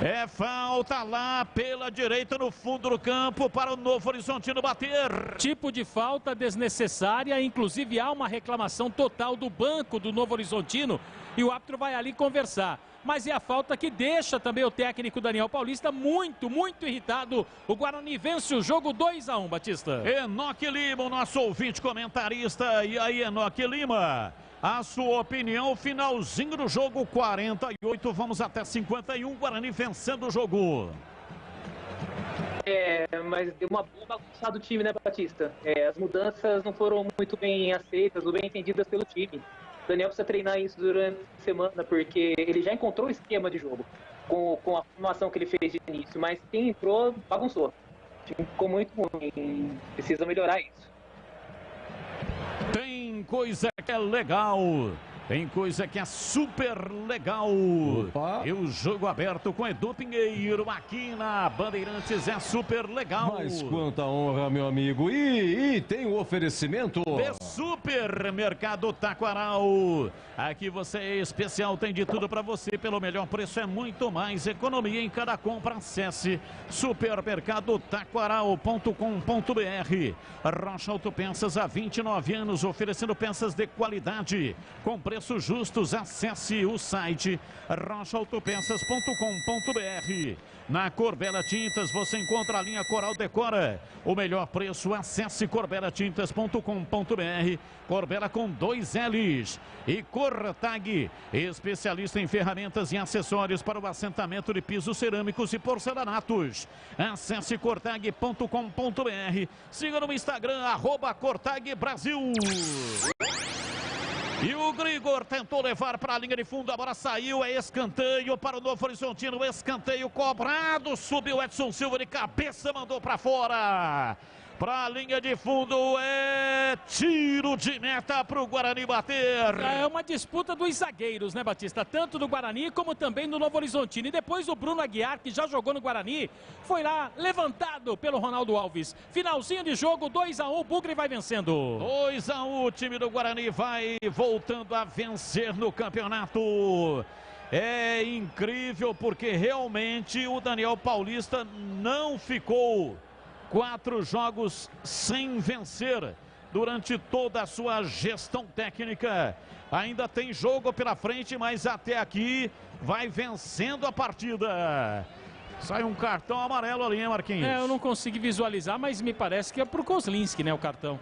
É falta lá pela direita no fundo do campo para o Novo Horizontino bater. Tipo de falta desnecessária, inclusive há uma reclamação total do banco do Novo Horizontino e o árbitro vai ali conversar. Mas é a falta que deixa também o técnico Daniel Paulista muito irritado. O Guarani vence o jogo 2-1, Batista. Enoque Lima, o nosso ouvinte comentarista. E aí, Enoque Lima, a sua opinião, finalzinho do jogo, 48, vamos até 51, Guarani vencendo o jogo. Mas deu uma boa bagunçada do time, né, Batista? As mudanças não foram muito bem aceitas ou bem entendidas pelo time. O Daniel precisa treinar isso durante a semana, porque ele já encontrou o esquema de jogo com a formação que ele fez de início, mas quem entrou bagunçou. O time ficou muito ruim, precisa melhorar isso. Tem coisa que é legal. Tem coisa que é super legal. Opa. E o jogo aberto com Edu Pinheiro aqui na Bandeirantes é super legal. Mas quanta honra, meu amigo. E tem um oferecimento. De Supermercado Taquaral. Aqui você é especial, tem de tudo para você. Pelo melhor preço é muito mais economia em cada compra. Acesse supermercadotaquaral.com.br. Rocha Autopeças há 29 anos oferecendo peças de qualidade com preços justos. Acesse o site rochaautopeças.com.br. Na Corbella Tintas você encontra a linha Coral Decora. O melhor preço, acesse corbelatintas.com.br. Corbella com 2 L's. E Cortag, especialista em ferramentas e acessórios para o assentamento de pisos cerâmicos e porcelanatos. Acesse cortag.com.br. Siga no Instagram, @CortagBrasil. E o Grigor tentou levar para a linha de fundo, a bola saiu, é escanteio para o Novo Horizontino, escanteio cobrado, subiu Edson Silva de cabeça, mandou para fora. Para a linha de fundo é tiro de meta para o Guarani bater. É uma disputa dos zagueiros, né, Batista? Tanto do Guarani como também do Novo Horizontino. E depois o Bruno Aguiar, que já jogou no Guarani, foi lá levantado pelo Ronaldo Alves. Finalzinho de jogo, 2-1, o Bugre vai vencendo. 2-1, o time do Guarani vai voltando a vencer no campeonato. É incrível porque realmente o Daniel Paulista não ficou 4 jogos sem vencer durante toda a sua gestão técnica. Ainda tem jogo pela frente, mas até aqui vai vencendo a partida. Sai um cartão amarelo ali, hein, Marquinhos? Eu não consigo visualizar, mas me parece que é pro Kozlinski, né, o cartão.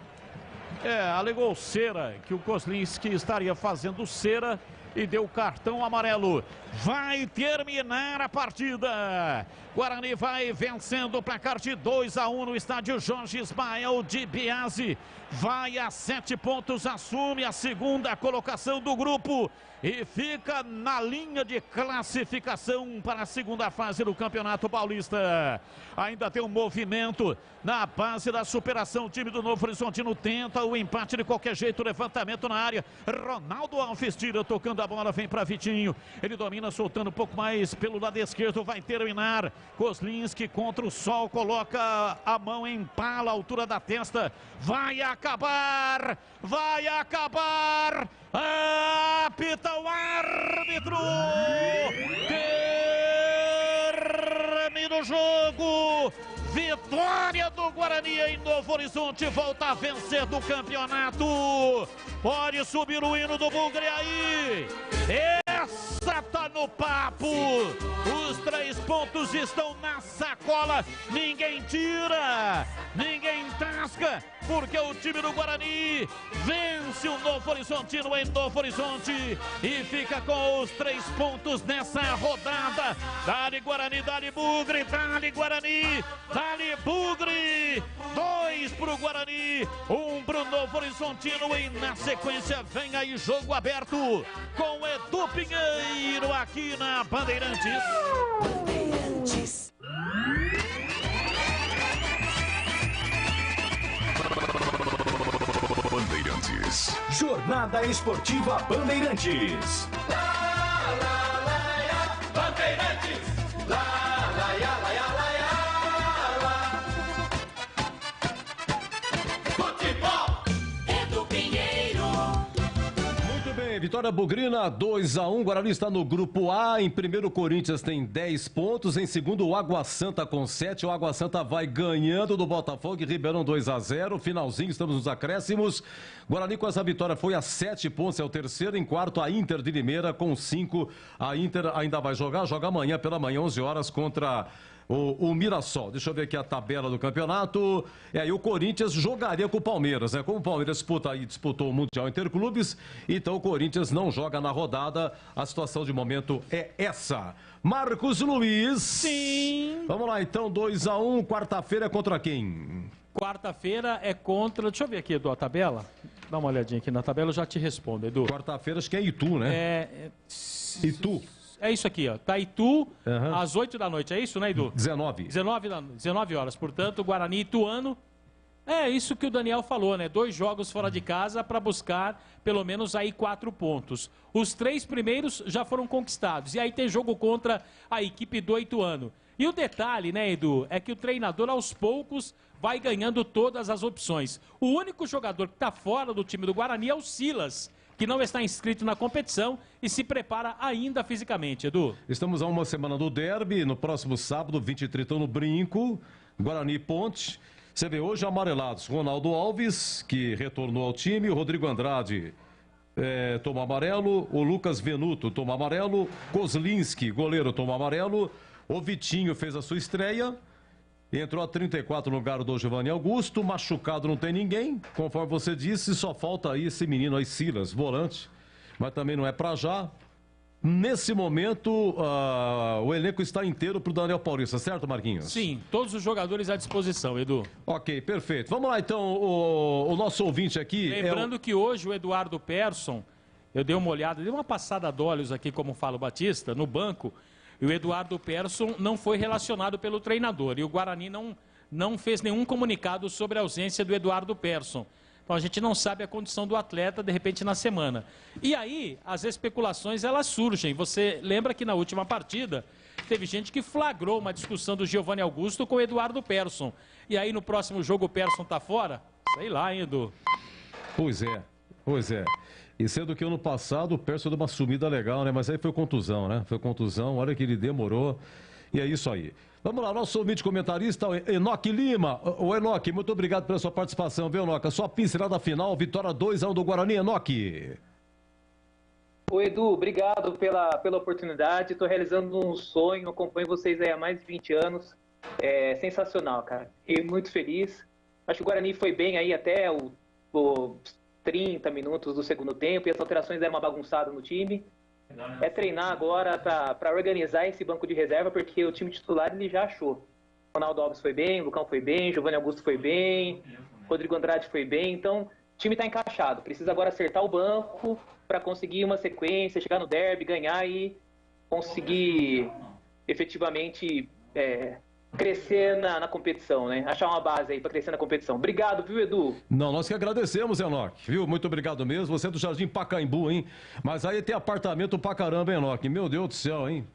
Alegou cera, que o Kozlinski estaria fazendo cera e deu cartão amarelo. Vai terminar a partida. Guarani vai vencendo o placar de 2-1 no estádio Jorge Ismael de Biase. Vai a 7 pontos, assume a segunda colocação do grupo e fica na linha de classificação para a segunda fase do Campeonato Paulista. Ainda tem um movimento na base da superação. O time do Novo Horizontino tenta o empate de qualquer jeito, levantamento na área. Ronaldo Alves tira, tocando a bola, vem para Vitinho. Ele domina, soltando um pouco mais pelo lado esquerdo, vai terminar. Kozlinski contra o sol, coloca a mão em pala, altura da testa. Vai acabar! Vai acabar! Apita o árbitro! Termina o jogo! Vitória do Guarani em Novo Horizonte, volta a vencer do campeonato. Pode subir o hino do Bugre aí. Essa tá no papo. Os 3 pontos estão na sacola. Ninguém tira, ninguém tasca, porque o time do Guarani vence o Novo Horizontino em Novo Horizonte e fica com os 3 pontos nessa rodada. Dali Guarani, dali Bugre, dali Guarani, dali Bugre. 2 pro Guarani, 1 pro Novo Horizontino e na sequência vem aí jogo aberto com Edu Pinheiro aqui na Bandeirantes. Bandeirantes. Jornada Esportiva Bandeirantes. Bandeirantes. Futebol. Edu Pinheiro. Muito bem, vitória bugrina, 2-1. Guarani está no grupo A. Em primeiro, o Corinthians tem 10 pontos. Em segundo, o Água Santa com 7. O Água Santa vai ganhando do Botafogo e Ribeirão 2-0. Finalzinho, estamos nos acréscimos. Guarani com essa vitória foi a 7 pontos, é o terceiro. Em quarto, a Inter de Limeira com 5. A Inter ainda vai joga amanhã pela manhã, 11 horas, contra o Mirassol. Deixa eu ver aqui a tabela do campeonato. E o Corinthians jogaria com o Palmeiras, né? Como o Palmeiras disputou o Mundial Interclubes, então o Corinthians não joga na rodada. A situação de momento é essa. Marcos Luiz. Sim. Vamos lá, então, 2-1. Quarta-feira é contra quem? Quarta-feira é contra... Deixa eu ver aqui, Edu, a tabela. Dá uma olhadinha aqui na tabela, eu já te respondo, Edu. Quarta-feira acho que é Itu, né? Itu. É isso aqui, ó. Tá Itu, às 8 da noite. É isso, né, Edu? 19. 19 horas. Portanto, Guarani e Ituano. É isso que o Daniel falou, né? 2 jogos fora de casa para buscar pelo menos aí 4 pontos. Os 3 primeiros já foram conquistados. E aí tem jogo contra a equipe do Ituano. E o detalhe, né, Edu, é que o treinador aos poucos vai ganhando todas as opções. O único jogador que está fora do time do Guarani é o Silas, que não está inscrito na competição e se prepara ainda fisicamente, Edu. Estamos a uma semana do derby, no próximo sábado, 20h30 no Brinco, Guarani e Ponte. Você vê hoje amarelados, Ronaldo Alves, que retornou ao time, o Rodrigo Andrade toma amarelo, o Lucas Venuto toma amarelo, Kozlinski, goleiro, toma amarelo, o Vitinho fez a sua estreia, entrou a 34 no lugar do Giovanni Augusto, machucado não tem ninguém, conforme você disse, só falta aí esse menino aí, Silas, volante, mas também não é pra já. Nesse momento, o elenco está inteiro para o Daniel Paulista, certo, Marquinhos? Sim, todos os jogadores à disposição, Edu. Ok, perfeito. Vamos lá, então, o nosso ouvinte aqui... Lembrando que hoje o Eduardo Persson, eu dei uma olhada, dei uma passada de olhos aqui, como fala o Batista, no banco, e o Eduardo Persson não foi relacionado pelo treinador, e o Guarani não fez nenhum comunicado sobre a ausência do Eduardo Persson. Então a gente não sabe a condição do atleta, de repente, na semana. E aí, as especulações, elas surgem. Você lembra que na última partida, teve gente que flagrou uma discussão do Giovanni Augusto com o Eduardo Persson. E aí, no próximo jogo, o Persson tá fora? Sei lá, hein, Edu? Pois é. E sendo que ano passado o Persson deu uma sumida legal, né? Mas aí foi contusão, né? Foi contusão, olha que ele demorou. E é isso aí. Vamos lá, nosso ouvinte comentarista, Enoque Lima. O Enoque, muito obrigado pela sua participação, viu, Enoque? A sua pincelada final, vitória 2-1 do Guarani, Enoque. Ô, Edu, obrigado pela oportunidade. Estou realizando um sonho, acompanho vocês aí há mais de 20 anos. É sensacional, cara. Fiquei muito feliz. Acho que o Guarani foi bem aí até os 30 minutos do segundo tempo e as alterações deram uma bagunçada no time. É treinar agora para organizar esse banco de reserva, porque o time titular ele já achou. Ronaldo Alves foi bem, Lucão foi bem, Giovanni Augusto foi bem, Rodrigo Andrade foi bem. Então, o time está encaixado. Precisa agora acertar o banco para conseguir uma sequência, chegar no derby, ganhar e conseguir efetivamente crescer na competição, né? Achar uma base aí para crescer na competição. Obrigado, viu, Edu? Não, nós que agradecemos, Enoque, viu? Muito obrigado mesmo. Você é do Jardim Pacaembu, hein? Mas aí tem apartamento pra caramba, hein, Enoque? Meu Deus do céu, hein?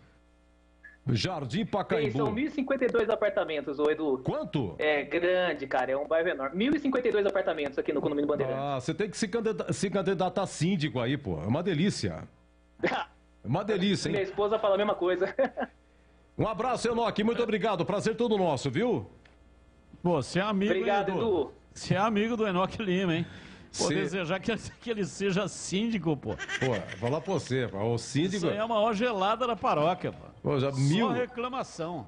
Jardim Pacaembu. São 1.052 apartamentos, ô Edu. Quanto? É grande, cara, é um bairro enorme. 1.052 apartamentos aqui no condomínio Bandeirantes. Ah, você tem que se candidatar a síndico aí, pô. É uma delícia. É uma delícia, hein? Minha esposa fala a mesma coisa. Um abraço, Enoque. Muito obrigado. Prazer todo nosso, viu? Pô, você é amigo, obrigado, Edu. Você é amigo do Enoque Lima, hein? Pô, desejar que ele seja síndico, pô. Pô, falar pra você, pô. O síndico... Isso aí é a maior gelada da paróquia, pô. Pô, já Só reclamação.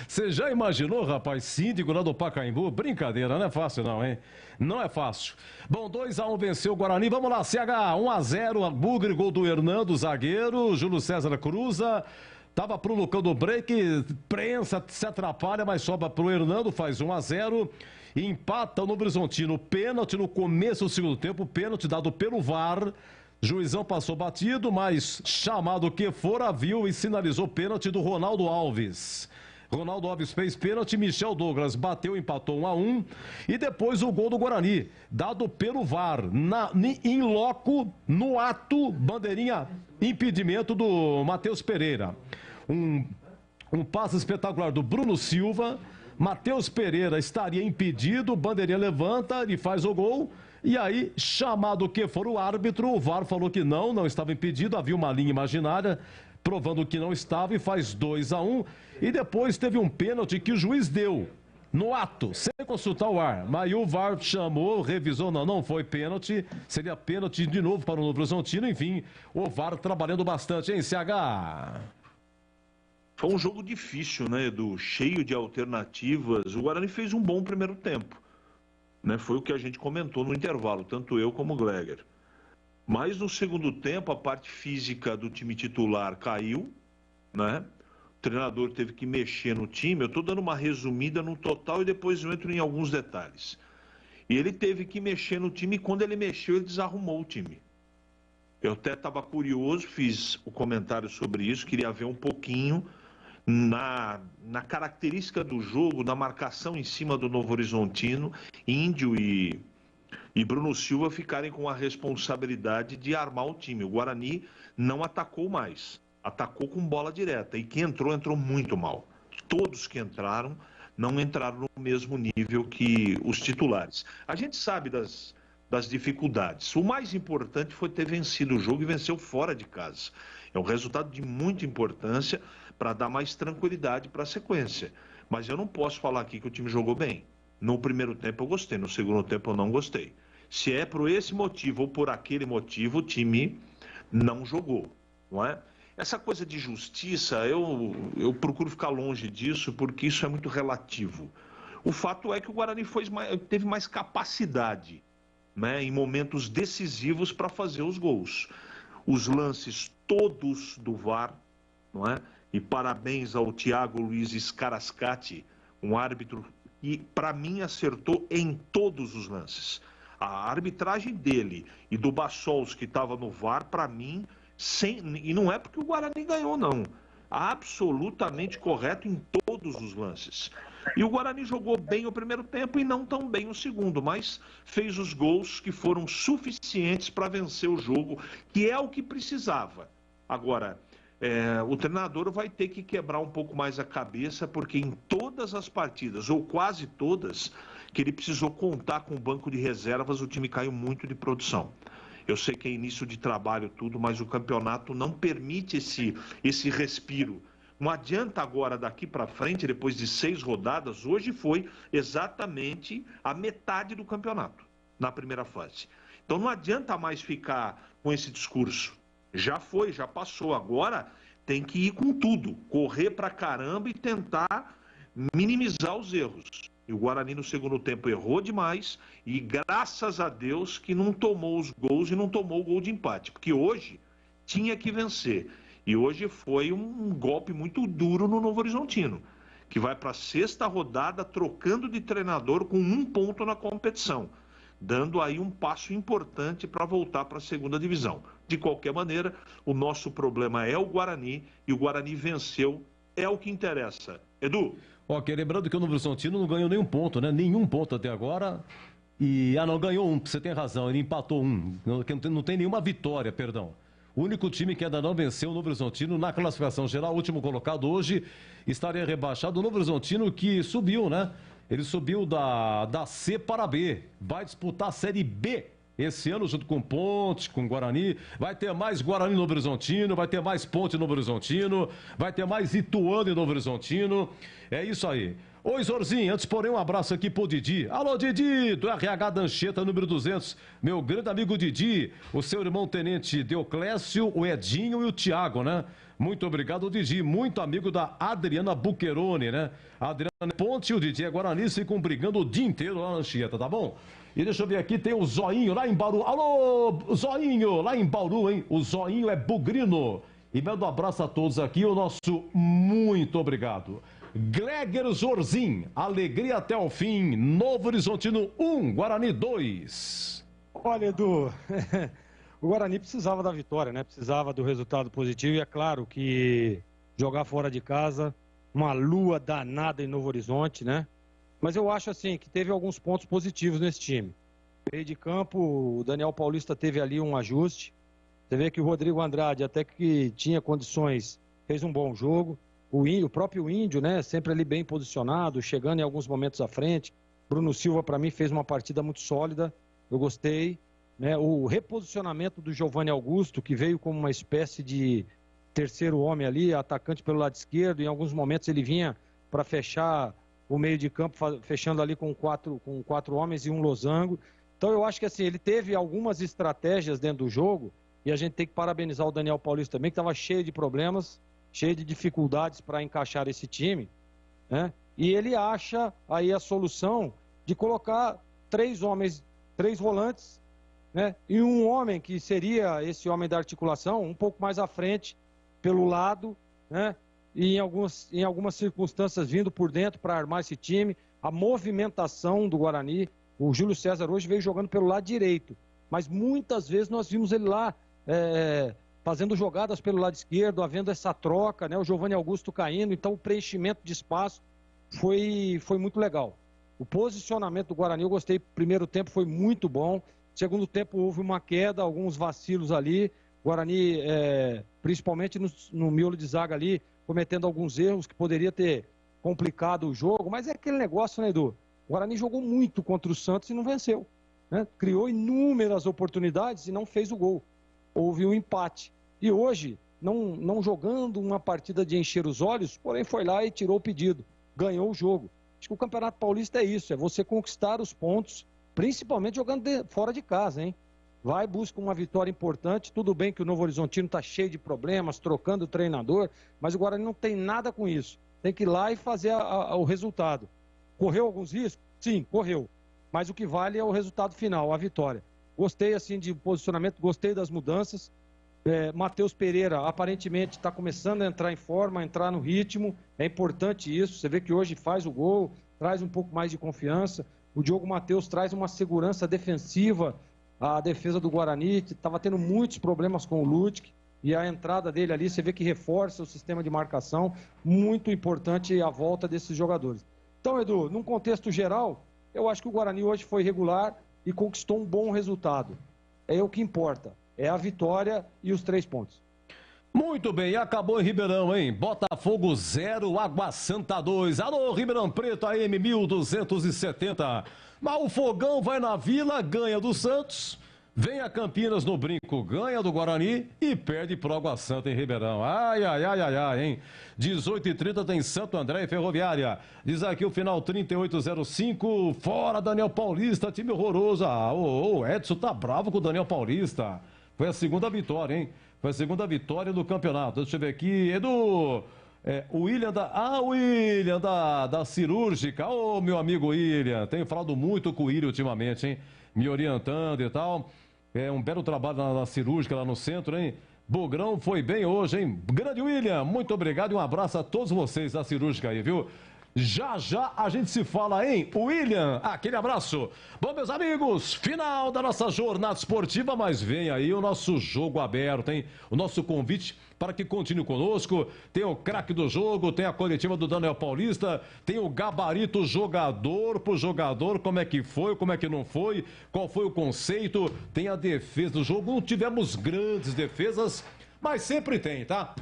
Você já imaginou, rapaz, síndico lá do Pacaembu? Brincadeira, não é fácil não, hein? Não é fácil. Bom, 2-1 venceu o Guarani. Vamos lá, CH, 1-0, Bugre, gol do Hernando, zagueiro, Júlio César cruza. Tava pro Lucão do break, prensa, se atrapalha, mas sobra pro Hernando, faz 1-0. Empata o Novo Horizontino, pênalti no começo do segundo tempo, pênalti dado pelo VAR. Juizão passou batido, mas chamado que fora, viu e sinalizou pênalti do Ronaldo Alves. Ronaldo Alves fez pênalti, Michel Douglas bateu, empatou 1-1. E depois o gol do Guarani, dado pelo VAR, em loco, no ato, bandeirinha, impedimento do Matheus Pereira. Um passe espetacular do Bruno Silva. Matheus Pereira estaria impedido, bandeirinha levanta e faz o gol. E aí, chamado que for o árbitro, o VAR falou que não estava impedido, havia uma linha imaginária, provando que não estava e faz 2-1. E depois teve um pênalti que o juiz deu, no ato, sem consultar o VAR. Mas o VAR chamou, revisou, não foi pênalti, seria pênalti de novo para o Novo Horizontino, enfim, o VAR trabalhando bastante, hein, CH? Foi um jogo difícil, né, Edu? Cheio de alternativas. O Guarani fez um bom primeiro tempo. Né? Foi o que a gente comentou no intervalo, tanto eu como o Gleger. Mas no segundo tempo, a parte física do time titular caiu, né? O treinador teve que mexer no time. Eu estou dando uma resumida no total e depois eu entro em alguns detalhes. E ele teve que mexer no time e quando ele mexeu, ele desarrumou o time. Eu até estava curioso, fiz o comentário sobre isso, queria ver um pouquinho na característica do jogo, na marcação em cima do Novo Horizontino, Índio e Bruno Silva ficarem com a responsabilidade de armar o time. O Guarani não atacou mais, atacou com bola direta, e quem entrou muito mal. Todos que entraram não entraram no mesmo nível que os titulares. A gente sabe das dificuldades. O mais importante foi ter vencido o jogo e venceu fora de casa. É um resultado de muita importância para dar mais tranquilidade para a sequência. Mas eu não posso falar aqui que o time jogou bem. No primeiro tempo eu gostei, no segundo tempo eu não gostei. Se é por esse motivo ou por aquele motivo, o time não jogou, não é? Essa coisa de justiça, eu procuro ficar longe disso, porque isso é muito relativo. O fato é que o Guarani teve mais capacidade, né, em momentos decisivos para fazer os gols. Os lances todos do VAR, não é? E parabéns ao Thiago Luiz Scarascati, um árbitro que, para mim, acertou em todos os lances. A arbitragem dele e do Bassols, que estava no VAR, para mim, e não é porque o Guarani ganhou, não. Absolutamente correto em todos os lances. E o Guarani jogou bem o primeiro tempo e não tão bem o segundo, mas fez os gols que foram suficientes para vencer o jogo, que é o que precisava. Agora, o treinador vai ter que quebrar um pouco mais a cabeça, porque em todas as partidas, ou quase todas, que ele precisou contar com o banco de reservas, o time caiu muito de produção. Eu sei que é início de trabalho tudo, mas o campeonato não permite esse respiro. Não adianta agora, daqui para frente, depois de 6 rodadas, hoje foi exatamente a metade do campeonato, na primeira fase. Então não adianta mais ficar com esse discurso. Já foi, já passou. Agora tem que ir com tudo, correr pra caramba e tentar minimizar os erros. E o Guarani no segundo tempo errou demais e graças a Deus que não tomou os gols e não tomou o gol de empate, porque hoje tinha que vencer. E hoje foi um golpe muito duro no Novo Horizontino, que vai para a 6ª rodada trocando de treinador com 1 ponto na competição, dando aí um passo importante para voltar para a 2ª divisão. De qualquer maneira, o nosso problema é o Guarani e o Guarani venceu, é o que interessa. Edu? Ok, lembrando que o Novo Horizontino não ganhou nenhum ponto, né? Nenhum ponto até agora. E, não, ganhou 1, você tem razão, ele empatou 1. Não tem nenhuma vitória, perdão. O único time que ainda não venceu o Novo Horizontino na classificação geral, o último colocado hoje, estaria rebaixado. O Novo Horizontino que subiu, né? Ele subiu da C para B. Vai disputar a Série B esse ano junto com Ponte, com Guarani. Vai ter mais Guarani Novo Horizontino, vai ter mais Ponte Novo Horizontino, vai ter mais Ituano e Novo Horizontino. É isso aí. Oi, Zorzinho, antes porém um abraço aqui pro Didi. Alô, Didi, do RH da Anchieta, número 200. Meu grande amigo Didi, o seu irmão tenente Deoclésio, o Edinho e o Thiago, né? Muito obrigado, Didi. Muito amigo da Adriana Bucheroni, né? A Adriana Ponte e o Didi Guarani ficam brigando o dia inteiro lá na Anchieta, tá bom? E deixa eu ver aqui, tem o Zoinho lá em Bauru. Alô, Zoinho, lá em Bauru, hein? O Zoinho é bugrino. E mando um abraço a todos aqui, o nosso muito obrigado. Gleger Zorzin, alegria até o fim. Novo Horizontino 1, Guarani 2. Olha, Edu, o Guarani precisava da vitória, né? Precisava do resultado positivo. E é claro que jogar fora de casa, uma lua danada em Novo Horizonte, né? Mas eu acho assim que teve alguns pontos positivos nesse time. Meio de campo, o Daniel Paulista teve ali um ajuste. Você vê que o Rodrigo Andrade, até que tinha condições, fez um bom jogo. O próprio Índio, né, sempre ali bem posicionado, chegando em alguns momentos à frente. Bruno Silva, para mim, fez uma partida muito sólida. Eu gostei. Né? O reposicionamento do Giovanni Augusto, que veio como uma espécie de terceiro homem ali, atacante pelo lado esquerdo. Em alguns momentos ele vinha para fechar o meio de campo, fechando ali com quatro homens e um losango. Então eu acho que assim, ele teve algumas estratégias dentro do jogo, e a gente tem que parabenizar o Daniel Paulista também, que estava cheio de problemas, cheio de dificuldades para encaixar esse time, né? E ele acha aí a solução de colocar 3 homens, 3 volantes, né? E um homem que seria esse homem da articulação, um pouco mais à frente, pelo lado, né? E em algumas circunstâncias vindo por dentro para armar esse time. A movimentação do Guarani, o Júlio César hoje veio jogando pelo lado direito, mas muitas vezes nós vimos ele lá fazendo jogadas pelo lado esquerdo, havendo essa troca, né? O Giovanni Augusto caindo, então o preenchimento de espaço foi muito legal. O posicionamento do Guarani, eu gostei, primeiro tempo foi muito bom, segundo tempo houve uma queda, alguns vacilos ali, Guarani, principalmente no miolo de zaga ali, cometendo alguns erros que poderia ter complicado o jogo, mas é aquele negócio, né, Edu? O Guarani jogou muito contra o Santos e não venceu, né? Criou inúmeras oportunidades e não fez o gol. Houve um empate. E hoje, não jogando uma partida de encher os olhos, porém foi lá e tirou o pedido, ganhou o jogo. Acho que o Campeonato Paulista é isso, é você conquistar os pontos, principalmente jogando fora de casa, hein? Vai, busca uma vitória importante, tudo bem que o Novo Horizontino está cheio de problemas, trocando o treinador, mas o Guarani não tem nada com isso. Tem que ir lá e fazer o resultado. Correu alguns riscos? Sim, correu. Mas o que vale é o resultado final, a vitória. Gostei assim de posicionamento, gostei das mudanças. Matheus Pereira aparentemente está começando a entrar em forma, a entrar no ritmo. É importante isso. Você vê que hoje faz o gol, traz um pouco mais de confiança. O Diogo Matheus traz uma segurança defensiva à defesa do Guarani, que estava tendo muitos problemas com o Lutic. E a entrada dele ali, você vê que reforça o sistema de marcação. Muito importante a volta desses jogadores. Então, Edu, num contexto geral, eu acho que o Guarani hoje foi regular e conquistou um bom resultado. É o que importa. É a vitória e os 3 pontos. Muito bem, acabou em Ribeirão, hein? Botafogo 0, Água Santa 2. Alô, Ribeirão Preto, AM 1270. Mas o Fogão vai na Vila, ganha do Santos. Vem a Campinas no brinco, ganha do Guarani e perde pro Água Santa em Ribeirão. Ai, hein? 18h30 tem Santo André e Ferroviária. Diz aqui o final 38:05. Fora Daniel Paulista, time horroroso. O Edson tá bravo com o Daniel Paulista. Foi a segunda vitória, hein? Foi a segunda vitória do campeonato. Deixa eu ver aqui. Edu, o William da Cirúrgica. Ô, meu amigo William. Tenho falado muito com o William ultimamente, hein? Me orientando e tal. É um belo trabalho na cirúrgica lá no centro, hein? Bugrão foi bem hoje, hein? Grande William, muito obrigado e um abraço a todos vocês da cirúrgica aí, viu? Já a gente se fala, hein? William, aquele abraço. Bom, meus amigos, final da nossa jornada esportiva, mas vem aí o nosso jogo aberto, hein? O nosso convite para que continue conosco. Tem o craque do jogo, tem a coletiva do Daniel Paulista, tem o gabarito jogador por jogador, como é que foi, como é que não foi, qual foi o conceito, tem a defesa do jogo. Não tivemos grandes defesas, mas sempre tem, tá?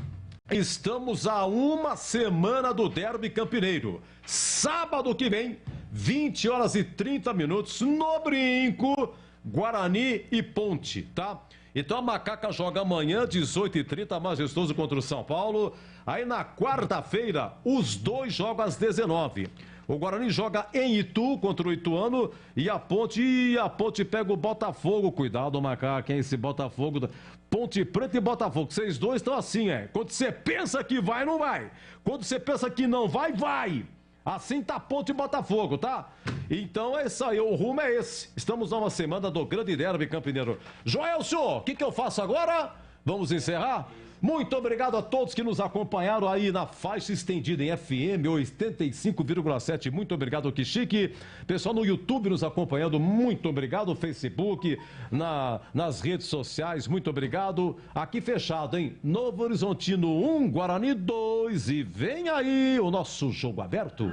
Estamos a uma semana do Derby Campineiro. Sábado que vem, 20h30 no Brinco, Guarani e Ponte, tá? Então a Macaca joga amanhã, 18h30, majestoso contra o São Paulo. Aí na quarta-feira, os dois jogam às 19h. O Guarani joga em Itu contra o Ituano e a Ponte pega o Botafogo. Cuidado, Macaca, hein? Esse Botafogo... Ponte Preta e Botafogo, vocês dois estão assim, Quando você pensa que vai, não vai. Quando você pensa que não vai, vai. Assim tá Ponte e Botafogo, tá? Então é isso aí, o rumo é esse. Estamos a uma semana do grande derby campineiro. Joelson, o que eu faço agora? Vamos encerrar? Muito obrigado a todos que nos acompanharam aí na faixa estendida em FM 85,7. Muito obrigado, Kishiki. Pessoal no YouTube nos acompanhando, muito obrigado. Facebook, nas redes sociais, muito obrigado. Aqui fechado, hein? Novo Horizontino 1, Guarani 2. E vem aí o nosso jogo aberto.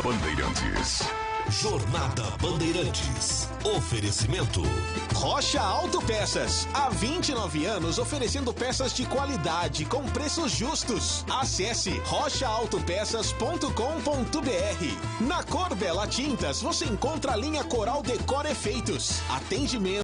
Bandeirantes. Jornada Bandeirantes. Oferecimento Rocha Autopeças. Há 29 anos oferecendo peças de qualidade com preços justos. Acesse rochaautopeças.com.br. Na Cor Bela Tintas você encontra a linha Coral Decor Efeitos. Atendimento